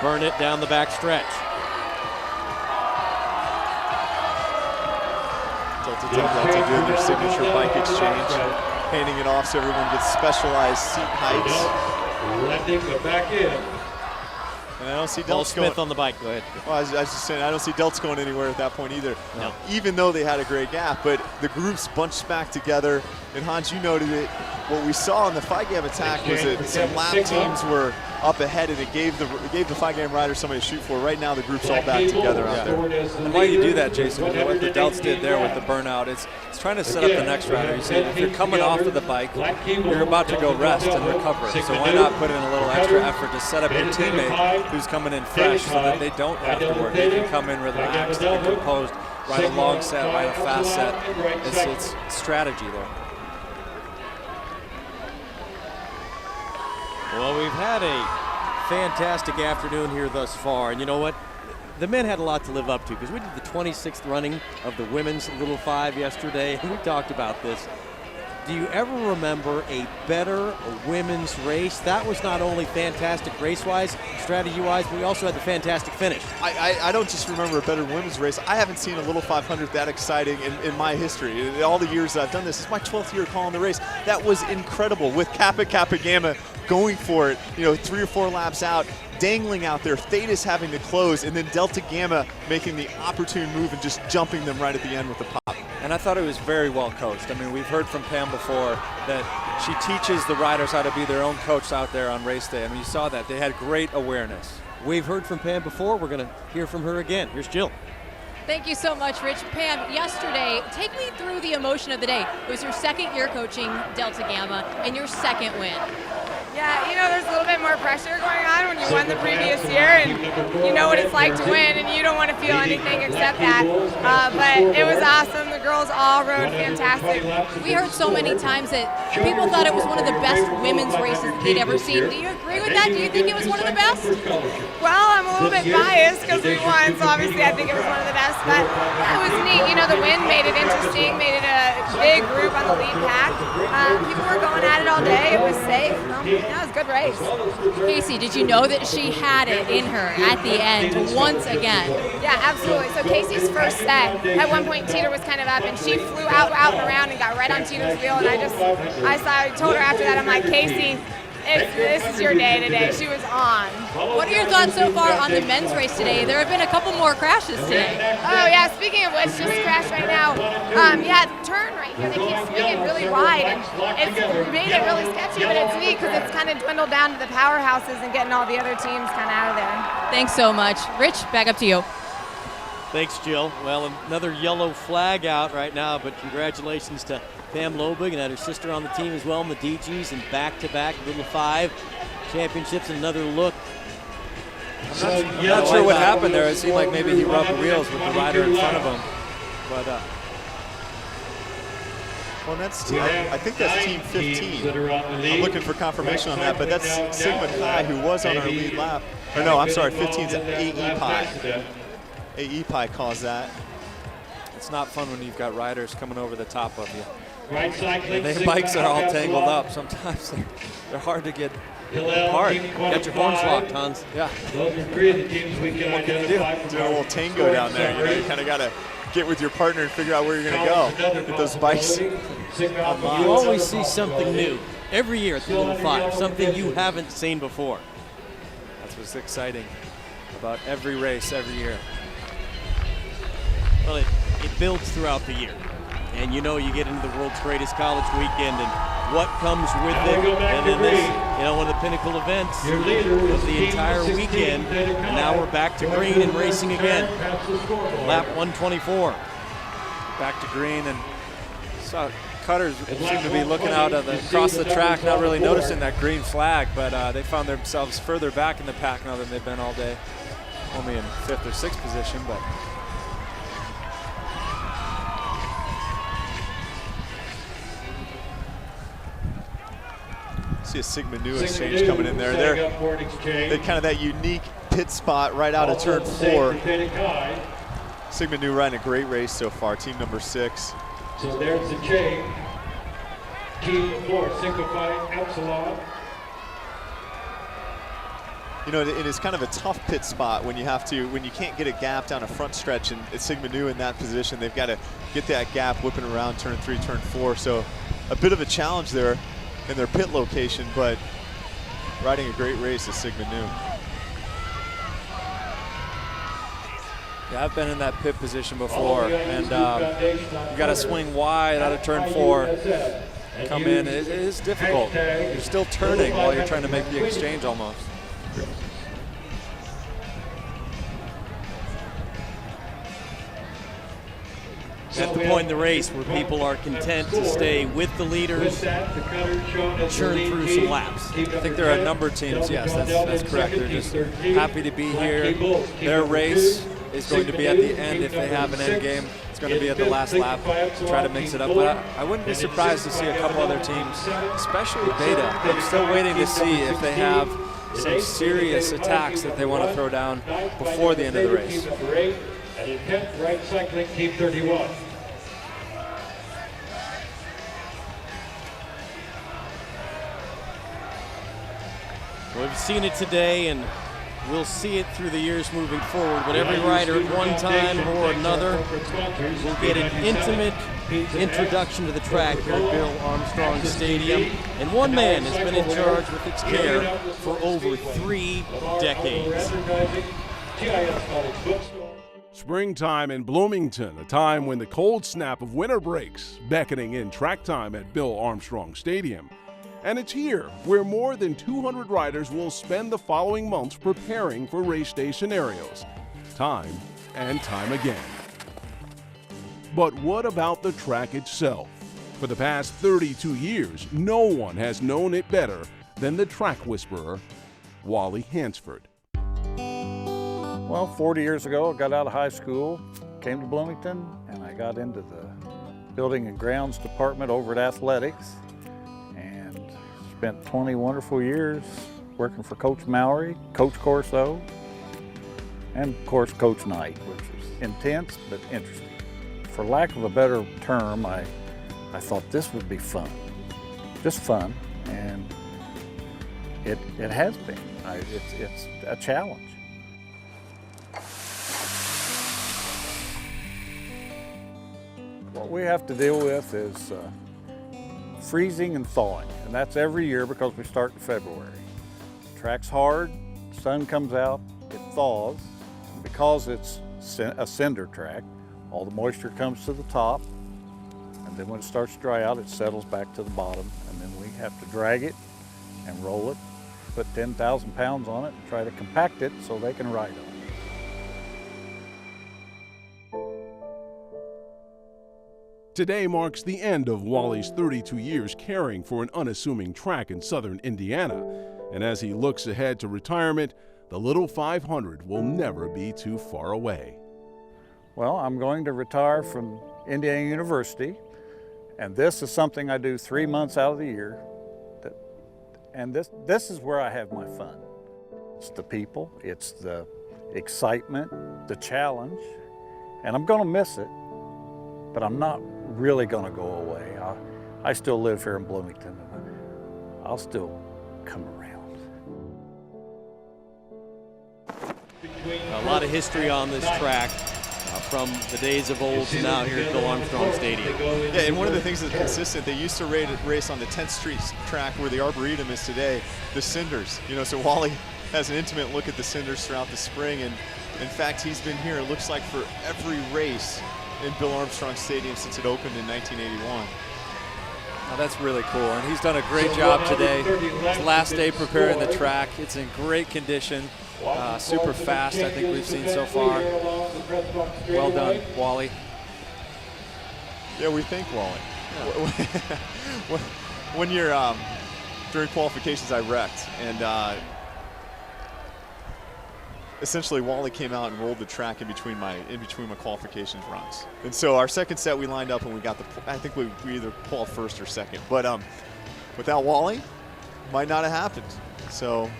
burn it down the back stretch. Delta doing their signature bike exchange, handing it off so everyone gets specialized seat heights. Letting the back in. And I don't see Paul Delta Smith on the bike. Go ahead. Well, I was just saying, I don't see Delta going anywhere at that point either. No. Even though they had a great gap, but the groups bunched back together. And Hans, you noted it. What we saw in the Phi Gamma attack was that some lap teams were up ahead, and it gave the Phi Gamma riders somebody to shoot for. Right now, the group's all back together out there. And why you do that, Jason, what the Delts did there with the burnout, it's trying to set up the next rider. You see, if you're coming off of the bike, you're about to go rest and recover. So why not put in a little extra effort to set up your teammate who's coming in fresh so that they don't have to work. They can come in relaxed and composed, ride a long set, ride a fast set. It's strategy there. Well, we've had a fantastic afternoon here thus far, and you know what? The men had a lot to live up to because we did the 26th running of the women's Little Five yesterday, and we talked about this. Do you ever remember a better women's race? That was not only fantastic race-wise, strategy-wise, but we also had the fantastic finish. I don't just remember a better women's race. I haven't seen a Little 500 that exciting in my history. In all the years that I've done this, it's my 12th year calling the race. That was incredible with Kappa Gamma going for it, 3 or 4 laps out. dangling out there, Theta's having to close, and then Delta Gamma making the opportune move and just jumping them right at the end with the pop. And I thought it was very well coached. I mean, we've heard from Pam before that she teaches the riders how to be their own coach out there on race day. I mean, you saw that. They had great awareness. We've heard from Pam before. We're going to hear from her again. Here's Jill. Thank you so much, Rich. Pam, yesterday, take me through the emotion of the day. It was your second year coaching Delta Gamma and your second win. Yeah, you know, there's a little bit more pressure going on when you won the previous year, and you know what it's like to win, and you don't want to feel anything except that. But it was awesome. The girls all rode fantastic. We heard so many times that people thought it was one of the best women's races that they'd ever seen. Do you agree with that? Do you think it was one of the best? Well, I'm a little bit biased because we won, so obviously I think it was one of the best. But yeah, it was neat. You know, the wind made it interesting, made it a big group on the lead pack. People were going at it all day. It was safe. Yeah, it was a good race. Casey, did you know that she had it in her at the end once again? Yeah, absolutely. So Casey's first set, at one point Teeter was kind of up, and she flew out and around and got right on Teeter's wheel. And I told her after that, I'm like, Casey, this is your day today. She was on. What are your thoughts so far on the men's race today? There have been a couple more crashes today. Oh yeah, speaking of which, just crashed right now. Yeah, turn right here. They keep swinging really wide, and it's made it really sketchy, but it's neat because it's kind of dwindled down to the powerhouses and getting all the other teams kind of out of there. Thanks so much. Rich, back up to you. Thanks, Jill. Well, another yellow flag out right now, but congratulations to Pam Lobig and had her sister on the team as well in the DGs and back-to-back Little 5 championships. And another look. I'm not sure what happened there. It seemed like maybe he rubbed wheels with the rider in front of him. But well, that's I think that's team 15. I'm looking for confirmation on that, but that's Sigma Chi, who was on our lead lap. Or no, I'm sorry, 15's AE Pi. AE Pi caused that. It's not fun when you've got riders coming over the top of you. Wright Cycling. Their bikes are all tangled up. Sometimes they're hard to get apart. Got your horns locked, Hans. Yeah. Those are three of the teams we can identify. Doing a little tango down there. You know, you kind of got to get with your partner and figure out where you're going to go. Get those bikes. You always see something new every year at the Little 5, something you haven't seen before. That's what's exciting about every race every year. Well, it builds throughout the year. And you know, you get into the world's greatest college weekend and what comes with it. And then this, you know, one of the pinnacle events of the entire weekend. And now we're back to green and racing again. Lap 124. Back to green, and saw cutters seem to be looking out across the track, not really noticing that green flag, but they found themselves further back in the pack now than they've been all day. Only in 5th or 6th position, but see a Sigma Nu exchange coming in there. They're kind of that unique pit spot right out of turn 4. Sigma Nu riding a great race so far, team number 6. So there's the change. Team 4, Sigma Phi Epsilon. You know, it is kind of a tough pit spot when you can't get a gap down a front stretch, and it's Sigma Nu in that position. They've got to get that gap whipping around turn 3, turn 4. So a bit of a challenge there in their pit location, but riding a great race is Sigma Nu. yeah, I've been in that pit position before, and you got to swing wide out of turn 4, come in. It is difficult. You're still turning while you're trying to make the exchange almost. At the point in the race where people are content to stay with the leaders and churn through some laps. I think there are a number of teams, yes, that's correct. They're just happy to be here. Their race is going to be at the end if they have an end game. It's going to be at the last lap to try to mix it up. But I wouldn't be surprised to see a couple other teams, especially Beta. I'm still waiting to see if they have some serious attacks that they want to throw down before the end of the race. And in 10th, Wright Cycling, Team 31. Well, we've seen it today, and We'll see it through the years moving forward, but every rider at one time or another will get an intimate introduction to the track here at Bill Armstrong Stadium. And one man has been in charge with its care for over 3 decades. Springtime in Bloomington, a time when the cold snap of winter breaks, beckoning in track time at Bill Armstrong Stadium. And it's here where more than 200 riders will spend the following months preparing for race day scenarios, time and time again. But what about the track itself? For the past 32 years, no one has known it better than the track whisperer, Wally Hansford. Well, 40 years ago, I got out of high school, came to Bloomington, and I got into the building and grounds department over at athletics. Spent 20 wonderful years working for Coach Mallory, Coach Corso, and of course Coach Knight, which was intense but interesting. For lack of a better term, I thought this would be fun, just fun, and it has been. It's a challenge. What we have to deal with is freezing and thawing, and that's every year because we start in February. Track's hard, sun comes out, it thaws. And because it's a cinder track, all the moisture comes to the top, and then when it starts to dry out, it settles back to the bottom, and then we have to drag it and roll it, put 10,000 pounds on it, and try to compact it so they can ride on it. Today marks the end of Wally's 32 years caring for an unassuming track in southern Indiana. And as he looks ahead to retirement, the little 500 will never be too far away. Well, I'm going to retire from Indiana University, and this is something I do 3 months out of the year. And this is where I have my fun. It's the people, it's the excitement, the challenge, and I'm gonna miss it, but I'm not really gonna go away. I still live here in Bloomington, and I'll still come around. A lot of history on this track. From the days of old to now here at Bill Armstrong Stadium. Yeah, and one of the things that's consistent, they used to race on the 10th Street track where the Arboretum is today, the cinders. You know, so Wally has an intimate look at the cinders throughout the spring, and in fact, he's been here, it looks like, for every race in Bill Armstrong Stadium since it opened in 1981. Oh, that's really cool, and he's done a great job today. His last day preparing the track. It's in great condition. Super fast, I think we've seen so far. Well done, Wally. Yeah, we thank Wally. Yeah. One year during qualifications, I wrecked, and essentially Wally came out and rolled the track in between my qualifications runs. And so our second set, we lined up and we got I think we either pulled first or second. But without Wally, might not have happened. So.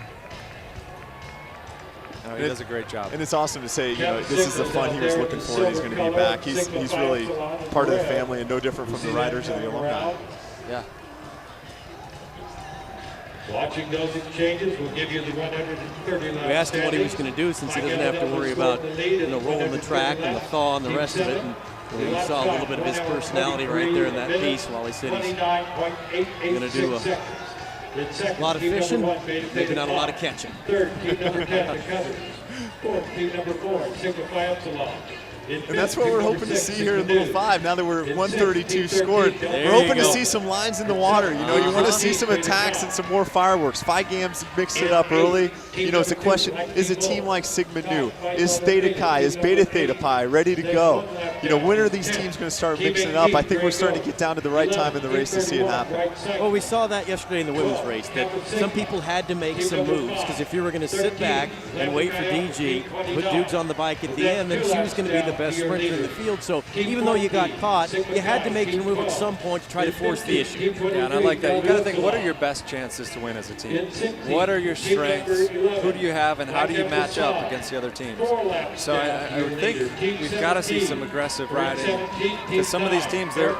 No, he does a great job. And it's awesome to say, you know, this is the fun he was looking for, and he's going to be back. He's really part of the family and no different from the riders or the alumni. Yeah. Watching those exchanges will give you the 130 lap. We asked him what he was going to do since he doesn't have to worry about, you know, rolling the track and the thaw and the rest of it. And we saw a little bit of his personality right there in that piece while he said he's going to do a lot of fishing, maybe not a lot of catching. Third, team number 10 to cover. Fourth, team number 4, Sigma Phi Epsilon. And that's what we're hoping to see here in Little 5. Now that we're 132 scored, we're hoping to see some lines in the water. You know, you want to see some attacks and some more fireworks. Phi Gam's mixed it up early. You know, it's a question, is a team like Sigma new? Is Theta Chi, is Beta Theta Pi ready to go? You know, when are these teams going to start mixing it up? I think we're starting to get down to the right time in the race to see it happen. Well, we saw that yesterday in the women's race, that some people had to make some moves, because if you were going to sit back and wait for DG, put Dukes on the bike at the end, then she was going to be the the best sprinter in the field. So even though you got caught, you had to make your move at some point to try to force the issue. Yeah, and I like that. You got to think, what are your best chances to win as a team? What are your strengths? Who do you have, and how do you match up against the other teams? So I would think we've got to see some aggressive riding, because some of these teams, their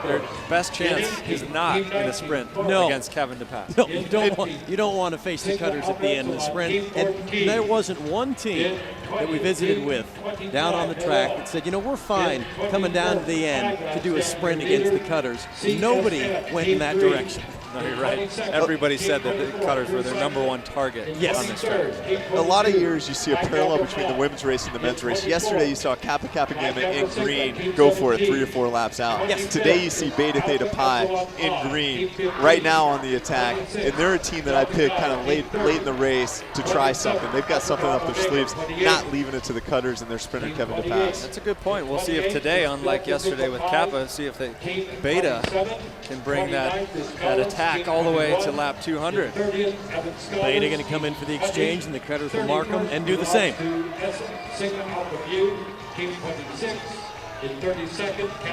best chance is not in a sprint against Kevin DePass. No, you don't want to face the cutters at the end of the sprint. And there wasn't one team that we visited with down on the track that said, you know, we're fine coming down to the end to do a sprint against the cutters. Nobody went in that direction. No, you're right. Everybody said that the cutters were their #1 target on this track. A lot of years you see a parallel between the women's race and the men's race. Yesterday you saw Kappa Kappa Gamma in green go for it 3 or 4 laps out. Yes. Today you see Beta Theta Pi in green right now on the attack. And they're a team that I picked kind of late in the race to try something. They've got something up their sleeves, not leaving it to the cutters and their sprinter Kevin DePass. That's a good point. We'll see if today, unlike yesterday with Kappa, see if Beta can bring that attack all the way to lap 200. Beta going to come in for the exchange, and the cutters will mark them and do the same.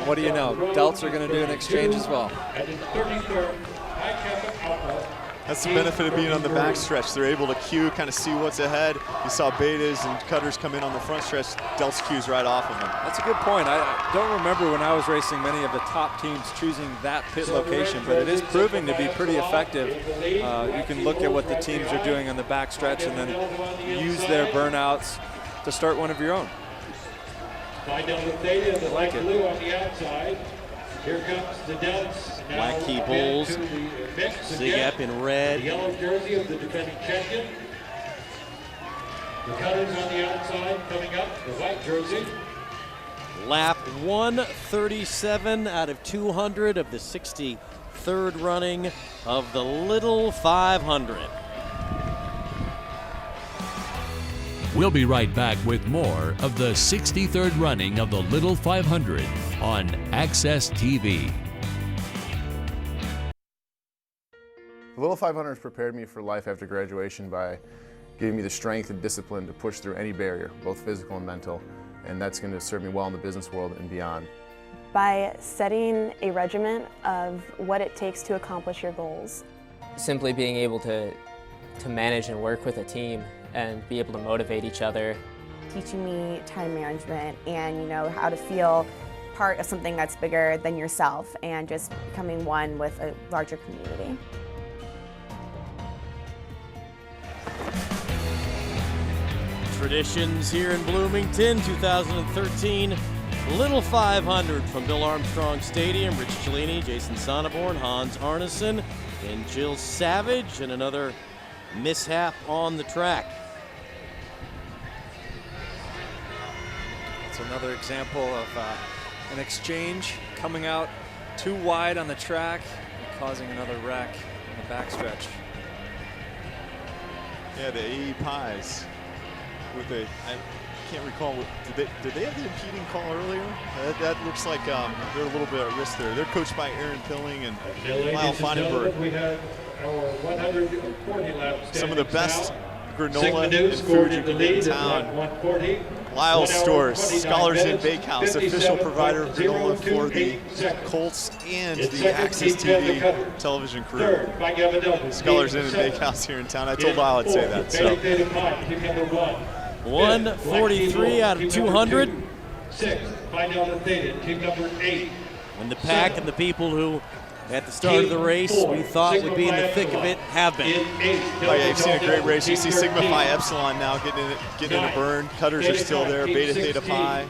What do you know? Delts are going to do an exchange as well. That's the benefit of being on the back stretch. They're able to cue, kind of see what's ahead. You saw betas and cutters come in on the front stretch. Delts cues right off of them. That's a good point. I don't remember when I was racing many of the top teams choosing that pit location, but it is proving to be pretty effective. You can look at what the teams are doing on the back stretch and then use their burnouts to start one of your own. Phi Delta Theta in the light blue on the outside. Here comes the Delts. Black Key Bulls, Zigap in red. The yellow jersey of the defending champion. The cutters on the outside coming up, the white jersey. Lap 137 out of 200 of the 63rd running of the Little 500. We'll be right back with more of the 63rd running of the Little 500 on Access TV. The Little 500 has prepared me for life after graduation by giving me the strength and discipline to push through any barrier, both physical and mental, and that's going to serve me well in the business world and beyond. By setting a regimen of what it takes to accomplish your goals. Simply being able to manage and work with a team and be able to motivate each other. Teaching me time management and, you know, how to feel part of something that's bigger than yourself and just becoming one with a larger community. Traditions here in Bloomington, 2013 Little 500 from Bill Armstrong Stadium. Rich Cellini, Jason Sonneborn, Hans Arneson, and Jill Savage, and another mishap on the track. It's another example of an exchange coming out too wide on the track and causing another wreck in the backstretch. Yeah, the AE Pies with I can't recall, did they have the impeding call earlier? That looks like they're a little bit at risk there. They're coached by Aaron Pilling and Lyle Feinberg. We have our 140 laps. Some of the best granola and food you can get in town. Lyle's Stores, Scholars Inn Bakehouse, official provider of granola for the Colts and the Access TV television crew. Scholars Inn and Bakehouse here in town. I told Lyle I'd say that. So. 143 out of 200. 6, Phi Delta Theta, team number 8. When the pack and the people who at the start of the race we thought would be in the thick of it have been. Oh yeah, you've seen a great race. You see Sigma Phi Epsilon now getting in a burn. Cutters are still there. Beta Theta Pi.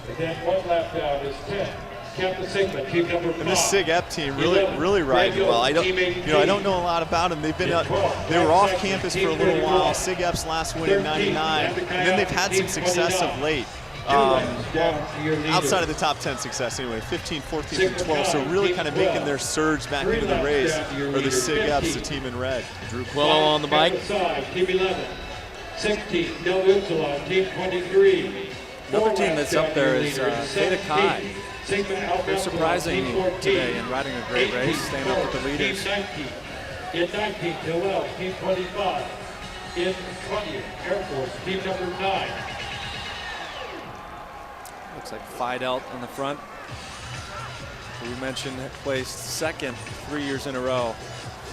And then 1 lap down is 10. Kappa Sigma, team number 5. And this Sig Ep team really riding well. I don't know a lot about them. They were off campus for a little while. Sig Ep's last win in '99, and then they've had some success of late. Outside of the top 10 success anyway, 15, 14, and 12, so really kind of making their surge back into the race are the Sig Eps, the team in red. Drew Quello on the bike. Team 11, 16, Delta Upsilon, team 23. Another team that's up there is Theta Chi. They're surprising today and riding a great race, staying up with the leaders. In 19, Hillel, team 25. In 20, Air Force, team number 9. Looks like Phi Delta on the front. We mentioned placed second 3 years in a row.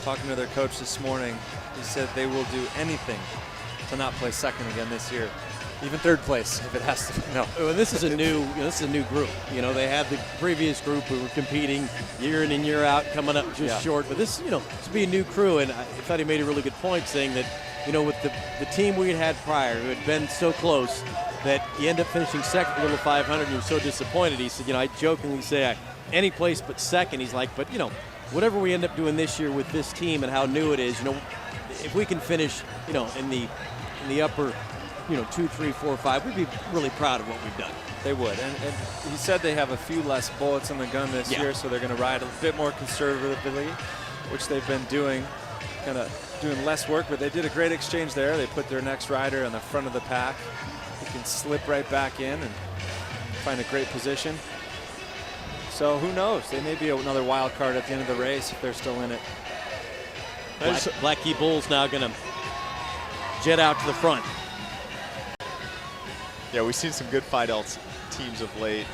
Talking to their coach this morning, he said they will do anything to not place second again this year. Even third place if it has to. No. Well, this is a new group. You know, they had the previous group who were competing year in and year out, coming up just short. But this, this will be a new crew, and I thought he made a really good point, saying that, with the team we had prior, who had been so close, that you end up finishing second in the little 500, and you're so disappointed. He said, I jokingly say any place but second. He's like, but whatever we end up doing this year with this team and how new it is, if we can finish, in the upper, 2, 3, 4, 5, we'd be really proud of what we've done. They would, and he said they have a few less bullets in the gun this year, so they're going to ride a bit more conservatively, which they've been doing, kind of doing less work, but they did a great exchange there. They put their next rider in the front of the pack. He can slip right back in and find a great position. So who knows? They may be another wild card at the end of the race if they're still in it. Black Key Bulls now going to jet out to the front. Yeah, we've seen some good Phi Delta teams of late.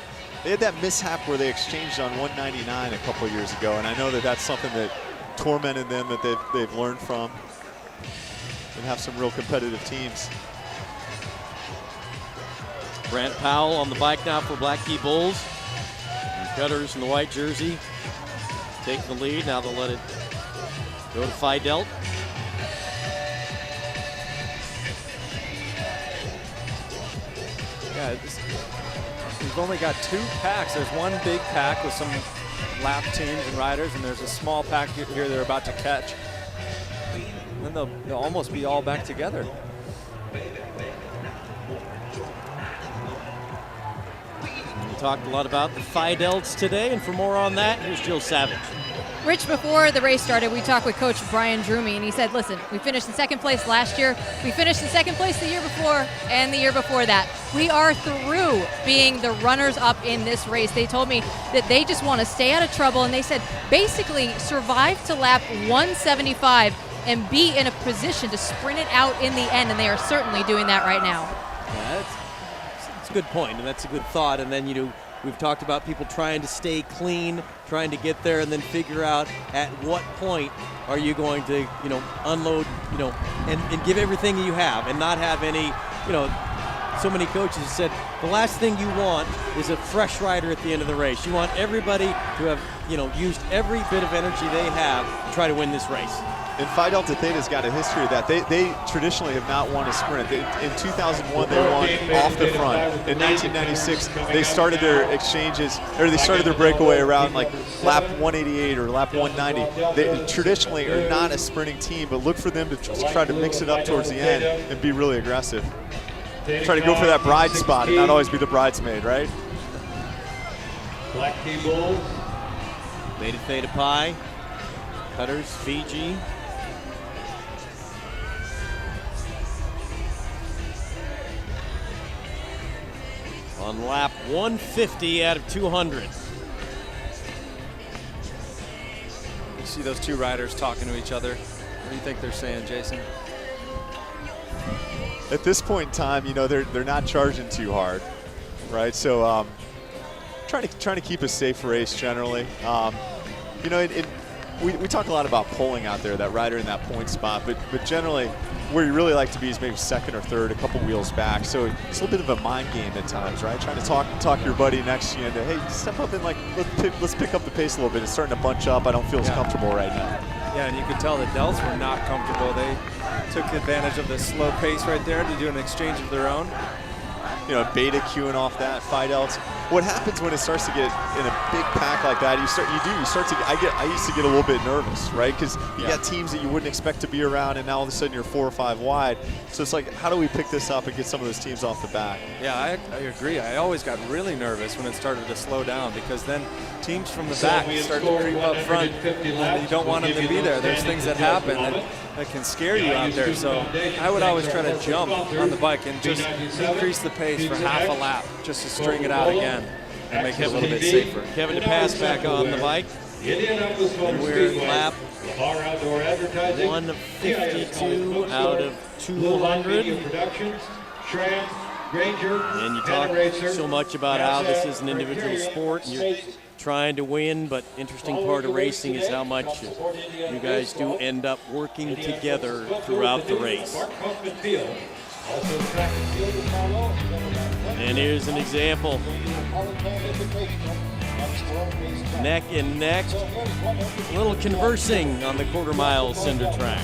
They had that mishap where they exchanged on 199 a couple years ago, and I know that that's something that tormented them, that they've learned from, and have some real competitive teams. Grant Powell on the bike now for Black Key Bulls. And Cutters in the white jersey taking the lead. Now they'll let it go to Phi Delta. Yeah, we've only got 2 packs. There's one big pack with some lap teams and riders, and there's a small pack here they're about to catch. And then they'll almost be all back together. We talked a lot about the Phi Deltas today, and for more on that, here's Jill Savage. Rich, before the race started, we talked with Coach Brian Drumey, and he said, listen, we finished in second place last year. We finished in second place the year before and the year before that. We are through being the runners-up in this race. They told me that they just want to stay out of trouble, and they said basically survive to lap 175 and be in a position to sprint it out in the end, and they are certainly doing that right now. Yeah, that's a good point, and that's a good thought. And then, we've talked about people trying to stay clean, trying to get there, and then figure out at what point are you going to, unload, and give everything you have and not have any, so many coaches have said the last thing you want is a fresh rider at the end of the race. You want everybody to have, used every bit of energy they have to try to win this race. And Phi Delta Theta's got a history of that. They traditionally have not won a sprint. In 2001, they won off the front. In 1996, they started their exchanges, or they started their breakaway around like lap 188 or lap 190. They traditionally are not a sprinting team, but look for them to try to mix it up towards the end and be really aggressive. Try to go for that bride spot and not always be the bridesmaid, right? Black Key Bulls. Beta Theta Pi. Cutters, Fiji. On lap 150 out of 200. You see those 2 riders talking to each other. What do you think they're saying, Jason? At this point in time, they're not charging too hard, right? So trying to keep a safe race generally. We talk a lot about pulling out there, that rider in that point spot, but generally where you really like to be is maybe second or third, a couple wheels back. So it's a little bit of a mind game at times, right? Trying to talk your buddy next to you into, hey, step up and let's pick up the pace a little bit. It's starting to bunch up. I don't feel as comfortable right now. Yeah, and you could tell the Delts were not comfortable. They took advantage of the slow pace right there to do an exchange of their own. Beta queuing off that Phi Delta. What happens when it starts to get in a big pack like that? I used to get a little bit nervous, right? Because you got teams that you wouldn't expect to be around, and now all of a sudden you're 4 or 5 wide. So it's like, how do we pick this up and get some of those teams off the back? Yeah, I agree. I always got really nervous when it started to slow down, because then teams from the back start to creep up front, and you don't want them to be there. There's things that happen that can scare you out there. So I would always try to jump on the bike and just increase the pace for half a lap, just to string it out again and make it a little bit safer. Kevin DePass back on the bike. And we're in lap 152 out of 200. Productions, Tram, And you talk so much about how this is an individual sport and you're trying to win, but interesting part of racing is how much you guys do end up working together throughout the race. And here's an example. Neck and neck, a little conversing on the quarter-mile cinder track.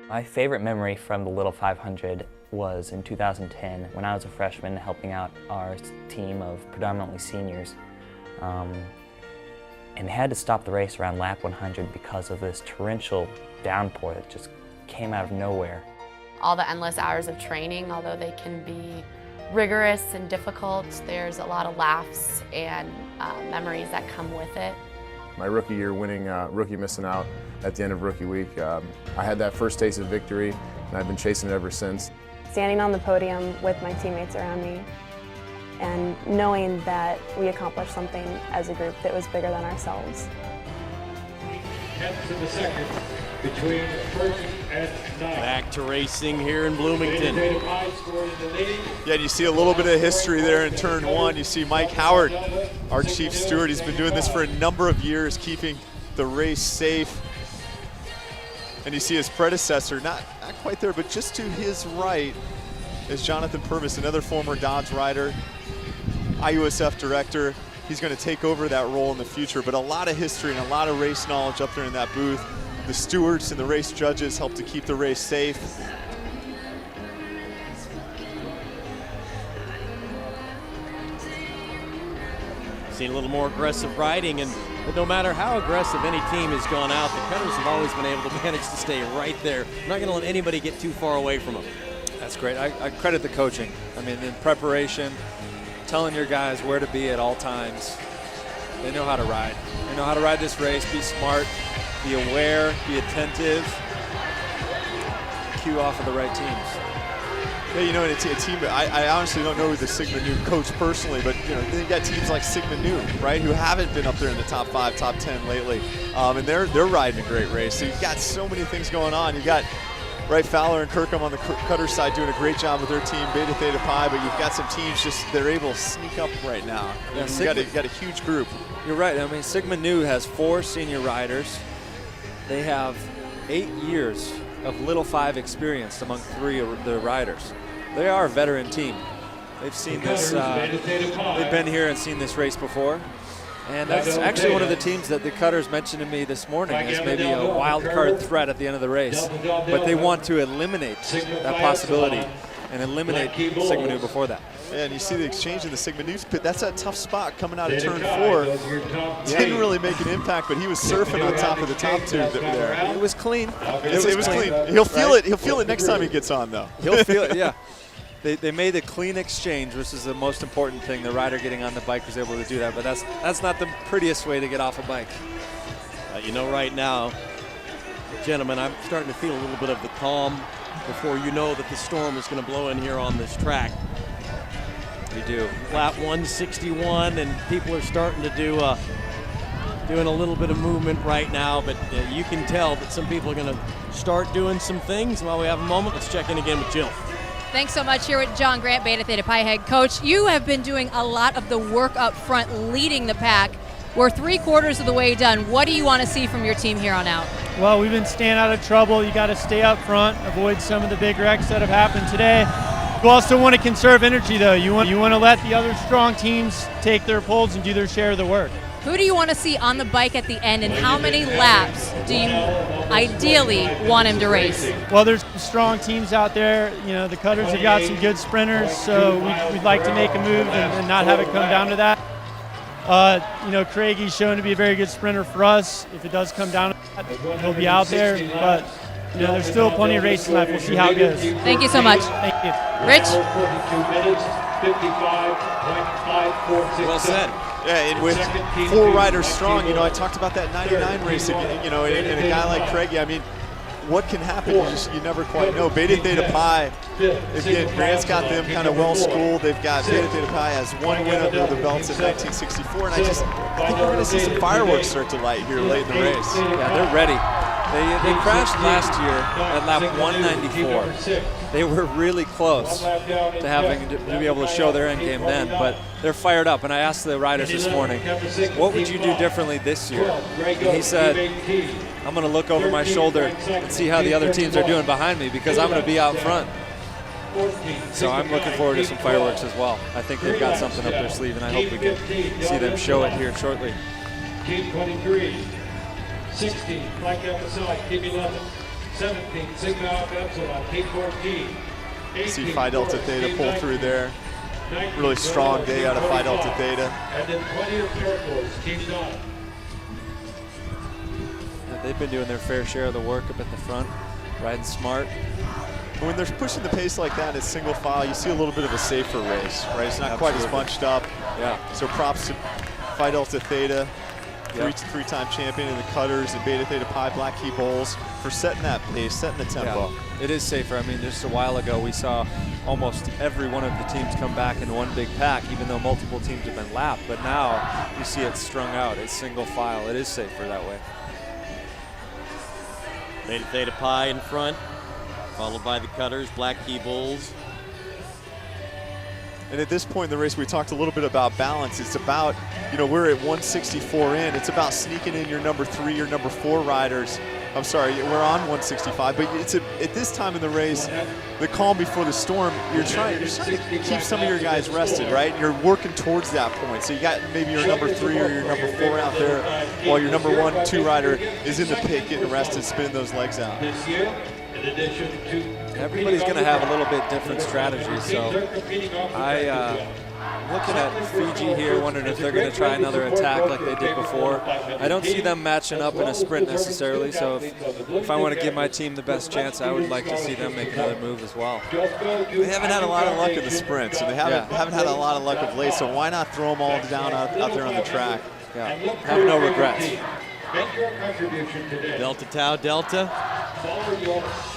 My favorite memory from the Little 500 was in 2010 when I was a freshman helping out our team of predominantly seniors. And they had to stop the race around lap 100 because of this torrential downpour that just came out of nowhere. All the endless hours of training, although they can be rigorous and difficult, there's a lot of laughs and memories that come with it. My rookie year winning, rookie missing out at the end of rookie week, I had that first taste of victory and I've been chasing it ever since. Standing on the podium with my teammates around me and knowing that we accomplished something as a group that was bigger than ourselves. Tenths of a second between first and ninth. Back to racing here in Bloomington. Yeah, and you see a little bit of history there in turn one. You see Mike Howard, our chief steward. He's been doing this for a number of years, keeping the race safe. And you see his predecessor, not quite there, but just to his right is Jonathan Purvis, another former Dodge rider, IUSF director. He's going to take over that role in the future, but a lot of history and a lot of race knowledge up there in that booth. The stewards and the race judges help to keep the race safe. Seen a little more aggressive riding, but no matter how aggressive any team has gone out, the cutters have always been able to manage to stay right there. Not going to let anybody get too far away from them. That's great. I credit the coaching. I mean, in preparation, telling your guys where to be at all times. They know how to ride. They know how to ride this race, be smart, be aware, be attentive, cue off of the right teams. Yeah, you know, in a team, I honestly don't know the Sigma Nu coach personally, but you know, you got teams like Sigma Nu, right, who haven't been up there in the top 5, top 10 lately, and they're riding a great race. So you've got so many things going on. You got Wright Fowler and Kirkham on the cutter side doing a great job with their team, Beta Theta Pi, but you've got some teams just, they're able to sneak up right now. Yeah, you've got a huge group. You're right. I mean, Sigma Nu has 4 senior riders. They have 8 years of Little 5 experience among 3 of the riders. They are a veteran team. They've seen this, they've been here and seen this race before. And that's actually one of the teams that the cutters mentioned to me this morning as maybe a wild card threat at the end of the race. But they want to eliminate that possibility and eliminate Sigma Nu before that. Yeah, and you see the exchange in the Sigma Nu pit. That's a tough spot coming out of turn 4. Didn't really make an impact, but he was surfing on top of the top tube there. It was clean. It was clean. He'll feel it. He'll feel it next time he gets on, though. He'll feel it. Yeah. They made a clean exchange, which is the most important thing. The rider getting on the bike was able to do that, but that's not the prettiest way to get off a bike. You know, right now, gentlemen, I'm starting to feel a little bit of the calm before you know that the storm is going to blow in here on this track. You do. Lap 161, and people are starting to doing a little bit of movement right now, but you can tell that some people are going to start doing some things. While we have a moment, let's check in again with Jill. Thanks so much. Here with John Grant, Beta Theta Pi head coach. You have been doing a lot of the work up front, leading the pack. We're 3/4 of the way done. What do you want to see from your team here on out? Well, we've been staying out of trouble. You got to stay up front, avoid some of the big wrecks that have happened today. You also want to conserve energy, though. You want to let the other strong teams take their pulls and do their share of the work. Who do you want to see on the bike at the end, and how many laps do you ideally want him to race? Well, there's strong teams out there. You know, the cutters have got some good sprinters, so we'd like to make a move and not have it come down to that. You know, Craigie's shown to be a very good sprinter for us. If it does come down to that, he'll be out there, but you know, there's still plenty of racing left. We'll see how it goes. Thank you so much. Thank you. Rich? 42 minutes, 55.546. Well said. Yeah, and with 4 riders strong, you know, I talked about that 99 race, you know, and a guy like Craigie, I mean, what can happen, you never quite know. Beta Theta Pi, again, Grant's got them kind of well schooled. They've got Beta Theta Pi has 1 win under the belts in 1964, and I think we're going to see some fireworks start to light here late in the race. Yeah, they're ready. They crashed last year at lap 194. They were really close to having to be able to show their end game then, but they're fired up. And I asked the riders this morning, what would you do differently this year? And he said, I'm going to look over my shoulder and see how the other teams are doing behind me because I'm going to be out front. So I'm looking forward to some fireworks as well. I think they've got something up their sleeve, and I hope we can see them show it here shortly. Team 23, 16, Phi Kappa Psi, Team 11, 17, Sigma Epsilon, Team 14. See Phi Delta Theta pull through there. Really strong day out of Phi Delta Theta. And then 20 of turquoise, Team 9. They've been doing their fair share of the work up at the front, riding smart. When they're pushing the pace like that as single file, you see a little bit of a safer race, right? It's not quite as bunched up. Yeah. So props to Phi Delta Theta, three-time champion in the cutters and Beta Theta Pi Black Key Bowls for setting that pace, setting the tempo. Yeah, it is safer. I mean, just a while ago we saw almost every one of the teams come back in one big pack, even though multiple teams have been lapped. But now you see it strung out. It's single file. It is safer that way. Beta Theta Pi in front, followed by the cutters, Black Key Bulls. And at this point in the race, we talked a little bit about balance. It's about, we're at 164 in. It's about sneaking in your number 3 or number 4 riders. I'm sorry, we're on 165, but at this time in the race, the calm before the storm, you're trying to keep some of your guys rested, right? You're working towards that point. So you got maybe your number 3 or your number 4 out there while your number 1, 2 rider is in the pit getting rested, spinning those legs out. Everybody's going to have a little bit different strategies, so I'm looking at Fiji here, wondering if they're going to try another attack like they did before. I don't see them matching up in a sprint necessarily, so if I want to give my team the best chance, I would like to see them make another move as well. They haven't had a lot of luck in the sprints, and they haven't had a lot of luck of late, so why not throw them all down out there on the track? Yeah, have no regrets. Delta Tau Delta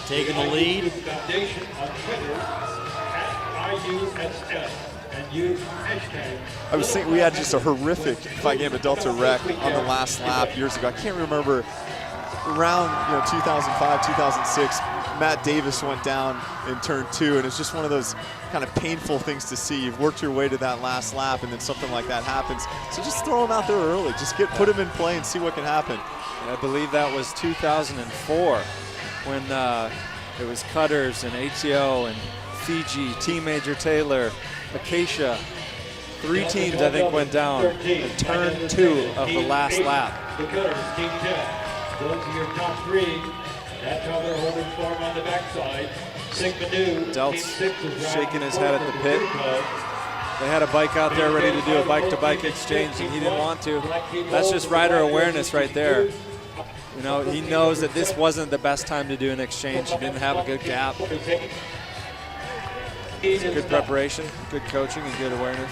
taking the lead. I was thinking we had just a horrific Phi Gamma Delta wreck on the last lap years ago. I can't remember, around 2005, 2006, Matt Davis went down in turn 2, and it's just one of those kind of painful things to see. You've worked your way to that last lap, and then something like that happens. So just throw them out there early. Just put them in play and see what can happen. I believe that was 2004 when it was Cutters and ATO and Fiji, Team Major Taylor, Acacia. 3 teams, I think, went down in turn 2 of the last lap. The Cutters, Team 10. Those are your top 3. That's how they're holding form on the backside. Sigma Nu. Delt's shaking his head at the pit. They had a bike out there ready to do a bike-to-bike exchange, and he didn't want to. That's just rider awareness right there. He knows that this wasn't the best time to do an exchange. He didn't have a good gap. It's good preparation, good coaching, and good awareness.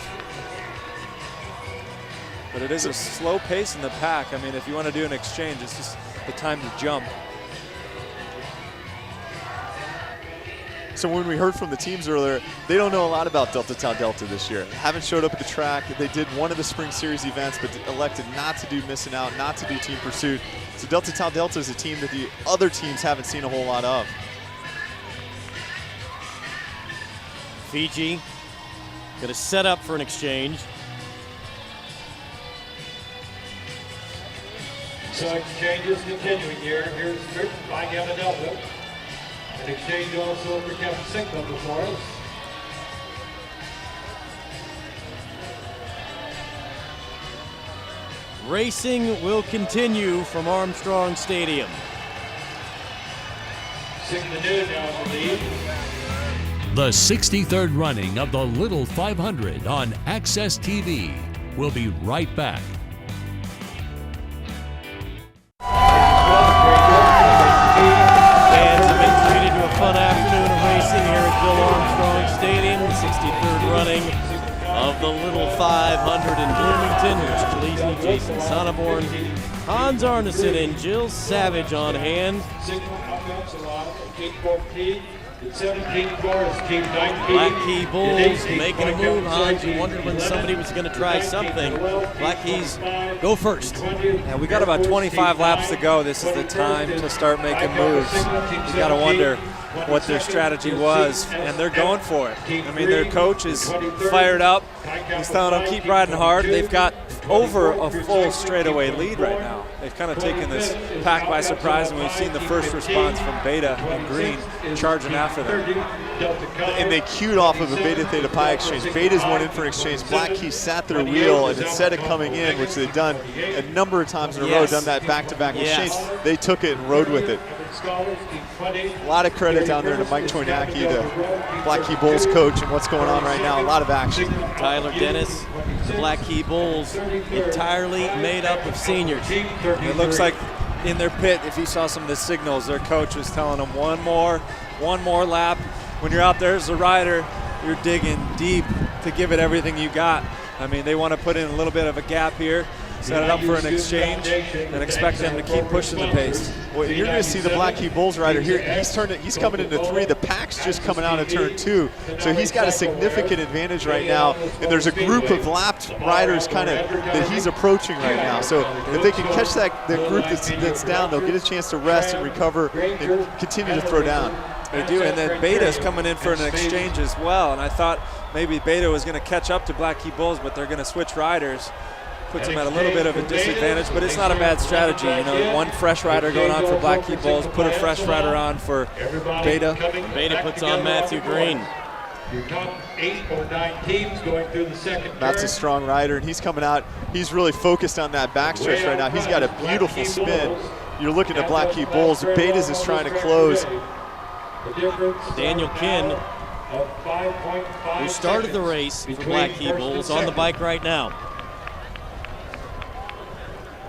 But it is a slow pace in the pack. I mean, if you want to do an exchange, it's just the time to jump. So when we heard from the teams earlier, they don't know a lot about Delta Tau Delta this year. Haven't showed up at the track. They did one of the Spring Series events, but elected not to do missing out, not to do team pursuit. So Delta Tau Delta is a team that the other teams haven't seen a whole lot of. Fiji going to set up for an exchange. So exchanges continuing here. Here's Phi Gamma Delta. An exchange also for Kappa Sigma before us. Racing will continue from Armstrong Stadium. Sigma Nu now in the lead. The 63rd running of the Little 500 on Access TV. We'll be right back. Fans have been treated to a fun afternoon of racing here at Bill Armstrong Stadium, the 63rd running of the Little 500 in Bloomington. Here's Khaleesi, Jason Sonneborn, Hans Arneson, and Jill Savage on hand. Sigma Phi Epsilon, Team 14. Black Key Bulls making a move, Hans. You wondered when somebody was going to try something. Black Keys go first. Yeah, we got about 25 laps to go. This is the time to start making moves. You got to wonder what their strategy was, and they're going for it. I mean, their coach is fired up. He's telling them keep riding hard. They've got over a full straightaway lead right now. They've kind of taken this pack by surprise, and we've seen the first response from Beta and Green charging after them. And they queued off of a Beta Theta Pi exchange. Beta's went in for an exchange. Black Key sat their wheel, and instead of coming in, which they've done a number of times in a row, done that back-to-back exchange, they took it and rode with it. A lot of credit down there to Mike Choynacki, the Black Key Bulls coach, and what's going on right now. A lot of action. Tyler Dennis, the Black Key Bulls, entirely made up of seniors. It looks like in their pit, if you saw some of the signals, their coach was telling them one more lap. When you're out there as a rider, you're digging deep to give it everything you got. I mean, they want to put in a little bit of a gap here, set it up for an exchange, and expect them to keep pushing the pace. Well, you're going to see the Black Key Bulls rider here. He's coming into 3. The pack's just coming out of turn 2, so he's got a significant advantage right now. And there's a group of lapped riders kind of that he's approaching right now. So if they can catch that group that's down, they'll get a chance to rest and recover and continue to throw down. They do, and then Beta's coming in for an exchange as well. And I thought maybe Beta was going to catch up to Black Key Bulls, but they're going to switch riders. Puts them at a little bit of a disadvantage, but it's not a bad strategy. You know, one fresh rider going on for Black Key Bulls, put a fresh rider on for Beta. Beta puts on Matthew Green. Your top 8 or 9 teams going through the second. That's a strong rider, and he's coming out. He's really focused on that backstretch right now. He's got a beautiful spin. You're looking at Black Key Bulls. Beta's is trying to close. Daniel Kinn, who started the race for Black Key Bulls, on the bike right now.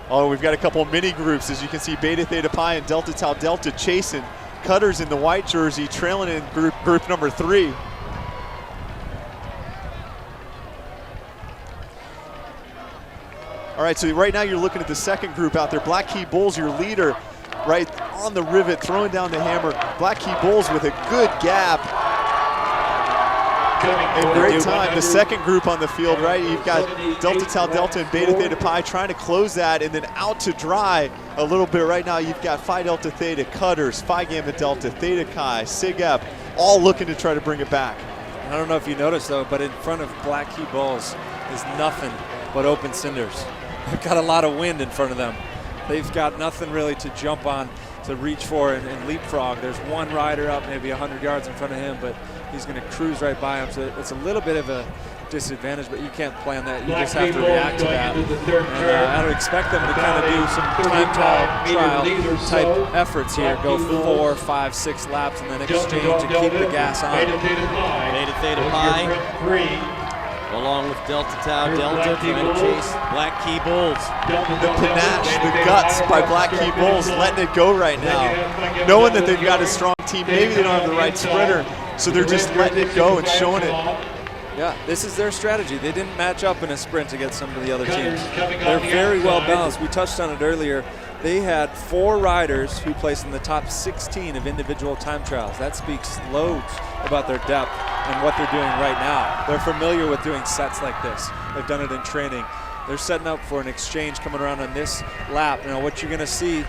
Oh, we've got a couple mini groups. As you can see, Beta Theta Pi and Delta Tau Delta chasing. Cutters in the white jersey trailing in group number 3. All right, so right now you're looking at the second group out there. Black Key Bulls, your leader, right on the rivet, throwing down the hammer. Black Key Bulls with a good gap. And great time. The second group on the field, right? You've got Delta Tau Delta and Beta Theta Pi trying to close that, and then out to dry a little bit right now. You've got Phi Delta Theta, Cutters, Phi Gamma Delta, Theta Chi, Sig Ep, all looking to try to bring it back. I don't know if you noticed though, but in front of Black Key Bulls is nothing but open cinders. They've got a lot of wind in front of them. They've got nothing really to jump on, to reach for and leapfrog. There's one rider up maybe 100 yards in front of him, but he's going to cruise right by him. So it's a little bit of a disadvantage, but you can't plan that. You just have to react to that. And I would expect them to kind of do some time trial type efforts here. Go 4, 5, 6 laps and then exchange to keep the gas on. Beta Theta Pi, along with Delta Tau Delta, trying to chase Black Key Bulls. The panache, the guts by Black Key Bulls, letting it go right now. Knowing that they've got a strong team, maybe they don't have the right sprinter, so they're just letting it go and showing it. Yeah, this is their strategy. They didn't match up in a sprint against some of the other teams. They're very well balanced. We touched on it earlier. They had 4 riders who placed in the top 16 of individual time trials. That speaks loads about their depth and what they're doing right now. They're familiar with doing sets like this. They've done it in training. They're setting up for an exchange coming around on this lap. Now what you're gonna see,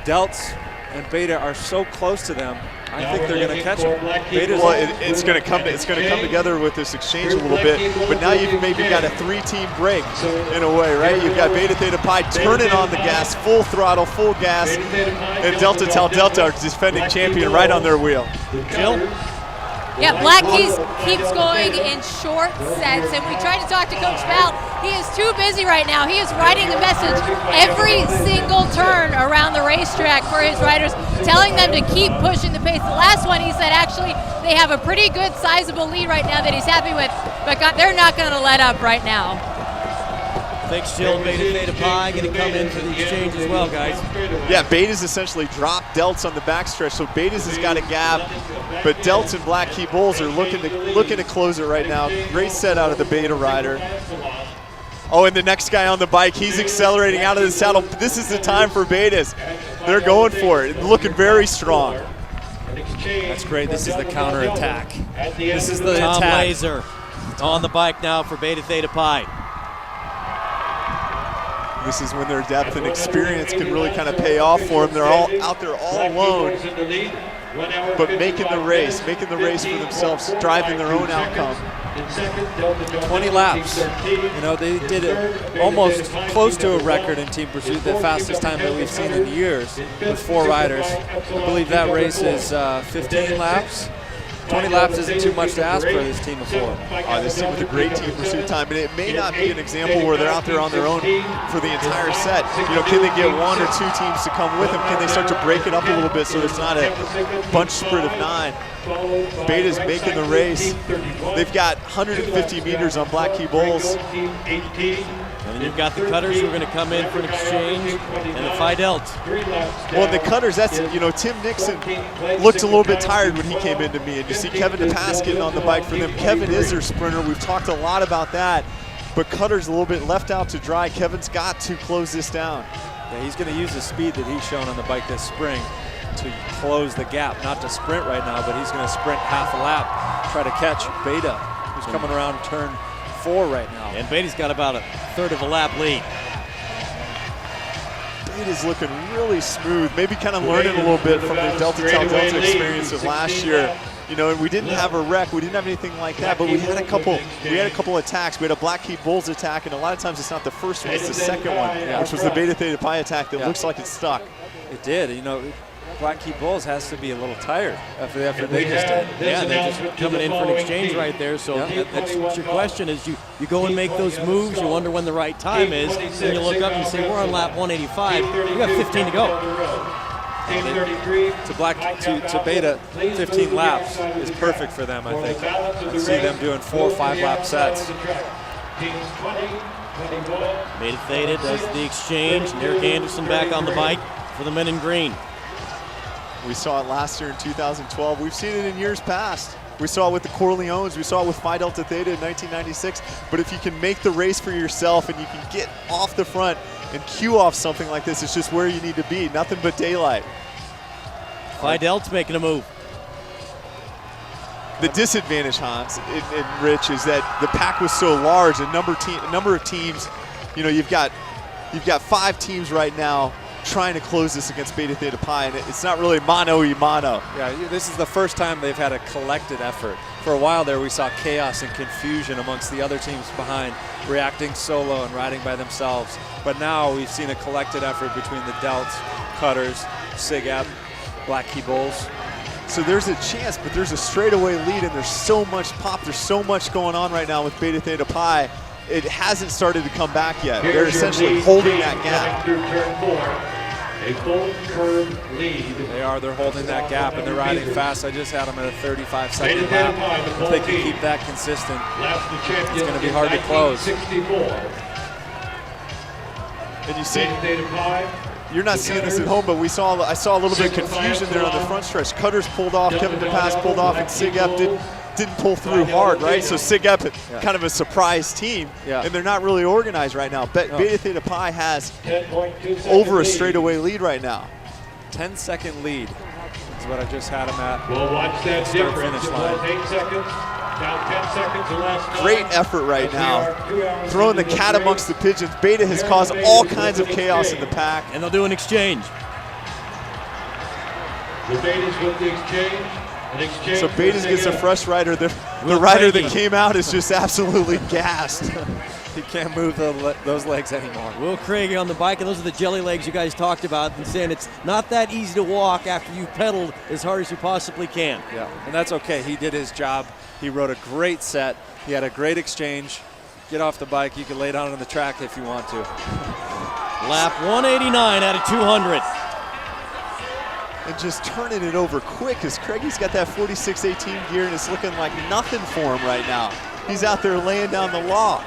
Delts and Beta are so close to them, I think they're going to catch them. Well, it's going to come together with this exchange a little bit, but now you've maybe got a 3-team break in a way, right? You've got Beta Theta Pi turning on the gas, full throttle, full gas, and Delta Tau Delta are defending champion right on their wheel. Jill? Yeah, Black Keys keeps going in short sets, and we tried to talk to Coach Val. He is too busy right now. He is writing the message every single turn around the racetrack for his riders, telling them to keep pushing the pace. The last one, he said, actually, they have a pretty good sizable lead right now that he's happy with, but they're not going to let up right now. Thanks, Jill. Beta Theta Pi going to come in for the exchange as well, guys. Yeah, Beta's essentially dropped Delts on the backstretch, so Beta's has got a gap, but Delts and Black Key Bulls are looking to close it right now. Great set out of the Beta rider. Oh, and the next guy on the bike, he's accelerating out of the saddle. This is the time for Betas. They're going for it, looking very strong. That's great. This is the counterattack. This is the Tom attack. Laser on the bike now for Beta Theta Pi. This is when their depth and experience can really kind of pay off for them. They're all out there all alone, but making the race for themselves, driving their own outcome. 20 laps. You know, they did it almost close to a record in team pursuit, the fastest time that we've seen in years with 4 riders. I believe that race is 15 laps. 20 laps isn't too much to ask for this team of 4. This team with a great team pursuit time, and it may not be an example where they're out there on their own for the entire set. You know, can they get 1 or 2 teams to come with them? Can they start to break it up a little bit so there's not a bunch sprint of 9? Beta's making the race. They've got 150 meters on Black Key Bowls. And then you've got the Cutters who are going to come in for an exchange, and the Phi Delta. Well, the Cutters, that's, you know, Tim Nixon looked a little bit tired when he came into me, and you see Kevin DePass getting on the bike for them. Kevin is their sprinter. We've talked a lot about that, but Cutter's a little bit left out to dry. Kevin's got to close this down. Yeah, he's going to use the speed that he's shown on the bike this spring to close the gap, not to sprint right now, but he's going to sprint half a lap, try to catch Beta, who's coming around turn 4 right now. And Beta's got about a third of a lap lead. Beta's looking really smooth, maybe kind of learning a little bit from the Delta Delta experience of last year. You know, and we didn't have a wreck, we didn't have anything like that, but we had a couple attacks. We had a Black Key Bulls attack, and a lot of times it's not the first one, it's the second one, which was the Beta Theta Pi attack that looks like it's stuck. It did. You know, Black Key Bulls has to be a little tired after the effort they just did. Yeah, they're just coming in for an exchange right there. So that's what your question is. You go and make those moves. You wonder when the right time is. Then you look up and say, we're on lap 185. We got 15 to go. To Beta, 15 laps is perfect for them, I think. You see them doing 4 or 5 lap sets. Beta Theta does the exchange. Eric Anderson back on the bike for the men in green. We saw it last year in 2012. We've seen it in years past. We saw it with the Corleones. We saw it with Phi Delta Theta in 1996. But if you can make the race for yourself and you can get off the front and cue off something like this, it's just where you need to be. Nothing but daylight. Phi Delta's making a move. The disadvantage, Hans and Rich, is that the pack was so large. A number of teams, you know, you've got 5 teams right now trying to close this against Beta Theta Pi, and it's not really mano-y-mano. Yeah, this is the first time they've had a collected effort. For a while there, we saw chaos and confusion amongst the other teams behind, reacting solo and riding by themselves. But now we've seen a collected effort between the Delts, Cutters, SIG-Ep, Black Key Bulls. So there's a chance, but there's a straightaway lead, and there's so much pop, there's so much going on right now with Beta Theta Pi. It hasn't started to come back yet. They're essentially holding that gap. A full curve lead. They're holding that gap, and they're riding fast. I just had them at a 35-second lap. If they can keep that consistent, it's going to be hard to close. And you see, you're not seeing this at home, but I saw a little bit of confusion there on the front stretch. Cutters pulled off, Kevin DePass pulled off, and SIG-Ep didn't pull through hard, right? So SIG-Ep, kind of a surprise team, and they're not really organized right now. Beta Theta Pi has over a straightaway lead right now. 10-second lead is what I just had them at. We'll watch that difference. Finish line. 8 seconds. Down 10 seconds or less. Great effort right now. Throwing the cat amongst the pigeons. Beta has caused all kinds of chaos in the pack. And they'll do an exchange. The Betas with the exchange. So Beta gets a fresh rider. The rider that came out is just absolutely gassed. He can't move those legs anymore. Will Craig on the bike, and those are the jelly legs you guys talked about, and saying it's not that easy to walk after you've pedaled as hard as you possibly can. Yeah, and that's okay. He did his job. He rode a great set. He had a great exchange. Get off the bike. You can lay down on the track if you want to. Lap 189 out of 200. And just turning it over quick, because Craigie's got that 46-18 gear, and it's looking like nothing for him right now. He's out there laying down the law.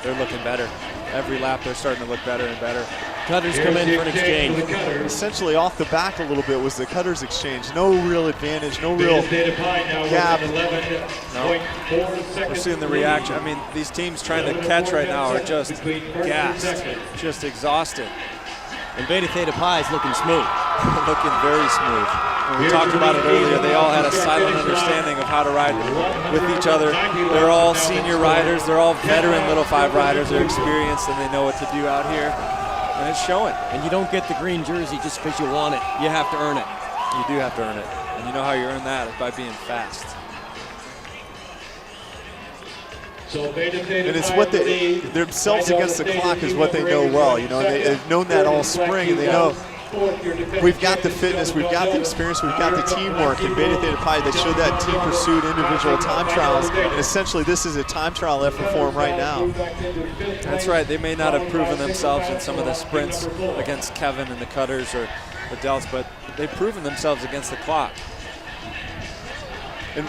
They're looking better. Every lap they're starting to look better and better. Cutters come in for an exchange. Essentially off the back a little bit was the Cutters exchange. No real advantage, no real gap. We're seeing the reaction. I mean, these teams trying to catch right now are just gassed, just exhausted. And Beta Theta Pi is looking smooth. Looking very smooth. And we talked about it earlier. They all had a silent understanding of how to ride with each other. They're all senior riders. They're all veteran Little 5 riders. They're experienced and they know what to do out here. And it's showing. And you don't get the green jersey just because you want it. You have to earn it. You do have to earn it. And you know how you earn that is by being fast. And it's what they themselves against the clock is what they know well. You know, and they've known that all spring, and they know we've got the fitness, we've got the experience, we've got the teamwork. And Beta Theta Pi, they showed that team pursuit, individual time trials, and essentially this is a time trial effort for them right now. That's right. They may not have proven themselves in some of the sprints against Kevin and the Cutters or the Delts, but they've proven themselves against the clock. And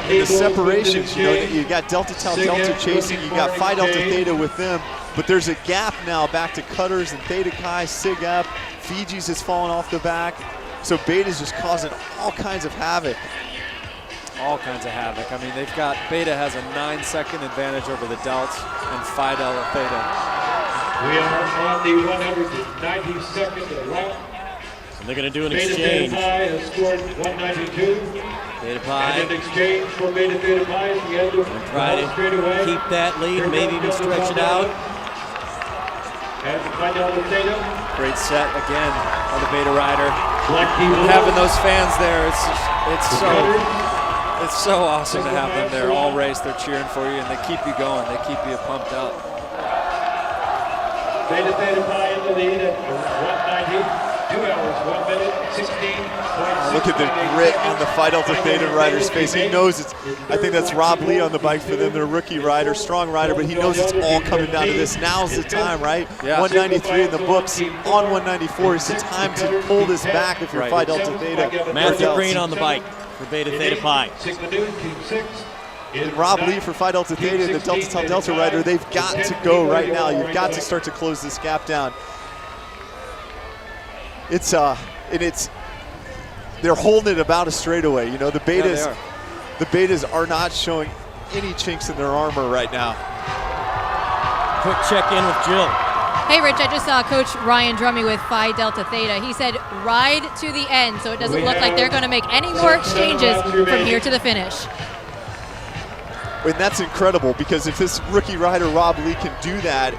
the separations, you know, you got Delta Tau Delta chasing, you got Phi Delta Theta with them, but there's a gap now back to Cutters and Theta Chi, Sig Ep, Fiji's has fallen off the back, so Beta's just causing all kinds of havoc. All kinds of havoc. I mean, they've got, Beta has a 9-second advantage over the Delts and Phi Delta Theta. We are on the 192nd lap. And they're going to do an exchange. Beta Theta Pi has scored 192. Theta Pi. And an exchange for Beta Theta Pi at the end of the try to keep that lead, maybe even stretch it out. And Phi Delta Theta. Great set again by the Beta rider. Having those fans there, it's so awesome to have them there all race. They're cheering for you and they keep you going. They keep you pumped up. Beta Theta Pi in the lead at 190. 2 hours, 1 minute, 16.6. Look at the grit on the Phi Delta Theta rider's face. He knows it's, I think that's Rob Lee on the bike for them. They're a rookie rider, strong rider, but he knows it's all coming down to this. Now's the time, right? Yeah. 193 in the books, on 194 is the time to pull this back if you're Phi Delta Theta. Matthew Green on the bike for Beta Theta Pi. And Rob Lee for Phi Delta Theta, the Delta Tau Delta rider, they've got to go right now. You've got to start to close this gap down. They're holding it about a straightaway. You know, the Betas are not showing any chinks in their armor right now. Quick check in with Jill. Hey Rich, I just saw Coach Ryan Drummy with Phi Delta Theta. He said ride to the end, so it doesn't look like they're going to make any more exchanges from here to the finish. And that's incredible, because if this rookie rider Rob Lee can do that,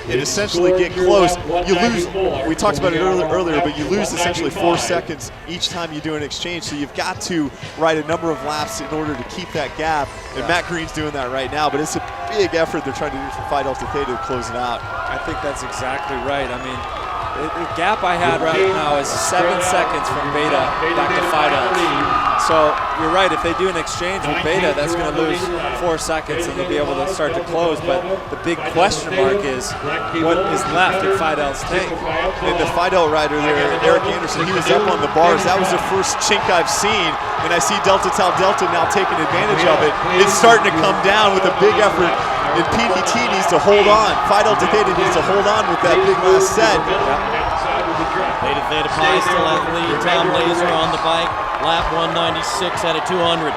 and essentially get close, you lose, we talked about it earlier, but you lose essentially 4 seconds each time you do an exchange, so you've got to ride a number of laps in order to keep that gap, and Matt Green's doing that right now, but it's a big effort they're trying to do for Phi Delta Theta to close it out. I think that's exactly right. I mean, the gap I had right now is 7 seconds from Beta back to Phi Delta. So you're right, if they do an exchange with Beta, that's going to lose 4 seconds and they'll be able to start to close. But the big question mark is what is left in Phi Delta's tank. And the Phi Delta rider there, Eric Anderson, he was up on the bars. That was the first chink I've seen. And I see Delta Tau Delta now taking advantage of it. It's starting to come down with a big effort. And PDT needs to hold on. Phi Delta Theta needs to hold on with that big last set. Beta Theta Pi still at the lead. Tom Laser on the bike. Lap 196 out of 200.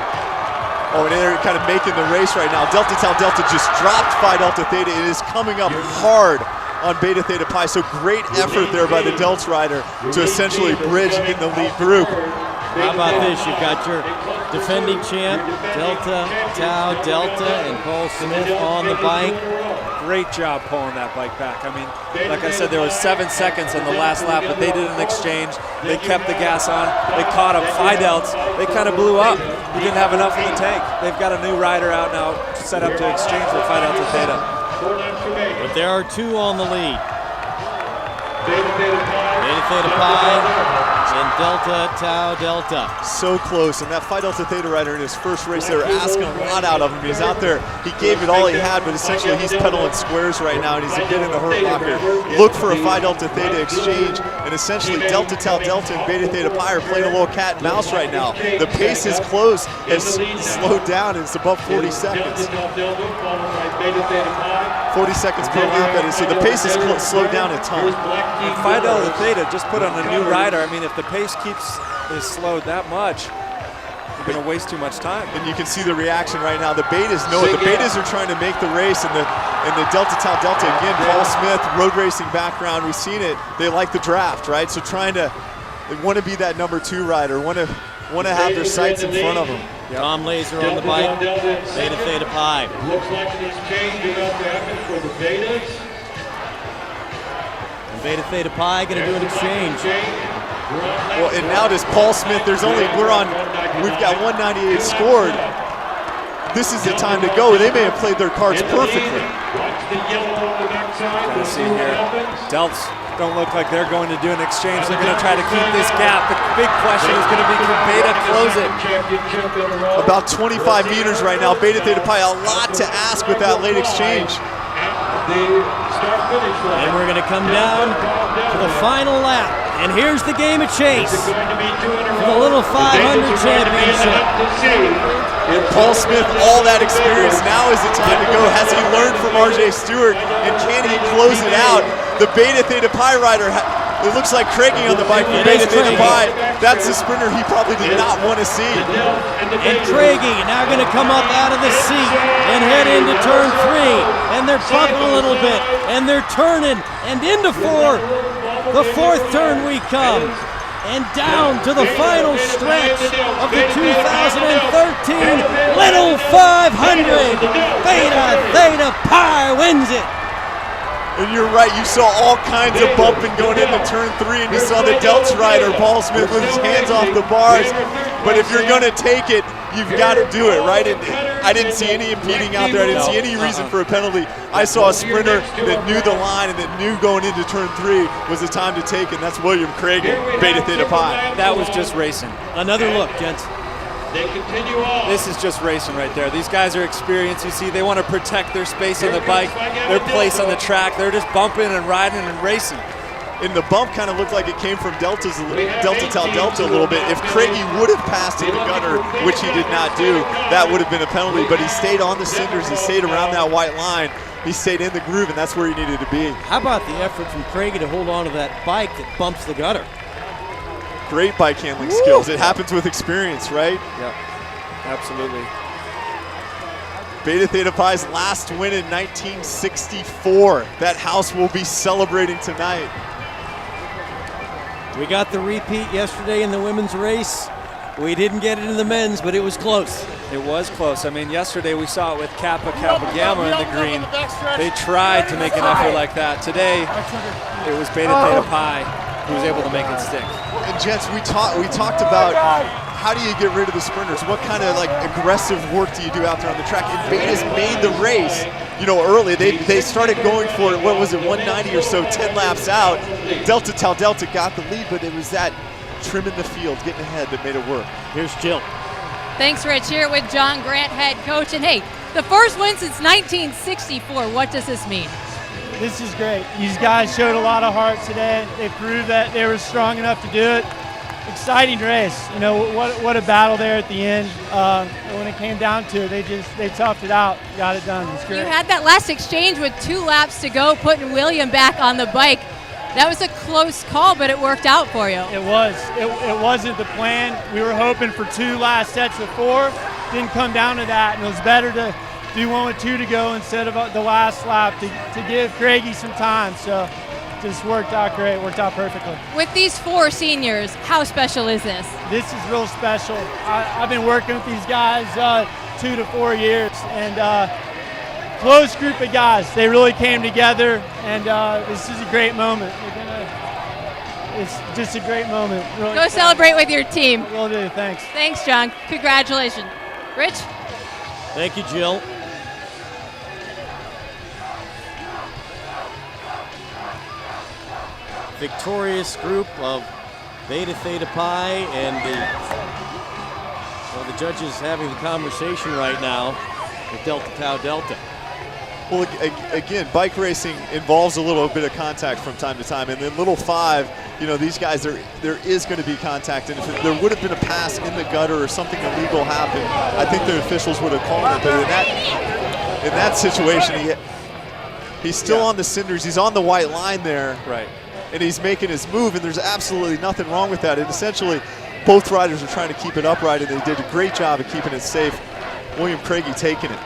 Oh, and they're kind of making the race right now. Delta Tau Delta just dropped Phi Delta Theta. It is coming up hard on Beta Theta Pi. So great effort there by the Delta rider to essentially bridge and get in the lead group. How about this? You've got your defending champ, Delta Tau Delta, and Paul Smith on the bike. Great job pulling that bike back. I mean, like I said, there was 7 seconds on the last lap, but they did an exchange. They kept the gas on. They caught up. Phi Delta, they kind of blew up. We didn't have enough in the tank. They've got a new rider out now set up to exchange with Phi Delta Theta. But there are 2 on the lead. Beta Theta Pi and Delta Tau Delta. So close, and that Phi Delta Theta rider in his first race, they were asking a lot out of him. He's out there, he gave it all he had, but essentially he's pedaling squares right now, and he's a bit in the hurt locker. Look for a Phi Delta Theta exchange, and essentially Delta Tau Delta and Beta Theta Pi are playing a little cat and mouse right now. The pace is close, has slowed down, and it's above 40 seconds. 40 seconds per lap, that is, so the pace is slowed down a ton. And Phi Delta Theta just put on a new rider. I mean, if the pace is slowed that much, We're going to waste too much time. And you can see the reaction right now. The Betas know it. The Betas are trying to make the race, and the Delta Tau Delta, again, Paul Smith, road racing background, we've seen it. They like the draft, right? So they want to be that number 2 rider, want to have their sights in front of them. Tom Laser on the bike, Beta Theta Pi. Looks like an exchange about to happen for the Betas. And Beta Theta Pi going to do an exchange. Well, and now does Paul Smith, we've got 198 scored. This is the time to go. They may have played their cards perfectly. Let's see here. Delts don't look like they're going to do an exchange. They're going to try to keep this gap. The big question is going to be, can Beta close it? About 25 meters right now. Beta Theta Pi, a lot to ask with that late exchange. And we're going to come down to the final lap. And here's the game of chase for the little 500 championship. Paul Smith, all that experience. Now is the time to go. Has he learned from RJ Stewart? And can he close it out? The Beta Theta Pi rider, it looks like Craigie on the bike for Beta Theta Pi. That's the sprinter he probably did not want to see. And Craigie now going to come up out of the seat and head into turn 3. And they're bumping a little bit. And they're turning. And into 4. The 4th turn we come. And down to the final stretch of the 2013 Little 500. Beta Theta Pi wins it. And you're right, you saw all kinds of bumping going into turn 3, and you saw the Delts rider, Paul Smith, with his hands off the bars. But if you're going to take it, you've got to do it, right? And I didn't see any impeding out there. I didn't see any reason for a penalty. I saw a sprinter that knew the line and that knew going into turn 3 was the time to take it, and that's William Craigie, Beta Theta Pi. That was just racing. Another look, gents. They continue on. This is just racing right there. These guys are experienced. You see, they want to protect their space on the bike, their place on the track. They're just bumping and riding and racing. And the bump kind of looked like it came from Delta Tau Delta a little bit. If Craigie would have passed in the gutter, which he did not do, that would have been a penalty. But he stayed on the cinders. He stayed around that white line. He stayed in the groove, and that's where he needed to be. How about the effort from Craigie to hold on to that bike that bumps the gutter? Great bike handling skills. It happens with experience, right? Yep, absolutely. Beta Theta Pi's last win in 1964. That house will be celebrating tonight. We got the repeat yesterday in the women's race. We didn't get it in the men's, but it was close. It was close. I mean, yesterday we saw it with Kappa Gamma in the green. They tried to make an effort like that. Today, it was Beta Theta Pi who was able to make it stick. And gents, we talked about how do you get rid of the sprinters? What kind of like aggressive work do you do out there on the track? And Beta's made the race, you know, early. They started going for it, what was it, 190 or so, 10 laps out. Delta Tau Delta got the lead, but it was that trim in the field, getting ahead, that made it work. Here's Jill. Thanks, Rich, here with John Grant, head coach. And hey, the first win since 1964. What does this mean? This is great. These guys showed a lot of heart today. They proved that they were strong enough to do it. Exciting race. You know, what a battle there at the end. When it came down to it, they toughed it out, got it done. It's great. You had that last exchange with 2 laps to go, putting William back on the bike. That was a close call, but it worked out for you. It was. It wasn't the plan. We were hoping for 2 last sets of 4. Didn't come down to that, and it was better to do 1 with 2 to go instead of the last lap to give Craigie some time. So just worked out great, worked out perfectly. With these 4 seniors, how special is this? This is real special. I've been working with these guys 2 to 4 years, and close group of guys. They really came together, and this is a great moment. It's just a great moment. Really Go celebrate with your team. Will do, thanks. Thanks, John. Congratulations. Rich? Thank you, Jill. Victorious group of Beta Theta Pi, and the judges having the conversation right now with Delta Tau Delta. Well, again, bike racing involves a little bit of contact from time to time, and then Little 5, you know, these guys, there is going to be contact, and if there would have been a pass in the gutter or something illegal happened, I think the officials would have called it. But in that situation, he's still on the cinders, he's on the white line there, right? And he's making his move, and there's absolutely nothing wrong with that. And essentially, both riders are trying to keep it upright, and they did a great job of keeping it safe. William Craigie taking it.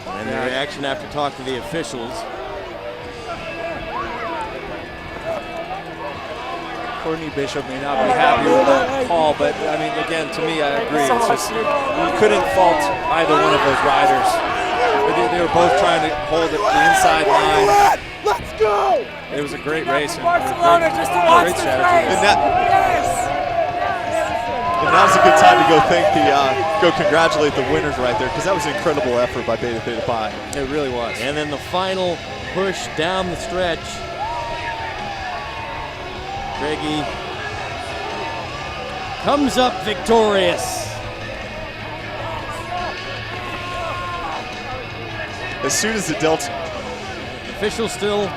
And the reaction after talking to the officials. Courtney Bishop may not be happy with that call, but I mean, again, to me, I agree. It's just, you couldn't fault either one of those riders. They were both trying to hold the inside line. Let's go! It was a great race. And Barcelona just to watch this race. And now's a good time to go congratulate the winners right there, because that was an incredible effort by Beta Theta Pi. It really was. And then the final push down the stretch. Craigie comes up victorious. As soon as the Delta... Officials still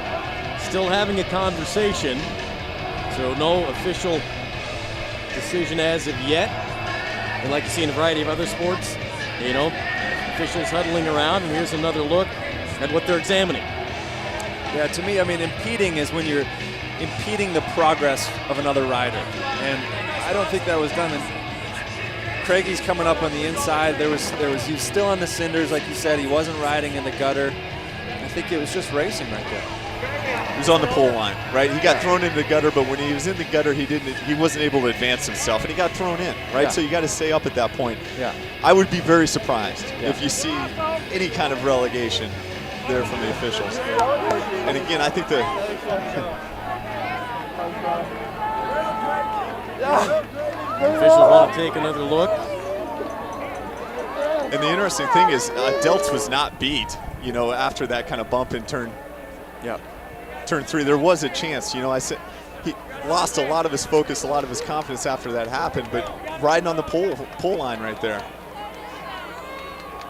having a conversation, so no official decision as of yet. And like you see in a variety of other sports, you know, officials huddling around, and here's another look at what they're examining. Yeah, to me, I mean, impeding is when you're impeding the progress of another rider, and I don't think that was done. And Craigie's coming up on the inside. He was still on the cinders, like you said. He wasn't riding in the gutter. I think it was just racing right there. He was on the pole line, right? He got thrown into the gutter, but when he was in the gutter, he wasn't able to advance himself, and he got thrown in, right? Yeah. So you got to stay up at that point. Yeah. I would be very surprised if you see any kind of relegation there from the officials. And again, I think Officials want to take another look. And the interesting thing is, Delta was not beat, you know, after that kind of bump in turn 3. There was a chance, you know, I said he lost a lot of his focus, a lot of his confidence after that happened, but riding on the pole line right there.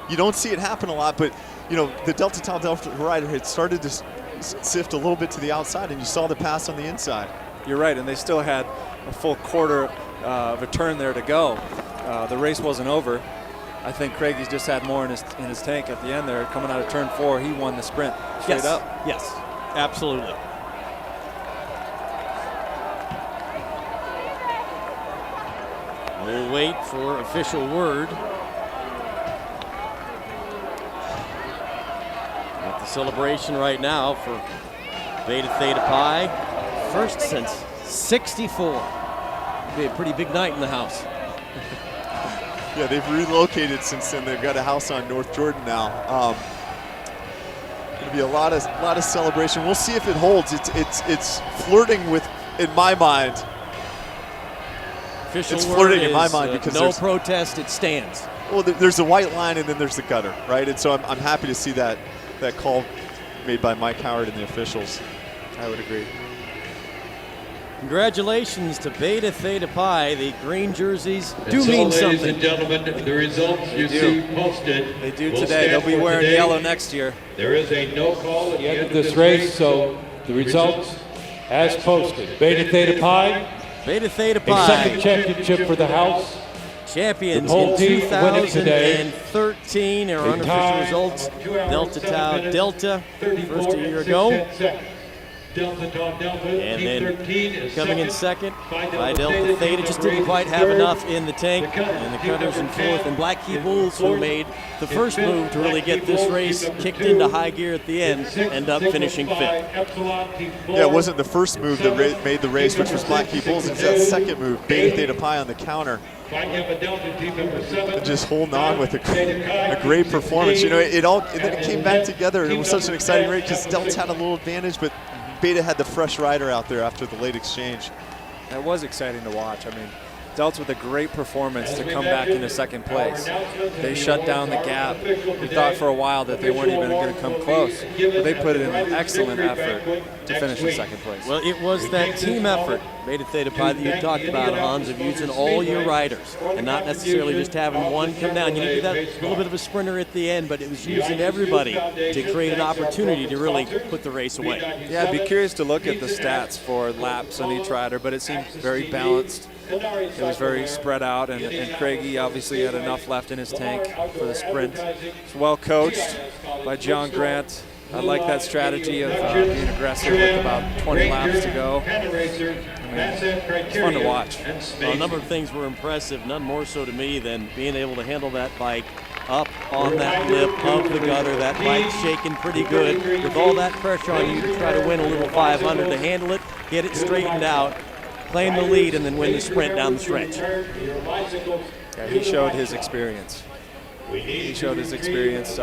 You don't see it happen a lot, but, you know, the Delta Tau Delta rider had started to sift a little bit to the outside, and you saw the pass on the inside. You're right, and they still had a full quarter of a turn there to go. The race wasn't over. I think Craigie's just had more in his tank at the end there. Coming out of turn 4, he won the sprint straight up. Yes, absolutely. We'll wait for official word. At the celebration right now for Beta Theta Pi. First since 64. It'll be a pretty big night in the house. Yeah, they've relocated since then. They've got a house on North Jordan now. Going to be a lot of celebration. We'll see if it holds. It's flirting with, in my mind. Official it's word flirting is, in my mind because no protest. It stands. Well, there's a white line and then there's the gutter, right? And so I'm happy to see that call made by Mike Howard and the officials. I would agree. Congratulations to Beta Theta Pi. The green jerseys do And so, mean something. ladies and gentlemen, the results you see posted. They do will today. They'll stand be for wearing today. yellow next year. There is a no call at the end of this race, so the results as posted. Beta Theta Pi. Beta Theta A Pi. second championship for the house. Champions The whole in team winning today. 2013. Our A unofficial tie results. of 2 hours, Delta 7 Tau minutes, Delta. 34 First a year and ago. 6 seconds. Delta Tau Delta, And team then 13 is coming in second, Phi Phi Delta Theta just didn't quite have enough in the tank. And the Cutters in fourth. And Black Key Bulls, who made the first move to really get this race kicked into high gear at the end, end up finishing fifth. Yeah, it wasn't the first move that made the race, which was Black Key Bulls. It was that second move, Beta Theta Pi on the counter. And just holding on with a great performance. You know, and then it came back together. It was such an exciting race because Delta had a little advantage, but Beta had the fresh rider out there after the late exchange. That was exciting to watch. I mean, Delta with a great performance to come back into second place. They shut down the gap. We thought for a while that they weren't even going to come close, but they put in an excellent effort to finish in second place. Well, it was that team effort, Beta Theta Pi, that you talked about, Hans, of using all your riders and not necessarily just having one come down. You needed that little bit of a sprinter at the end, but it was using everybody to create an opportunity to really put the race away. Yeah, I'd be curious to look at the stats for laps on each rider, but it seemed very balanced. It was very spread out, and Craigie obviously had enough left in his tank for the sprint. It's well coached by John Grant. I like that strategy of being aggressive with about 20 laps to go. I mean, it's fun to watch. Well, a number of things were impressive, none more so to me than being able to handle that bike up on that lip of the gutter. That bike shaking pretty good with all that pressure on you to try to win a little 500, to handle it, get it straightened out, claim the lead, and then win the sprint down the stretch. Yeah, he showed his experience. He showed his experience.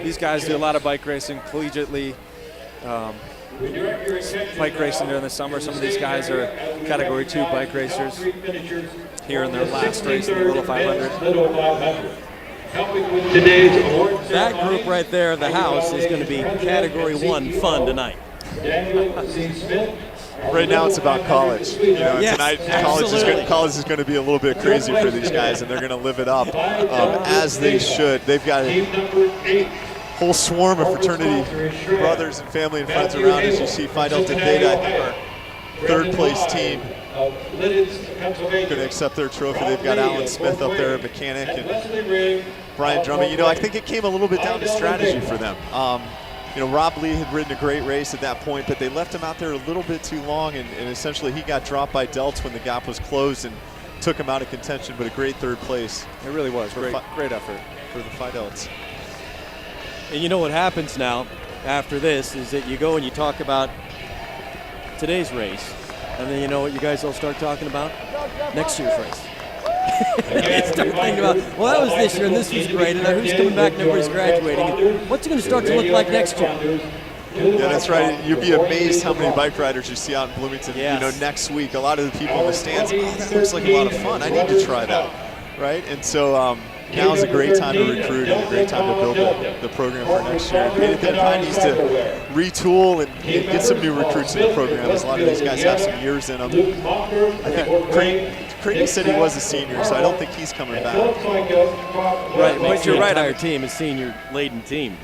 These guys do a lot of bike racing collegiately, bike racing during the summer. Some of these guys are Category 2 bike racers here in their last race in the Little 500. That group right there, the house, is going to be Category 1 fun tonight. Right now it's about college. You know, yes, tonight absolutely. college is going to be a little bit crazy for these guys, and they're going to live it up as they should. They've got a whole swarm of fraternity brothers and family and friends around. As you see, Phi Delta Theta, I think, our third place team, going to accept their trophy. They've got Alan Smith up there, a mechanic, and Brian Drummond. You know, I think it came a little bit down to strategy for them. You know, Rob Lee had ridden a great race at that point, but they left him out there a little bit too long, and essentially he got dropped by Delts when the gap was closed and took him out of contention, but a great third place. It really was. Great effort for the Phi Delts. And you know what happens now after this is that you go and you talk about today's race, and then you know what you guys all start talking about? Next year's race. You start thinking about, well, that was this year, and this was great, and now who's coming back and everybody's graduating, and what's it going to start to look like next year? Yeah, that's right. You'd be amazed how many bike riders you see out in Bloomington. Yes. You know, next week, a lot of the people in the stands, oh, that looks like a lot of fun. I need to try that, right? And so now is a great time to recruit and a great time to build the program for next year. Beta Theta Pi needs to retool and get some new recruits in the program, as a lot of these guys have some years in them. I think Craigie said he was a senior, so I don't think he's coming back. Right, but you're right. Our team is senior-laden team.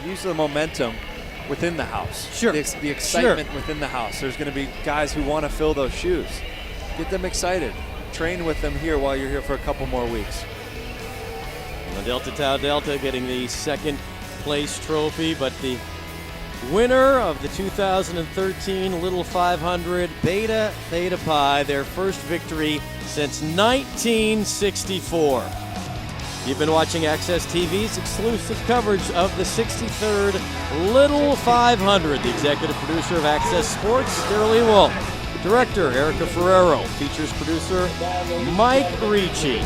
Use the momentum within the house. Sure. The excitement within the house. There's going to be guys who want to fill those shoes. Get them excited. Train with them here while you're here for a couple more weeks. And the Delta Tau Delta getting the second place trophy, but the winner of the 2013 Little 500, Beta Theta Pi, their first victory since 1964. You've been watching Access TV's exclusive coverage of the 63rd Little 500. The executive producer of Access Sports, Daryl Ewald. Director, Erica Ferrero. Features producer, Mike Ricci.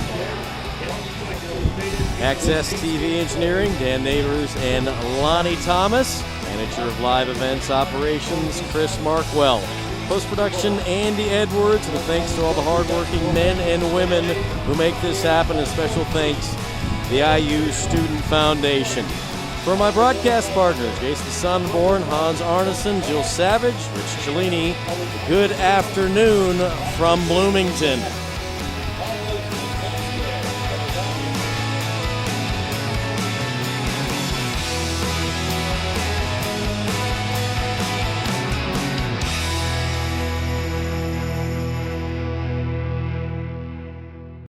Access TV engineering, Dan Neighbors and Lonnie Thomas. Manager of live events operations, Chris Markwell. Post-production, Andy Edwards, with thanks to all the hardworking men and women who make this happen, and special thanks the IU Student Foundation. For my broadcast partners, Jason Sonborn, Hans Arneson, Jill Savage, Rich Cellini, good afternoon from Bloomington.